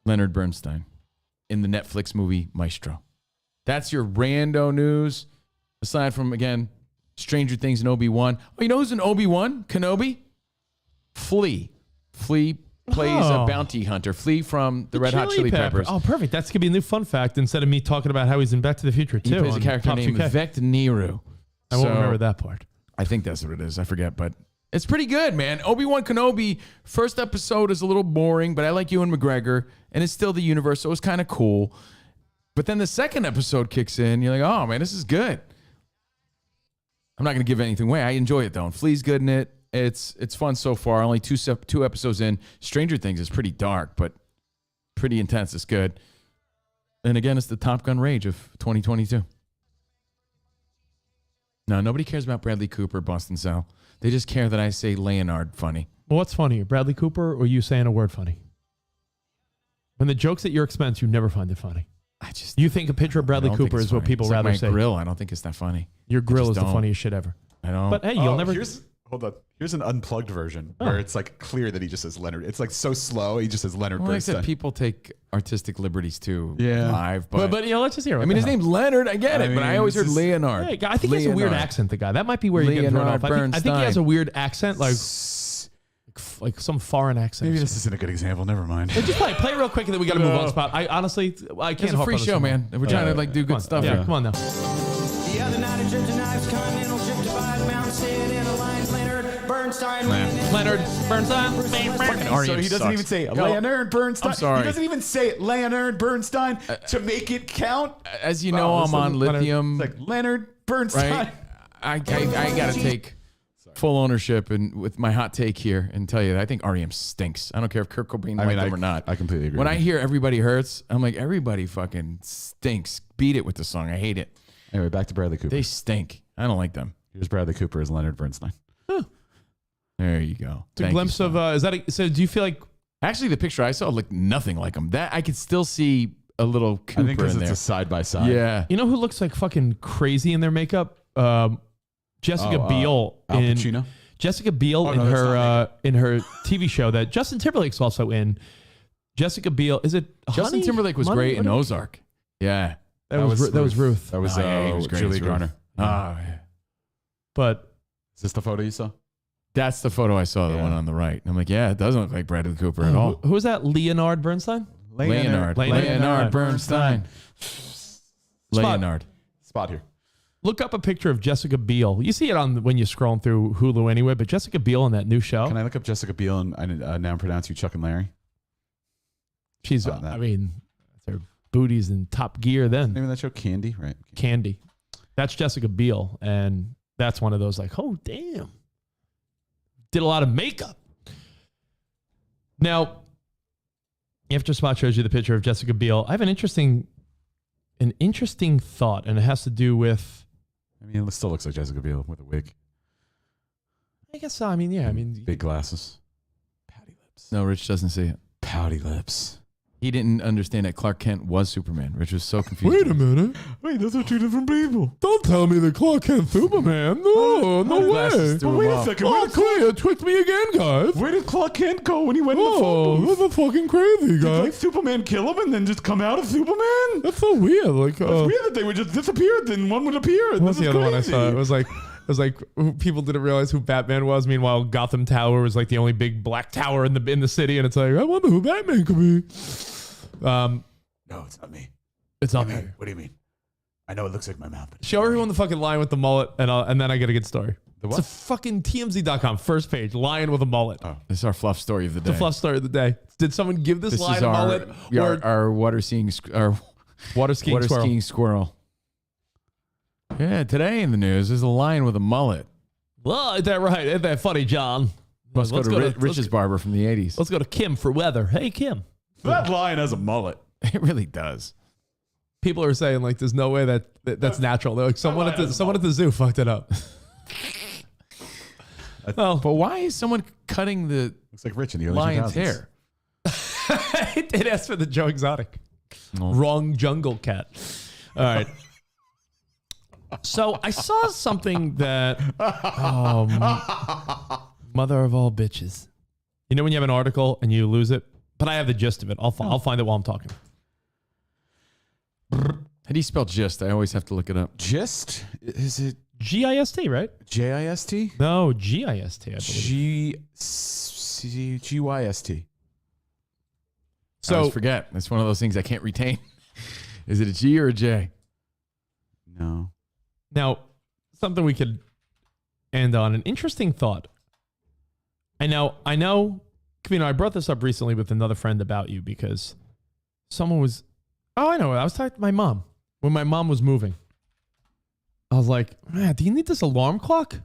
Leonard Bernstein in the Netflix movie Maestro. That's your rando news. Aside from, again, Stranger Things and Obi-Wan. Oh, you know who's in Obi-Wan? Kenobi? Flea. Flea plays a bounty hunter. Flea from the Red Hot Chili Peppers. Oh, perfect. That's going to be a new fun fact instead of me talking about how he's in Back to the Future, too. He plays a on character Pop named 2K. Vect Nehru. I won't remember that part. I think that's what it is. I forget, but it's pretty good, man. Obi-Wan Kenobi, first episode is a little boring, but I like Ewan McGregor, and it's still the universe, so it's kind of cool. But then the second episode kicks in, you're like, oh, man, this is good. I'm not going to give anything away. I enjoy it, though. And Flea's good in it. It's fun so far. Only two episodes in. Stranger Things is pretty dark, but pretty intense. It's good. And again, it's the Top Gun rage of 2022. No, nobody cares about Bradley Cooper, Boston Sal. They just care that I say Leonard funny. Well, what's funnier, Bradley Cooper or you saying a word funny? When the joke's at your expense, you never find it funny. You think a picture of Bradley Cooper is what people it's rather like my say. grill. I don't think it's that funny. Your grill is the don't. funniest shit ever. I don't. But hey, you'll never. Hold on. Here's an unplugged version where it's like clear that he just says Leonard. It's like so slow. He just says Leonard Well, like I Bernstein. said, people take artistic liberties too Yeah. live. but let's just hear it. I mean, his name's Leonard. I get it, but I mean, always this heard is- Leonard. Hey, I think he has a weird Leonard. accent, the guy. That might be where you're getting thrown off. Leonard I think he has a Bernstein. weird accent, like some foreign accent. Maybe this isn't a good example. Never mind. Just play real quick, and then we got to move on. Spot. I honestly, I can't. It's a hop free on this show, anymore. man. We're trying to like do good stuff. Yeah, here. come on now. The other night I dripped a knives, continental ship to five mountains, sitting in a line, Leonard Bernstein. Leonard Bernstein. So he doesn't even say Leonard Bernstein. I'm sorry. He doesn't even say Leonard Bernstein to make it count. As you know, I'm on lithium. It's like Leonard Bernstein. Right? I got to take full ownership and with my hot take here and tell you that I think REM stinks. I don't care if Kurt Cobain liked them or not. I completely agree. When with I you. hear Everybody Hurts, I'm like, everybody fucking stinks. Beat it with the song. I hate it. Anyway, back to Bradley Cooper. They stink. I don't like them. Here's Bradley Cooper as Leonard Bernstein. There you go. It's a glimpse of. Is that? So do you feel like? Actually, the picture I saw looked nothing like him. That I could still see a little Cooper I think because in it's there. a side by side. Yeah. You know who looks like fucking crazy in their makeup? Jessica Biel Al in Pacino? Jessica Biel Oh, in no, that's her not in her TV show that Justin Timberlake's also in. Jessica Biel, is it Justin Honey? Timberlake was Money? great in What- Ozark. Yeah. That was Ruth. That was Oh, yeah, he was great Julie as Ruth. Garner. Oh, yeah. But Is this the photo you saw? That's the photo I saw, the one on the right. I'm like, yeah, it doesn't look like Bradley Cooper at all. who is that? Leonard Bernstein? Leonard Bernstein. Leonard. Spot here. Look up a picture of Jessica Biel. You see it on when you're scrolling through Hulu anyway. But Jessica Biel in that new show. Can I look up Jessica Biel and now pronounce you Chuck and Larry? She's. On that. I mean, her booty's in top gear. Then Name of that show, Candy, right? Candy. That's Jessica Biel, and that's one of those like, oh damn, did a lot of makeup. Now, after Spot shows you the picture of Jessica Biel, I have an interesting thought, and it has to do with. I mean, it still looks like Jessica Biel with a wig, I guess so. I mean, yeah. I mean, big glasses, pouty lips. No, Rich doesn't see it. Pouty lips. He didn't understand that Clark Kent was Superman. Rich was so confused. wait a minute. Wait, those are two different people. Don't tell me that Clark Kent's Superman. No, no Glasses way. threw him Wait a off. second. Oh, clear. Tricked me again, guys. Where did Clark Kent go when he went in the Oh, phone booth? that's fucking crazy, Did guys. like Superman kill him and then just come out of Superman? That's so weird. Like, It's weird that they would just disappear, then one would appear. And what's this the is other one I crazy. saw? It was like people didn't realize who Batman was. Meanwhile, Gotham Tower was like the only big black tower in the city, and it's like, I wonder who Batman could be. No, it's not me. It's not me. What do you mean? I know it looks like my mouth. But Show everyone the fucking lion with the mullet, and then I get a good story. The It's what? a fucking TMZ.com first page lion with a mullet. Oh. This is our fluff story of the day. The fluff story of the day. Did someone give this This lion is a mullet or our water skiing our water skiing water squirrel? skiing squirrel. Yeah, today in the news there's a lion with a mullet. Well, is that right? Isn't that funny, John? Let's go to Rich's barber from the 80s. Let's go to Kim for weather. Hey, Kim. That lion has a mullet. It really does. People are saying like, there's no way that's natural. They're like, someone at the zoo fucked it up. Well, But why is someone cutting the Looks like Rich in the early lion's 2000s. hair? it did ask for the Joe Exotic. Wrong jungle cat. All right. So I saw something that, mother of all bitches. You know when you have an article and you lose it? But I have the gist of it. I'll find it while I'm talking. How do you spell gist? I always have to look it up. Gist? Is it GIST, right? J-I-S-T? No, GIST, I believe. G-Y-S-T. I always forget. That's one of those things I can't retain. Is it a G or a J? No. Now, something we could end on, an interesting thought. I know, Covino, I brought this up recently with another friend about you because someone was, I know, I was talking to my mom when my mom was moving. I was like, man, do you need this alarm clock?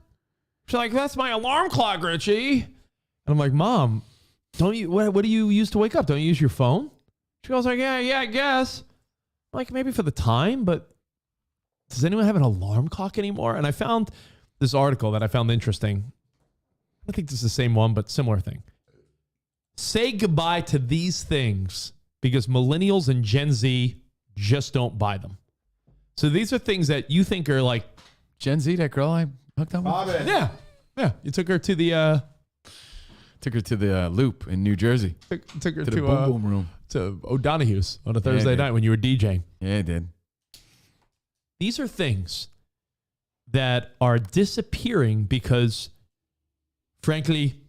She's like, that's my alarm clock, Richie. And I'm like, Mom, don't you, what do you use to wake up? Don't you use your phone? She goes like, yeah, I guess. Like maybe for the time, but does anyone have an alarm clock anymore? And I found this article that I found interesting. I think this is the same one, but similar thing. Say goodbye to these things because millennials and Gen Z just don't buy them. So these are things that you think are like Gen Z, that girl I hooked up with? Yeah. You took her to the Loop in New Jersey. took her To the boom boom room. to O'Donoghue's on a Thursday dude. night when you were DJing. Yeah, I did. These are things that are disappearing because, frankly,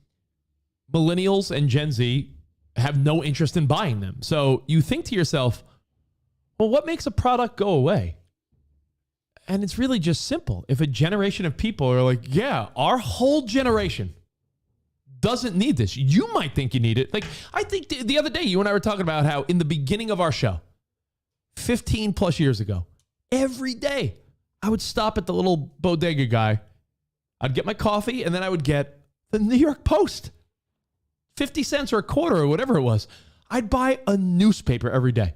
millennials and Gen Z have no interest in buying them. So you think to yourself, well, what makes a product go away? And it's really just simple. If a generation of people are like, yeah, our whole generation doesn't need this. You might think you need it. Like, I think the other day, you and I were talking about how in the beginning of our show, 15 plus years ago, every day, I would stop at the little bodega guy. I'd get my coffee, and then I would get the New York Post. 50 cents or a quarter or whatever it was. I'd buy a newspaper every day.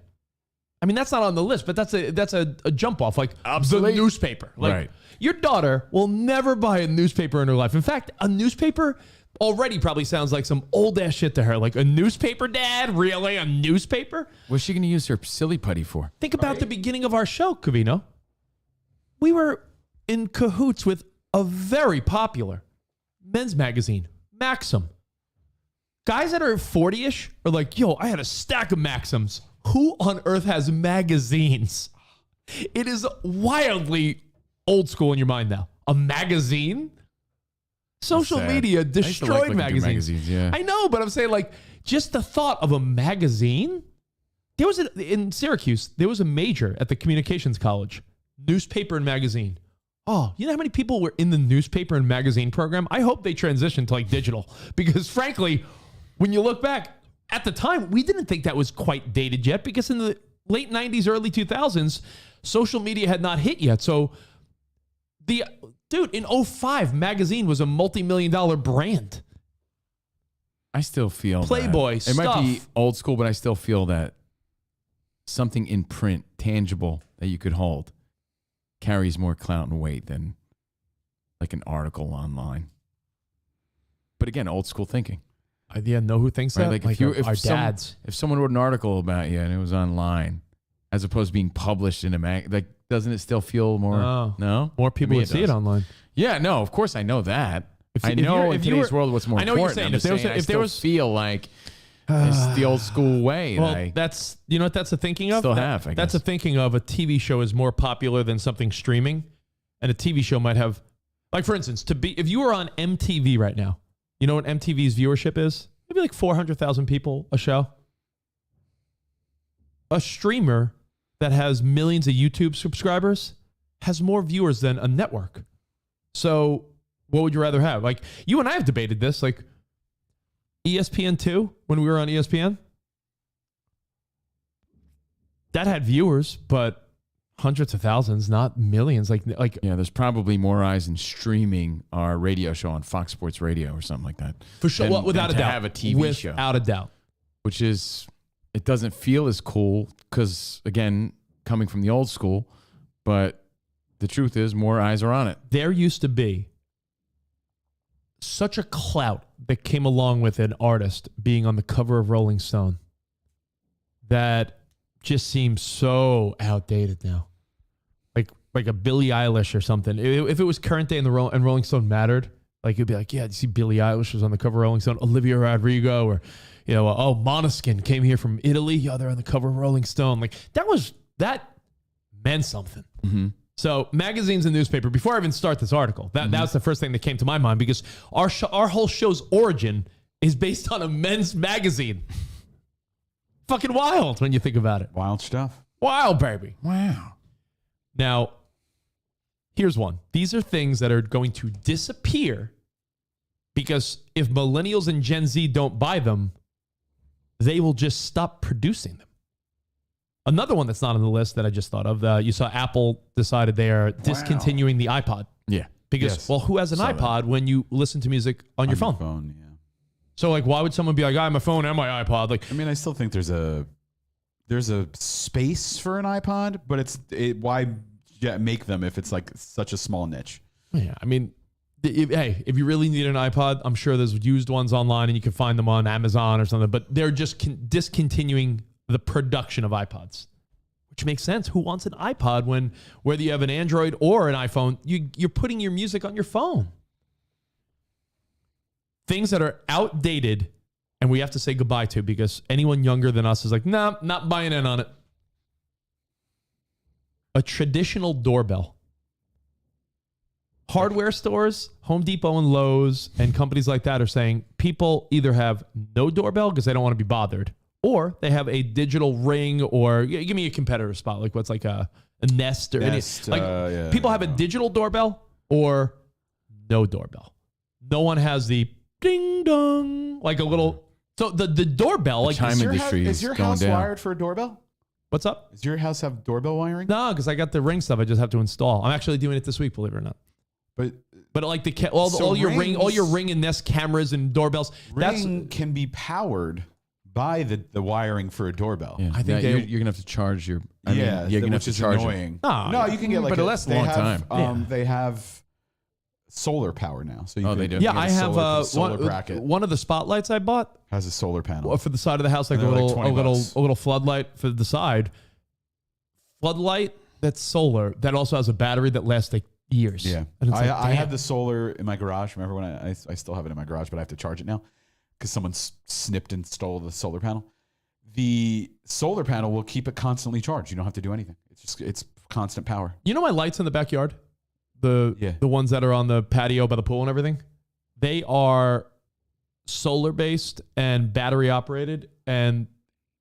I mean, that's not on the list, but that's a jump off, like Obsolete. the newspaper. Like, Right. Your daughter will never buy a newspaper in her life. In fact, a newspaper already probably sounds like some old ass shit to her. Like, a newspaper, Dad? Really? A newspaper? What's she going to use her silly putty for? Think about the beginning of our show, Covino. We were in cahoots with a very popular men's magazine, Maxim. Guys that are 40-ish are like, yo, I had a stack of Maxims. Who on earth has magazines? It is wildly old school in your mind now. A magazine? Social sad. media I used to like destroyed looking through magazines. yeah. I know, but I'm saying, like, just the thought of a magazine. There was in Syracuse, there was a major at the communications college, newspaper and magazine. Oh, you know how many people were in the newspaper and magazine program? I hope they transitioned to like digital because frankly, when you look back at the time, we didn't think that was quite dated yet because in the late 90s, early 2000s, social media had not hit yet. So in 05, magazine was a multi-million-dollar brand. I still feel Playboy that. It might be stuff. old school, but I still feel that something in print, tangible, that you could hold carries more clout and weight than like an article online. But again, old school thinking. Know who thinks Right? that? Like if our dads. If someone wrote an article about you and it was online, as opposed to being published in a mag, like doesn't it still feel more? Oh. No, More people would see it online. Yeah, no, of course I know that. If I know in today's were- world what's more I know what you're important. saying. I'm just saying, If there was, I still feel like it's the old school way. well, that I that's you know what that's a thinking of. still have. I That's guess. a thinking of a TV show is more popular than something streaming, and a TV show might have, like for instance, if you were on MTV right now, you know what MTV's viewership is? Maybe like 400,000 people a show. A streamer that has millions of YouTube subscribers has more viewers than a network. So what would you rather have? Like you and I have debated this, like ESPN2, when we were on ESPN, that had viewers, but hundreds of thousands, not millions. Like Yeah, there's probably more eyes in streaming our radio show on Fox Sports Radio or something like that. for sure, than- well, without than a to doubt, have a TV show. without a doubt. Which is, it doesn't feel as cool because, again, coming from the old school, but the truth is more eyes are on it. There used to be such a clout that came along with an artist being on the cover of Rolling Stone that just seems so outdated now. Like a Billie Eilish or something. If it was current day and Rolling Stone mattered, like it'd be like, yeah, you see Billie Eilish was on the cover of Rolling Stone, Olivia Rodrigo, or Måneskin came here from Italy. Yeah, they're on the cover of Rolling Stone. Like that meant something. Mm-hmm. So magazines and newspaper. Before I even start this article, that was the first thing that came to my mind because our whole show's origin is based on a men's magazine. Fucking wild when you think about it. Wild stuff. Wild, baby. Wow. Now, here's one. These are things that are going to disappear because if millennials and Gen Z don't buy them, they will just stop producing them. Another one that's not on the list that I just thought of, you saw Apple decided they are discontinuing the iPod. Yeah. Because, Yes. well, who has an Saw iPod when you listen to music on your phone? Yeah. So, like, why would someone be like, I have my phone and my iPod? Like, I mean, I still think there's a there's a space for an iPod, but why make them if it's like such a small niche? Yeah, I mean, if you really need an iPod, I'm sure there's used ones online and you can find them on Amazon or something, but they're just discontinuing the production of iPods, which makes sense. Who wants an iPod when whether you have an Android or an iPhone, you're putting your music on your phone? Things that are outdated and we have to say goodbye to because anyone younger than us is like, nah, not buying in on it. A traditional doorbell. Hardware stores, Home Depot and Lowe's and companies like that are saying people either have no doorbell because they don't want to be bothered, or they have a digital ring, or give me a competitor spot, like what's like a Nest or people have a digital doorbell or no doorbell. No one has the ding dong, like a little. So the doorbell, like chime industry is your house wired for a doorbell? What's up? Does your house have doorbell wiring? No, because I got the Ring stuff. I just have to install. I'm actually doing it this week, believe it or not. But like all your Ring and Nest cameras and doorbells. Ring can be powered by the wiring for a doorbell. Yeah. I think you're gonna have to charge your. You're gonna have to charge annoying. No, you can get like but it lasts a long time. They have solar power now, so they do. Yeah, I have solar bracket. One of the spotlights I bought has a solar panel for the side of the house, like a little floodlight for the side. Floodlight that's solar that also has a battery that lasts like years. Yeah, and I had the solar in my garage. Remember when I still have it in my garage, but I have to charge it now because someone snipped and stole the solar panel. The solar panel will keep it constantly charged. You don't have to do anything. It's constant power. You know my lights in the backyard? The ones that are on the patio by the pool and everything, they are solar based and battery operated, and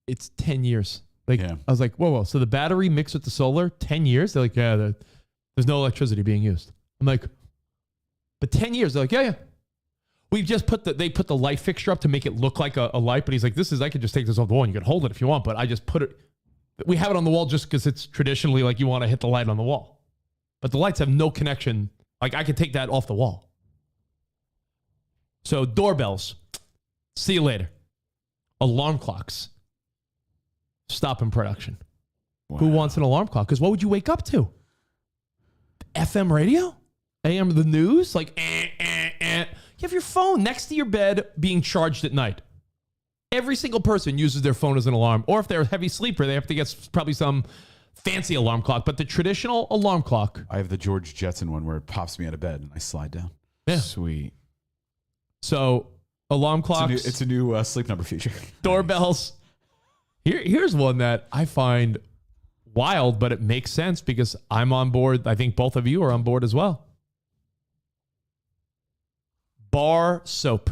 it's 10 years. Like I was like, whoa. So the battery mixed with the solar, 10 years? They're like, yeah, there's no electricity being used. I'm like, but 10 years? They're like, yeah. We've just they put the light fixture up to make it look like a light, but he's like, I could just take this off the wall and you can hold it if you want, but I just put it, we have it on the wall just because it's traditionally like you want to hit the light on the wall. But the lights have no connection. Like I could take that off the wall. So doorbells, see you later. Alarm clocks, stop in production. Wow. Who wants an alarm clock? Because what would you wake up to? FM radio? AM the news? Like, You have your phone next to your bed being charged at night. Every single person uses their phone as an alarm. Or if they're a heavy sleeper, they have to get probably some fancy alarm clock, but the traditional alarm clock. I have the George Jetson one where it pops me out of bed and I slide down. Yeah. Sweet. So alarm clocks. It's a new sleep number feature. Doorbells. Here's one that I find wild, but it makes sense because I'm on board. I think both of you are on board as well. Bar soap.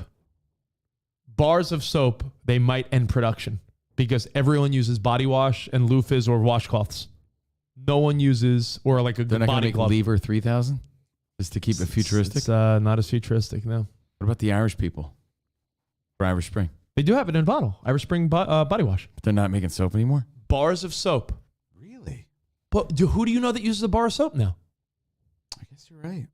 Bars of soap, they might end production because everyone uses body wash and loofahs or washcloths. No one uses, or like a They're not body make glove. Lever 3000 just to keep it futuristic. It's not as futuristic, no. What about the Irish people for Irish Spring? They do have it in a bottle. Irish Spring body wash. But they're not making soap anymore. Bars of soap. Really? But who do you know that uses a bar of soap now? I guess you're right.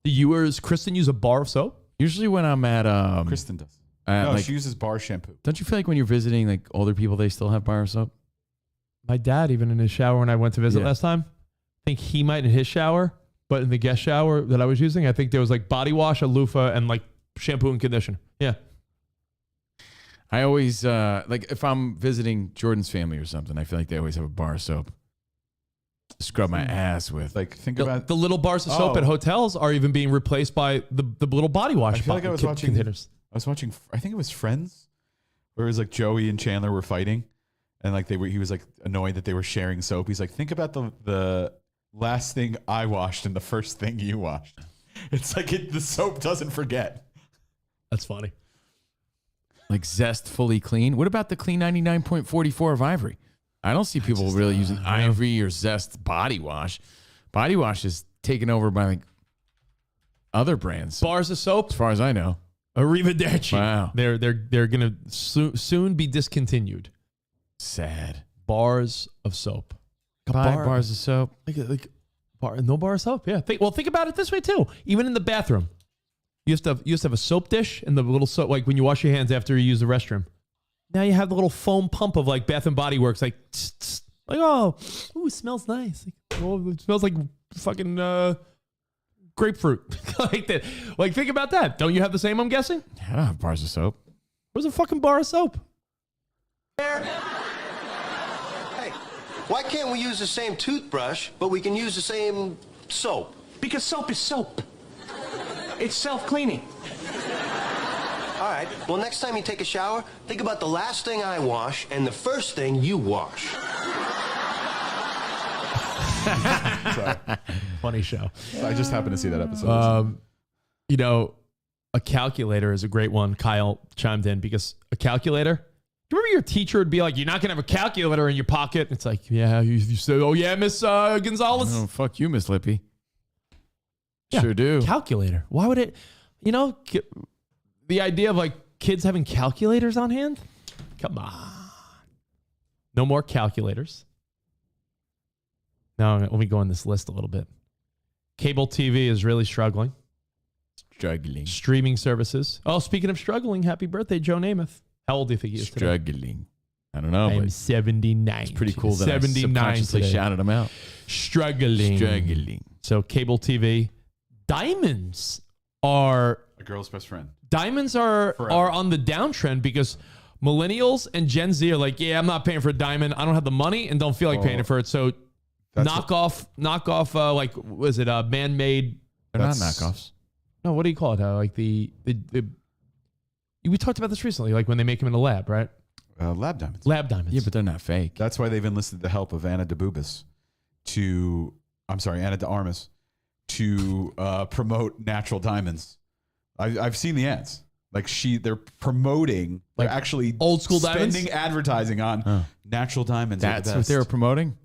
Does Kristen use a bar of soap? Usually when I'm at Kristen does. No, she uses bar shampoo. Don't you feel like when you're visiting like older people, they still have bar of soap? My dad, even in his shower when I went to visit last time, I think he might in his shower, but in the guest shower that I was using, I think there was like body wash, a loofah, and like shampoo and conditioner. Yeah. I always, like if I'm visiting Jordan's family or something, I feel like they always have a bar of soap to scrub my ass with. Like think about the little bars of soap at hotels are even being replaced by the little body wash. I feel like I was watching containers. I think it was Friends, where it was like Joey and Chandler were fighting, and like he was like annoyed that they were sharing soap. He's like, think about the last thing I washed and the first thing you washed. It's like the soap doesn't forget. That's funny. Like Zest Fully Clean. What about the Clean 99.44 of Ivory? I don't see people really using Ivory or Zest body wash. Body wash is taken over by like other brands. Bars of soap, as far as I know. Arrivederci. Wow. They're gonna soon be discontinued. Sad. Bars of soap. Bars of soap. No bar of soap. Yeah. Think about it this way too. Even in the bathroom, you used to have a soap dish and the little soap, like when you wash your hands after you use the restroom. Now you have the little foam pump of like Bath and Body Works, like, tss, tss, like ooh, it smells nice. Like, oh, it smells like fucking grapefruit. Like that. Like, think about that. Don't you have the same? I'm guessing. I don't have bars of soap. Where's a fucking bar of soap? Hey, why can't we use the same toothbrush, but we can use the same soap? Because soap is soap. It's self-cleaning. All right, well, next time you take a shower, think about the last thing I wash and the first thing you wash. Funny show. I just happened to see that episode. You know, a calculator is a great one. Kyle chimed in because a calculator. Do you remember your teacher would be like, "You're not gonna have a calculator in your pocket." It's like, yeah, you said, "Oh yeah, Miss Gonzalez." Oh, fuck you, Miss Lippy. Yeah, Sure do. Calculator. Why would it? You know, the idea of like kids having calculators on hand. Come on. No more calculators. Now let me go on this list a little bit. Cable TV is really struggling. Struggling. Streaming services. Oh, speaking of struggling, happy birthday, Joe Namath. How old do you think he is today? Struggling. I don't know. I'm But 79. it's pretty cool that 79 I subconsciously today. shouted him out. Struggling. Struggling. So cable TV. Diamonds are A girl's best friend. are on the downtrend because millennials and Gen Z are like, yeah, I'm not paying for a diamond. I don't have the money and don't feel like paying for it. So knock off. Like, was it man-made? They're not knockoffs. No, what do you call it? Like the we talked about this recently, like when they make them in the lab, right? Lab diamonds. Lab diamonds. Yeah, but they're not fake. That's why they've enlisted the help of Anna de Armas to promote natural diamonds. I've seen the ads. Like they're promoting, like actually old school diamonds, spending advertising on natural diamonds. That's what they were promoting.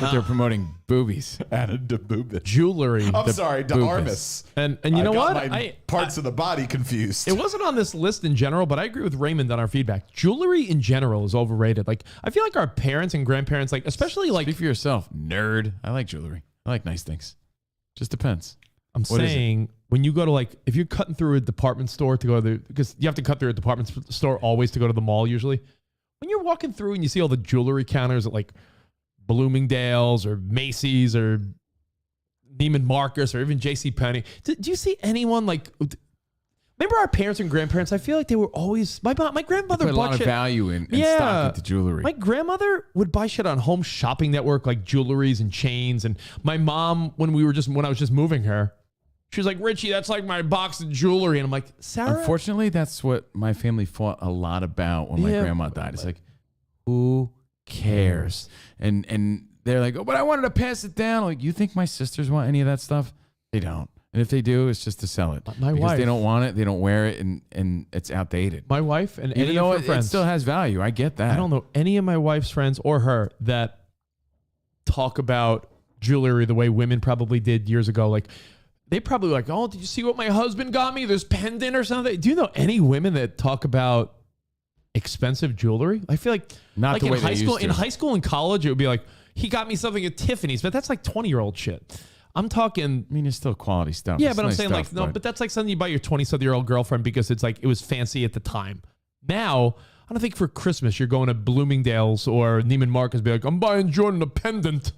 But they're promoting boobies. Anna de Bubis. Jewelry. I'm sorry, de Armas. And you know what? My parts of the body confused. It wasn't on this list in general, but I agree with Raymond on our feedback. Jewelry in general is overrated. Like, I feel like our parents and grandparents, like, especially like. Speak for yourself, nerd. I like jewelry. I like nice things. Just depends. I'm saying when you go to like, if you're cutting through a department store to go to because you have to cut through a department store always to go to the mall usually. When you're walking through and you see all the jewelry counters at like Bloomingdale's or Macy's or Neiman Marcus or even JCPenney. Do you see anyone like? Remember our parents and grandparents? I feel like they were always my grandmother put a bought lot of shit. value in stock into jewelry. My grandmother would buy shit on Home Shopping Network like jewelries and chains. And my mom, when I was just moving her, she was like, "Richie, that's like my box of jewelry." And I'm like, "Sarah." Unfortunately, that's what my family fought a lot about when my grandma died. It's like, who cares? And they're like, "Oh, but I wanted to pass it down." Like, you think my sisters want any of that stuff? They don't. And if they do, it's just to sell it. My because wife, they don't want it, they don't wear it, and it's outdated. My wife and even any though of her friends, it still has value. I get that. I don't know any of my wife's friends or her that talk about jewelry the way women probably did years ago. Like, they probably like, "Oh, did you see what my husband got me? This pendant or something." Do you know any women that talk about expensive jewelry? I feel like Not like the in way high they school. used to. In high school and college, it would be like, "He got me something at Tiffany's," but that's like 20-year-old shit. I'm talking. I mean, it's still quality stuff. Yeah, It's but I'm nice saying stuff, like, no, but that's like something you buy your 20-something-year-old girlfriend because it's like, it was fancy at the time. Now, I don't think for Christmas you're going to Bloomingdale's or Neiman Marcus be like, "I'm buying Jordan a pendant."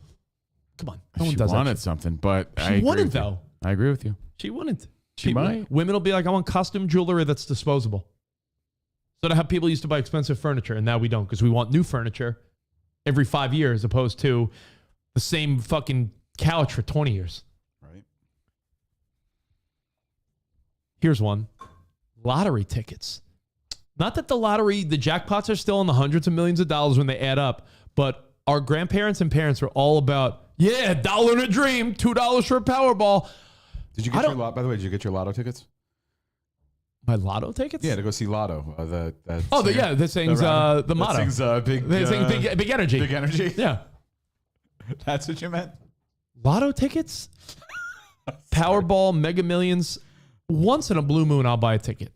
Come on. No one she does that wanted shit. something, but She I agree wouldn't, with you. though. I agree with you. She wouldn't. She might. Women will be like, "I want costume jewelry that's disposable." So to have people used to buy expensive furniture, and now we don't because we want new furniture every 5 years opposed to the same fucking couch for 20 years. Right. Here's one. Lottery tickets. Not that the jackpots are still in the hundreds of millions of dollars when they add up, but our grandparents and parents were all about, yeah, $1 in a dream, $2 for a Powerball. Did you get your By the way, did you get your Lotto tickets? My Lotto tickets? Yeah, to go see Lotto. That sings the motto. That sings big. They sing big energy. Big energy. Yeah. That's what you meant. Lotto tickets, Powerball, Mega Millions. Once in a blue moon, I'll buy a ticket.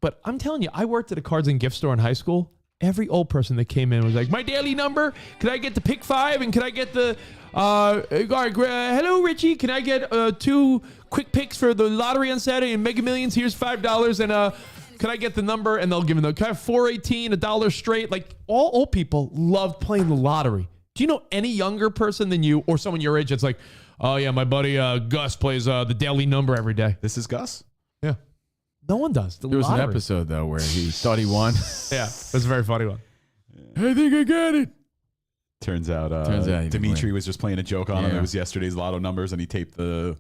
But I'm telling you, I worked at a cards and gift store in high school. Every old person that came in was like, "My daily number, could I get the pick 5? And could I get the, hello, Richie, can I get 2 quick picks for the lottery on Saturday and Mega Millions? Here's $5. And Can I get the number? And they'll give them can I have $4.18, $1 straight? Like all old people love playing the lottery. Do you know any younger person than you or someone your age that's like, oh yeah, my buddy Gus plays the daily number every day. This is Gus? Yeah. No one does. There was an episode though where he thought he won. Yeah, it was a very funny one. I think I got it. Turns out he Dimitri was just playing a joke on him. It was yesterday's lotto numbers, and he taped the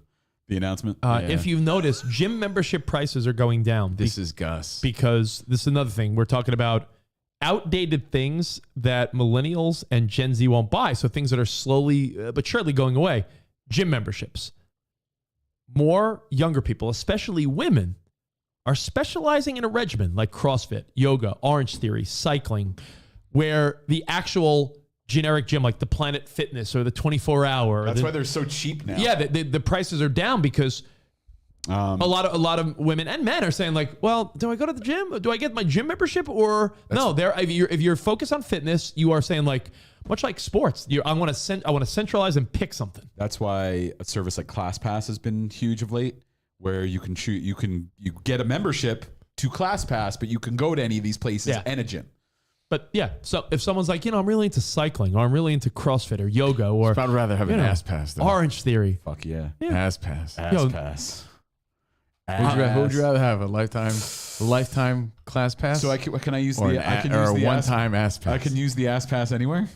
announcement. If you've noticed, gym membership prices are going down. This is Gus. Because this is another thing. We're talking about outdated things that millennials and Gen Z won't buy. So things that are slowly but surely going away. Gym memberships. More younger people, especially women, are specializing in a regimen like CrossFit, yoga, Orange Theory, cycling, where the actual generic gym like the Planet Fitness or the 24-hour. That's why they're so cheap now. Yeah, the prices are down because a lot of women and men are saying like, well, do I go to the gym? Do I get my gym membership or no? If you're focused on fitness, you are saying like much like sports. I want to centralize and pick something. That's why a service like ClassPass has been huge of late, where you get a membership to ClassPass, but you can go to any of these places and a gym. But yeah, so if someone's like, I'm really into cycling or I'm really into CrossFit or yoga or I'd rather have an ass pass though. Orange Theory. Fuck yeah. Ass pass. Ass pass. Who would you rather have? A lifetime class pass? So can I use or the one-time ass pass? I can use the ass pass anywhere?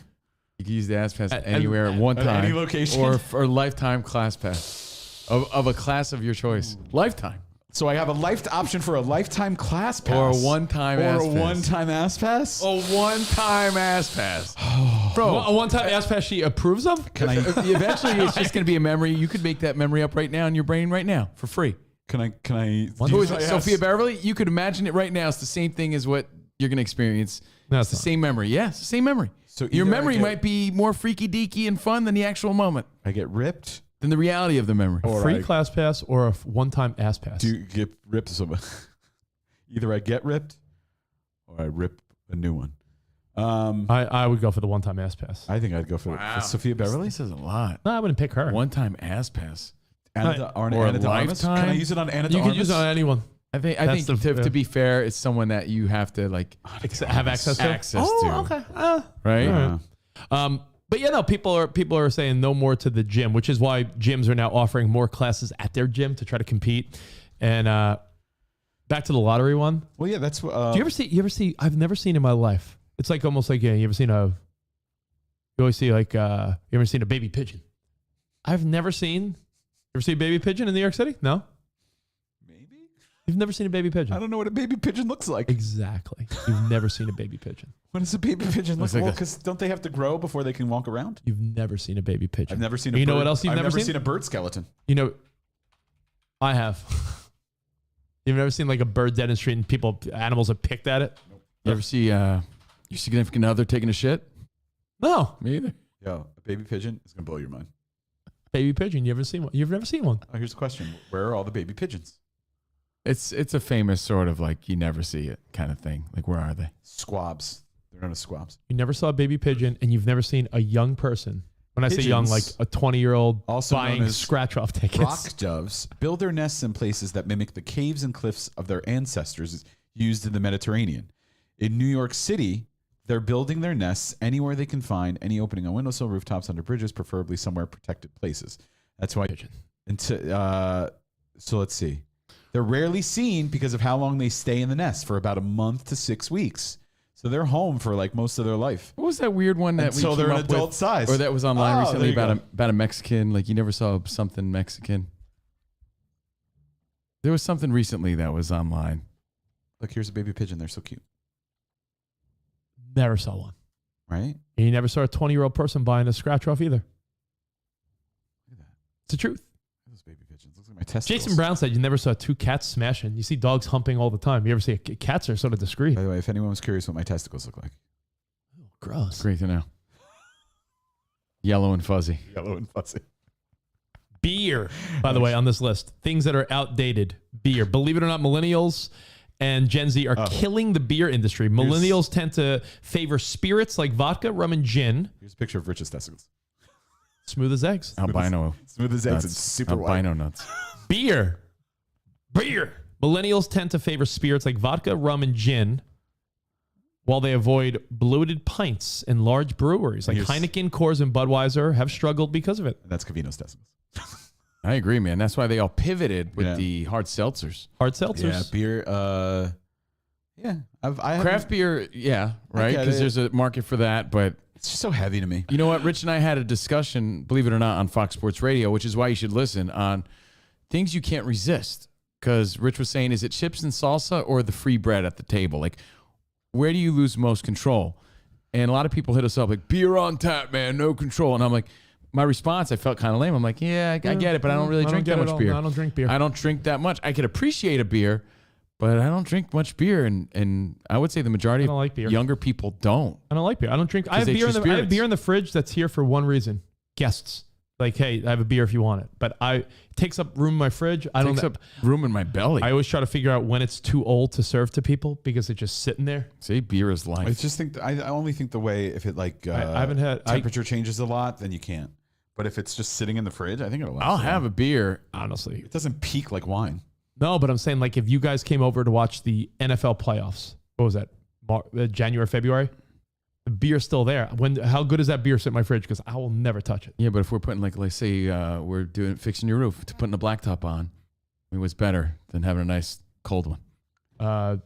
You can use the ass pass anywhere at one time. At any location? Or lifetime class pass of a class of your choice. Lifetime. So I have a option for a lifetime class pass. Or a one-time ass pass. Or a one-time ass pass? A one-time ass pass. Bro, a one-time ass pass she approves of? Eventually, it's just going to be a memory. You could make that memory up right now in your brain right now for free. Can I? Who is it? Sophia Beverly? You could imagine it right now. It's the same thing as what you're going to experience. No, it's the same memory. Yeah, it's the same memory. So your memory might be more freaky deaky and fun than the actual moment. I get ripped? Than the reality of the memory. A free class pass or a one-time ass pass? Do you get ripped? Either I get ripped or I rip a new one. I would go for the one-time ass pass. I think I'd go for Sophia Beverly. This is a lot. No, I wouldn't pick her. One-time ass pass. Anna de Armas? Can I use it on Anna de You Armas? can use it on anyone. I think to be fair, it's someone that you have to like have access to. Okay. Right. But yeah, no, people are saying no more to the gym, which is why gyms are now offering more classes at their gym to try to compete. And back to the lottery one. Well, yeah, that's. Do you ever see? I've never seen in my life. It's like almost like you ever seen you always see like you ever seen a baby pigeon? I've never seen. Ever see a baby pigeon in New York City? No. Maybe. You've never seen a baby pigeon? I don't know what a baby pigeon looks like. Exactly. You've never seen a baby pigeon. What does a baby pigeon look like? Because don't they have to grow before they can walk around? You've never seen a baby pigeon. I've never seen. You know what else you've I've never seen a bird skeleton. You know, I have. You've never seen like a bird dead in the street and animals have picked at it? Nope. You ever see your significant other taking a shit? No, me either. Yo, a baby pigeon is gonna blow your mind. Baby pigeon, you ever seen one? You've never seen one. Oh, here's the question: where are all the baby pigeons? It's a famous sort of like you never see it kind of thing. Like where are they? Squabs. They're known as squabs. You never saw a baby pigeon, and you've never seen a young person. When I say young, like a 20-year-old also buying scratch-off tickets. Rock doves build their nests in places that mimic the caves and cliffs of their ancestors used in the Mediterranean. In New York City, they're building their nests anywhere they can find, any opening on windowsill, rooftops, under bridges, preferably somewhere protected places. That's why. So let's see. They're rarely seen because of how long they stay in the nest, for about a month to 6 weeks. So they're home for like most of their life. What was that weird one that we so they're came an up adult with? size, or that was online recently there about a Mexican? Like you never saw something Mexican. There was something recently that was online. Look, here's a baby pigeon. They're so cute. Never saw one. Right? And you never saw a 20-year-old person buying a scratch-off either. Look at that. It's the truth. Those baby pigeons. Looks like my testicles. Jason Brown said you never saw two cats smashing. You see dogs humping all the time. You ever see cats are sort of discreet. By the way, if anyone was curious what my testicles look like. Oh, gross. Great to know. Yellow and fuzzy. Yellow and fuzzy. Beer, by the way, on this list. Things that are outdated. Beer. Believe it or not, millennials and Gen Z are killing the beer industry. Millennials tend to favor spirits like vodka, rum, and gin. Here's a picture of Rich's testicles. Smooth as eggs. Albino. Smooth as eggs nuts. and super Albino white. nuts. Beer. Millennials tend to favor spirits like vodka, rum, and gin, while they avoid bloated pints in large breweries like Heineken, Coors, and Budweiser have struggled because of it. That's Covino's decimals. I agree, man. That's why they all pivoted with the hard seltzers. Hard seltzers. Yeah, beer. I Craft beer, yeah, right? Because there's a market for that, but it's just so heavy to me. You know what? Rich and I had a discussion, believe it or not, on Fox Sports Radio, which is why you should listen, on things you can't resist. Because Rich was saying, is it chips and salsa or the free bread at the table? Like, where do you lose most control? And a lot of people hit us up like, beer on tap, man, no control. And I'm like, my response, I felt kind of lame. I'm like, yeah, I get it, but I don't really drink that much beer. I don't drink beer. I don't drink that much. I could appreciate a beer, but I don't drink much beer. And I would say the majority of younger people don't. I don't like beer. I don't drink. I have beer in the fridge that's here for one reason. Guests. Like, hey, I have a beer if you want it. But it takes up room in my fridge. It takes up room in my belly. I always try to figure out when it's too old to serve to people because it's just sitting there. See, beer is life. I just think I only think the way if it like I haven't had temperature changes a lot, then you can't. But if it's just sitting in the fridge, I think it'll last. I'll have a beer. Honestly, it doesn't peak like wine. No, but I'm saying like if you guys came over to watch the NFL playoffs, what was that? January, February. The beer's still there. How good is that beer sit in my fridge? Because I will never touch it. Yeah, but if we're putting like, let's say we're fixing your roof to putting a blacktop on, I mean, what's better than having a nice cold one?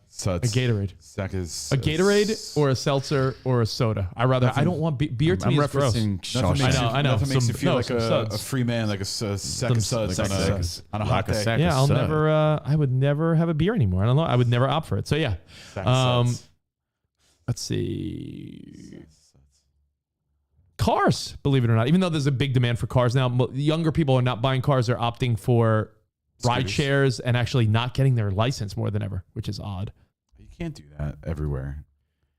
So a Gatorade. A Gatorade or a seltzer or a soda. I don't want beer. To me is gross. I know. Nothing makes you feel like a free man, like a sack of suds on a hot day. Yeah, I'll never. I would never have a beer anymore. I don't know. I would never opt for it. So yeah. Let's see. Cars, believe it or not, even though there's a big demand for cars now, younger people are not buying cars. They're opting for ride shares and actually not getting their license more than ever, which is odd. You can't do that everywhere.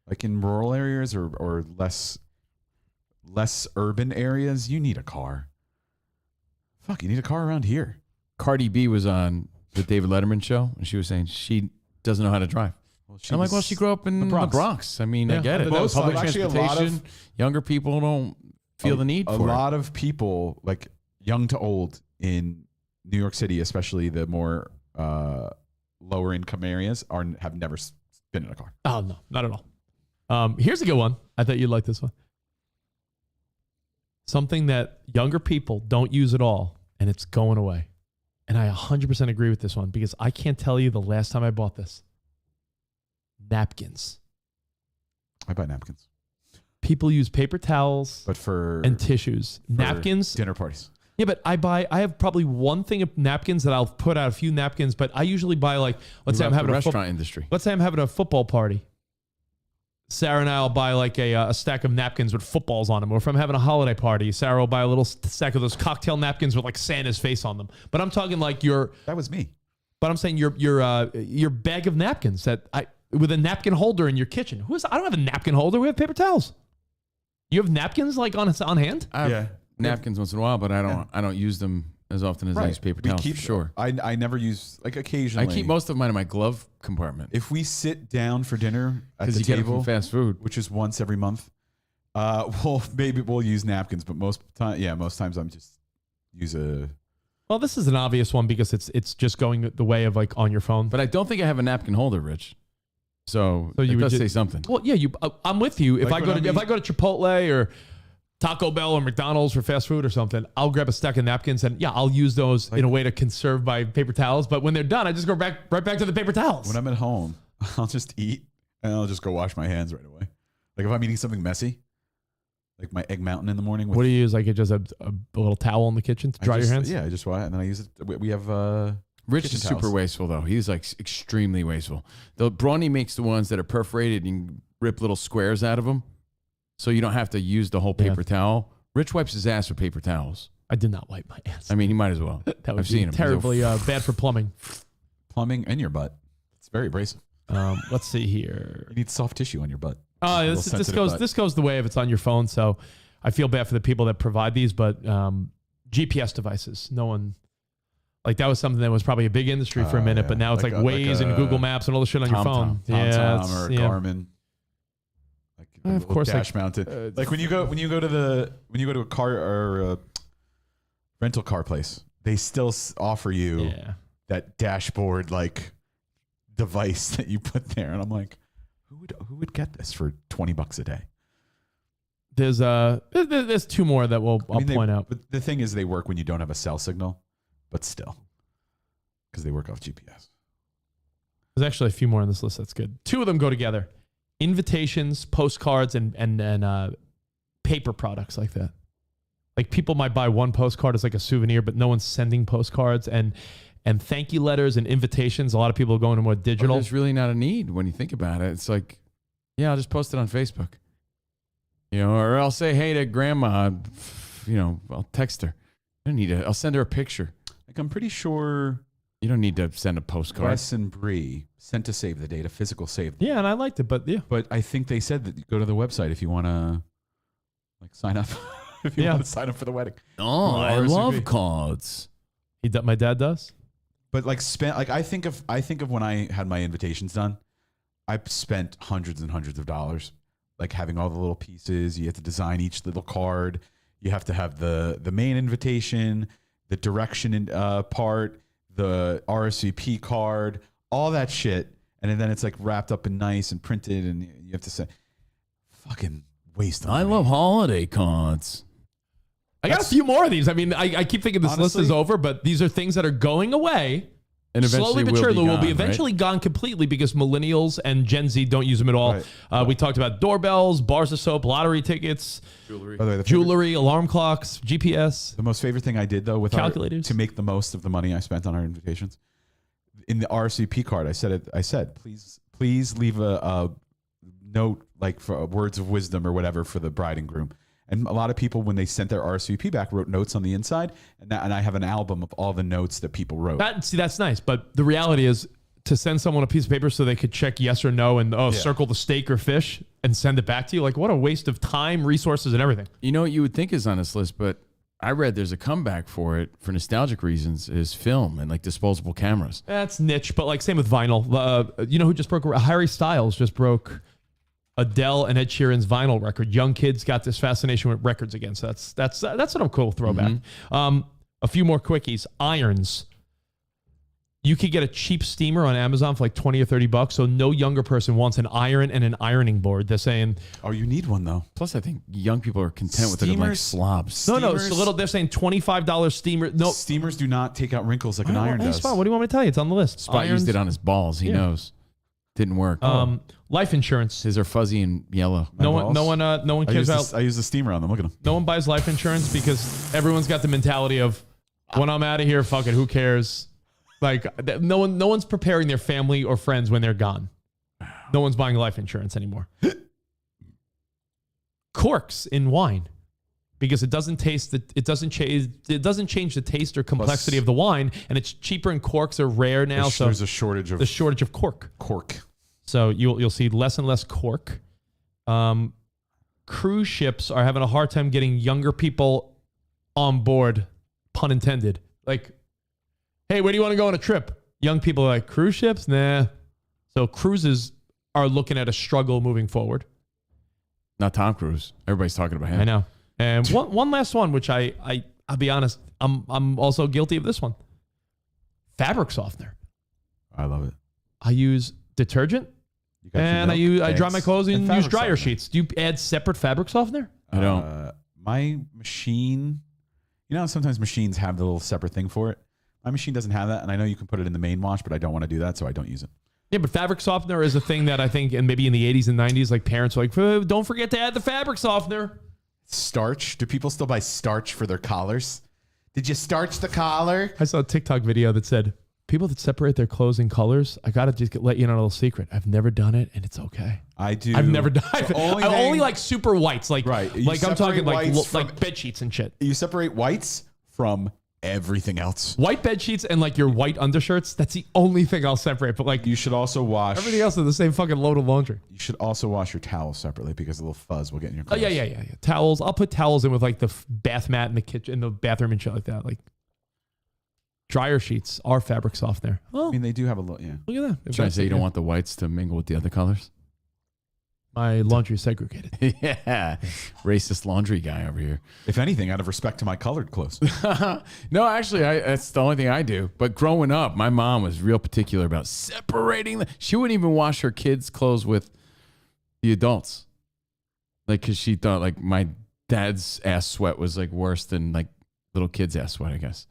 Like in rural areas or less urban areas, you need a car. Fuck, you need a car around here. Cardi B was on the David Letterman show, and she was saying she doesn't know how to drive. I'm like, well, she grew up in the Bronx. I mean, I get it. Public transportation, younger people don't feel the need for it. A lot of people, like young to old in New York City, especially the more lower income areas, have never been in a car. Oh, no, not at all. Here's a good one. I thought you'd like this one. Something that younger people don't use at all, and it's going away. And I 100% agree with this one because I can't tell you the last time I bought this. Napkins. I buy napkins. People use paper towels and tissues. Napkins. Dinner parties. Yeah, but I have probably one thing of napkins that I'll put out a few napkins, but I usually buy like, let's say I'm having a restaurant industry. Let's say I'm having a football party. Sarah and I'll buy like a stack of napkins with footballs on them. Or if I'm having a holiday party, Sarah will buy a little stack of those cocktail napkins with like Santa's face on them. But I'm talking like that was me. But I'm saying your bag of napkins with a napkin holder in your kitchen. I don't have a napkin holder. We have paper towels. You have napkins like on hand? I have napkins once in a while, but I don't use them as often as I use paper towels. For sure. I never use, like, occasionally. I keep most of mine in my glove compartment. If we sit down for dinner at the you table, get it from fast food, which is once every month, we'll use napkins, but most times I'm just use a. Well, this is an obvious one because it's just going the way of like on your phone. But I don't think I have a napkin holder, Rich. So you would say something. Well, yeah, I'm with you. If I go to Chipotle or Taco Bell or McDonald's for fast food or something, I'll grab a stack of napkins and I'll use those in a way to conserve my paper towels. But when they're done, I just go right back to the paper towels. When I'm at home, I'll just eat and I'll just go wash my hands right away. Like if I'm eating something messy, like my egg mountain in the morning. What do you use? Like just a little towel in the kitchen to dry your hands? Yeah, I just wash it and then I use it. We have Rich is super wasteful though. He's like extremely wasteful. The Brawny makes the ones that are perforated and you can rip little squares out of them, so you don't have to use the whole paper towel. Rich wipes his ass with paper towels. I did not wipe my ass. I mean, he might as well. That would be terribly bad for plumbing. Plumbing and your butt. It's very abrasive. Let's see here. You need soft tissue on your butt. This goes the way if it's on your phone. So I feel bad for the people that provide these, but GPS devices. No one. Like that was something that was probably a big industry for a minute, but now it's like Waze and Google Maps and all the shit on your phone. TomTom or Garmin. Like of course, dash mounted. Like when you go to a car or a rental car place, they still offer you that dashboard like device that you put there, and I'm like, who would get this for $20 a day? There's two more that I'll point out. But the thing is, they work when you don't have a cell signal, but still, because they work off GPS. There's actually a few more on this list. That's good. Two of them go together: invitations, postcards, and paper products like that. Like people might buy one postcard as like a souvenir, but no one's sending postcards and thank you letters and invitations. A lot of people are going to more digital. There's really not a need when you think about it. It's like, yeah, I'll just post it on Facebook. Or I'll say hey to grandma. I'll text her. I don't need to. I'll send her a picture. Like I'm pretty sure you don't need to send a postcard. Wes and Bree sent to save the date, a physical save. Yeah, and I liked it, but yeah. But I think they said that you go to the website if you want to sign up. If you want to sign up for the wedding. Oh, I love cards. My dad does. But I think of when I had my invitations done, I spent hundreds and hundreds of dollars, like having all the little pieces. You have to design each little card. You have to have the main invitation, the direction part, the RSVP card, all that shit, and then it's like wrapped up and nice and printed, and you have to say, fucking waste. I love holiday cards. I got a few more of these. I mean, I keep thinking this list is over, but these are things that are going away. And slowly but surely will be eventually gone completely because millennials and Gen Z don't use them at all. Right. We talked about doorbells, bars of soap, lottery tickets, jewelry, alarm clocks, GPS. The most favorite thing I did though with calculators to make the most of the money I spent on our invitations, in the RSVP card, I said, please leave a note like for words of wisdom or whatever for the bride and groom. And a lot of people, when they sent their RSVP back, wrote notes on the inside. And I have an album of all the notes that people wrote. That's nice. But the reality is to send someone a piece of paper so they could check yes or no and circle the steak or fish and send it back to you. Like, what a waste of time, resources, and everything. You know what you would think is on this list, but I read there's a comeback for it for nostalgic reasons is film and like disposable cameras. That's niche, but like same with vinyl. You know who just broke? Harry Styles just broke Adele and Ed Sheeran's vinyl record. Young kids got this fascination with records again. So that's what I'm cool throwback. Mm-hmm. A few more quickies. Irons. You could get a cheap steamer on Amazon for like $20 or $30. So no younger person wants an iron and an ironing board. They're saying, oh, you need one though. Plus, I think young people are content with it in like slobs. No, it's a little. They're saying $25 steamer. No, steamers do not take out wrinkles like an iron does. Spot, what do you want me to tell you? It's on the list. Spot used it on his balls. He knows. Didn't work. Life insurance. His are fuzzy and yellow. No one cares about. I use the steamer on them. Look at them. No one buys life insurance because everyone's got the mentality of, when I'm out of here, fuck it, who cares? Like no one's preparing their family or friends when they're gone. No one's buying life insurance anymore. Corks in wine, because it doesn't change the taste or complexity of the wine, and it's cheaper and corks are rare now. So there's a shortage of cork. Cork. So you'll see less and less cork. Cruise ships are having a hard time getting younger people on board, pun intended. Like, hey, where do you want to go on a trip? Young people are like, cruise ships? Nah. So cruises are looking at a struggle moving forward. Not Tom Cruise. Everybody's talking about him. I know. And one last one, which I'll be honest, I'm also guilty of this one. Fabric softener. I love it. I use detergent and I dry my clothes and use dryer sheets. Do you add separate fabric softener? I don't. My machine, sometimes machines have the little separate thing for it. My machine doesn't have that, and I know you can put it in the main wash, but I don't want to do that, so I don't use it. Yeah, but fabric softener is a thing that I think, and maybe in the 80s and 90s, like parents were like, don't forget to add the fabric softener. Starch. Do people still buy starch for their collars? Did you starch the collar? I saw a TikTok video that said, people that separate their clothes in colors, I got to just let you in on a little secret. I've never done it, and it's okay. I do. I've never done it. I only like super whites. Like, right. Like I'm talking like bed sheets and shit. You separate whites from everything else. White bed sheets and like your white undershirts, that's the only thing I'll separate. But like, you should also wash everything else is the same fucking load of laundry. You should also wash your towels separately because a little fuzz will get in your clothes. Oh yeah. Towels. I'll put towels in with like the bath mat in the kitchen, in the bathroom and shit like that. Like dryer sheets are fabric softener. Well, I mean, they do have a little. Yeah. Look at that. Trying to say you don't want the whites to mingle with the other colors. My laundry is segregated. Yeah. Racist laundry guy over here. If anything, out of respect to my colored clothes. No, actually, that's the only thing I do. But growing up, my mom was real particular about separating. She wouldn't even wash her kids' clothes with the adults. Like, because she thought, like, my dad's ass sweat was, like, worse than, like, little kids' ass sweat, I guess.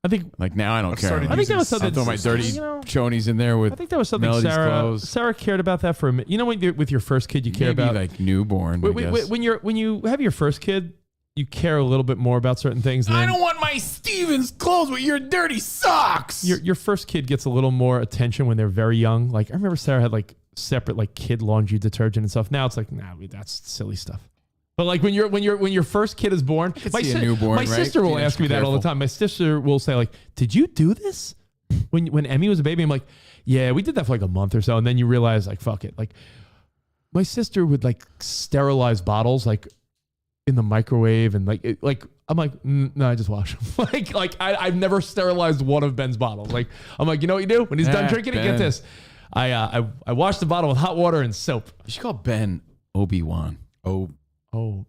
I think, like, now I don't care. I think that was something. I throw my dirty chonies in there with I think that was something Melody's Sarah clothes. cared about that for a minute. You know, when you're, with your first kid, you care Maybe about like newborn. I guess. when you have your first kid, you care a little bit more about certain things. I don't want my Stevens clothes with your dirty socks. Your first kid gets a little more attention when they're very young. Like, I remember Sarah had like separate like kid laundry detergent and stuff. Now it's like, nah, that's silly stuff. But like when your first kid is born, my sister will ask me that all the time. My sister will say like, "Did you do this when Emmy was a baby?" I'm like, "Yeah, we did that for like a month or so." And then you realize like, fuck it. Like my sister would like sterilize bottles like in the microwave and like I'm like, no, I just wash them. I've never sterilized one of Ben's bottles. Like I'm like, you know what you do when he's done drinking it? Get this. I wash the bottle with hot water and soap. You should call Ben Obi-Wan.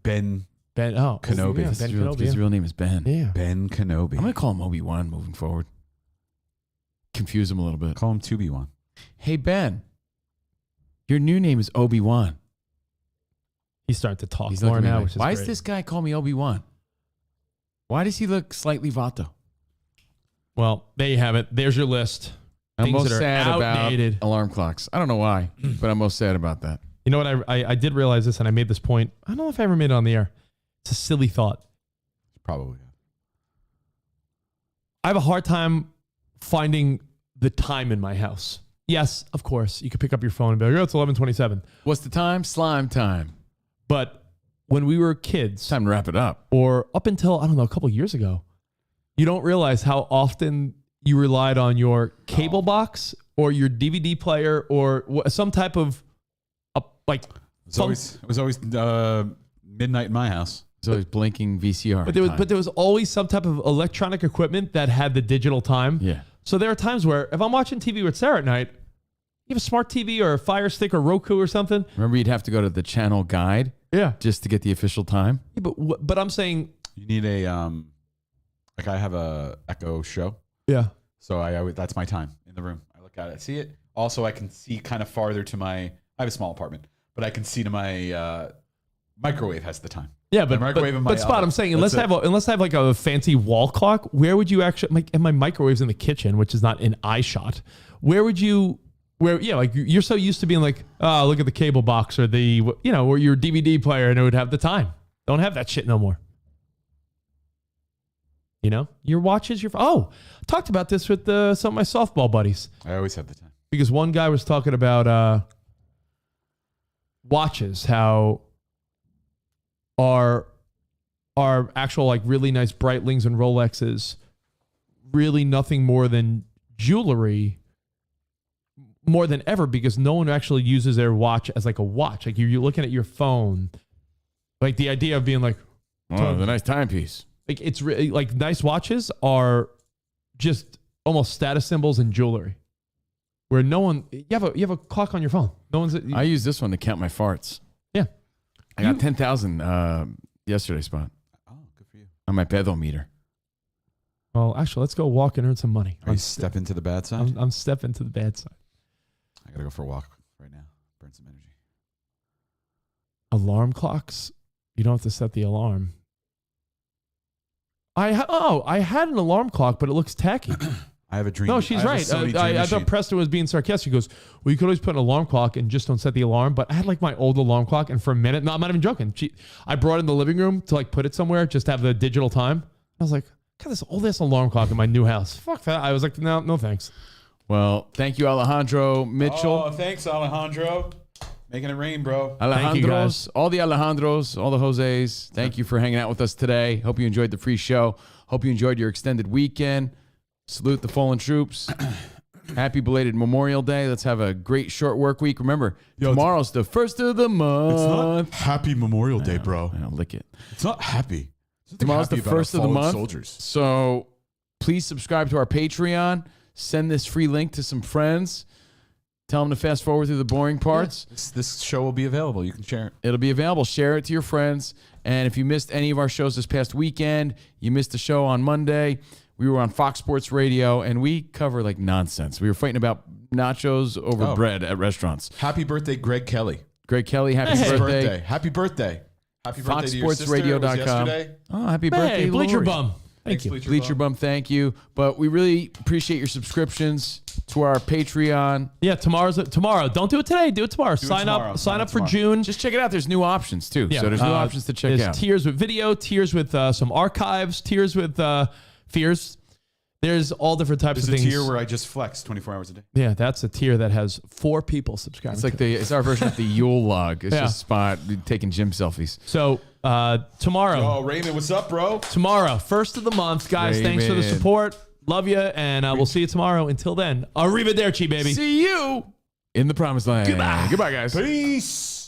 Ben Kenobi. Yeah, His real name is Ben. Yeah. Ben Kenobi. I'm going to call him Obi-Wan moving forward. Confuse him a little bit. Call him 2B1. Hey, Ben. Your new name is Obi-Wan. He's starting to talk He's more now, like, which is why great. does this guy call me Obi-Wan? Why does he look slightly Vato? Well, there you have it. There's your list. I'm Things most that are sad outdated. about alarm clocks. I don't know why, but I'm most sad about that. You know what? I did realize this, and I made this point. I don't know if I ever made it on the air. It's a silly thought. Probably. I have a hard time finding the time in my house. Yes, of course. You could pick up your phone and be like, oh, it's 11:27. What's the time? Slime time. But when we were kids. Time to wrap it up. Or up until, I don't know, a couple of years ago, you don't realize how often you relied on your cable box or your DVD player or some type of like. It was always midnight in my house. It's always blinking VCR. But there was always some type of electronic equipment that had the digital time. Yeah. So there are times where if I'm watching TV with Sarah at night, you have a smart TV or a Fire Stick or Roku or something. Remember, you'd have to go to the channel guide. Yeah. Just to get the official time. Yeah, but I'm saying you need a like I have a Echo Show. Yeah. So that's my time in the room. I look at it, see it. Also, I can see kind of farther to my. I have a small apartment, but I can see to my microwave has the time. Yeah, but Spot, I'm saying unless I have like a fancy wall clock, where would you actually? And my microwave's in the kitchen, which is not an eye shot. Where would you? Like you're so used to being like, oh, look at the cable box or the or your DVD player, and it would have the time. Don't have that shit no more. Your watches, talked about this with some of my softball buddies. I always have the time. Because one guy was talking about watches, how our actual like really nice Breitlings and Rolexes, really nothing more than jewelry more than ever, because no one actually uses their watch as like a watch. Like you're looking at your phone, like the idea of being like, oh, the nice timepiece. Like it's really like nice watches are just almost status symbols in jewelry, where no one you have a clock on your phone. No one's. I use this one to count my farts. Yeah, I got 10,000 yesterday, Spot. Oh, good for you. On my pedometer. Well, actually, let's go walk and earn some money. Are you stepping to the bad side? I'm stepping to the bad side. I gotta go for a walk right now. Burn some energy. Alarm clocks. You don't have to set the alarm. I had an alarm clock, but it looks tacky. I have a dream. No, she's right. I thought Preston was being sarcastic. He goes, well, you could always put an alarm clock and just don't set the alarm. But I had like my old alarm clock, and for a minute, no, I'm not even joking. I brought it in the living room to like put it somewhere, just to have the digital time. I was like, got this old ass alarm clock in my new house. Fuck that. I was like, no thanks. Well, thank you, Alejandro Mitchell. Oh, thanks, Alejandro. Making it rain, bro. Alejandros, all the Alejandros, all the Jose's. Thank you for hanging out with us today. Hope you enjoyed the free show. Hope you enjoyed your extended weekend. Salute the fallen troops. Happy belated Memorial Day. Let's have a great short work week. Remember, tomorrow's the first of the month. It's not happy Memorial Day, bro. I'll lick it. It's not happy. Tomorrow's the first of the month. Soldiers. So please subscribe to our Patreon. Send this free link to some friends. Tell them to fast forward through the boring parts. This show will be available. You can share it. It'll be available. Share it to your friends. And if you missed any of our shows this past weekend, you missed the show on Monday, we were on Fox Sports Radio, and we cover like nonsense. We were fighting about nachos over bread at restaurants. Happy birthday, Greg Kelly. Greg Kelly, happy birthday. Happy birthday. Happy birthday to your sister. FoxSportsRadio.com. Oh, happy birthday, Hey, Bleacher Lori. Bum. Thank you. Bleacher Bum, thank you. But we really appreciate your subscriptions to our Patreon. Yeah, tomorrow. Don't do it today. Do it tomorrow. Sign up for June. Just check it out. There's new options too. Yeah, So there's new options to check there's out. Tiers with video, tiers with some archives, tiers with fears. There's all different types There's of a things. tier where I just flex 24 hours a day. Yeah, that's a tier that has 4 people subscribing. It's like to it. it's our version of the Yule log. It's Yeah. just Spot taking gym selfies. So tomorrow. Oh, Raymond, what's up, bro? Tomorrow, first of the month, guys. Thanks for the Raymond. support. Love you, and we'll see you tomorrow. Until then, arrivederci, baby. See you in the promised land. Goodbye. Goodbye, guys. Peace.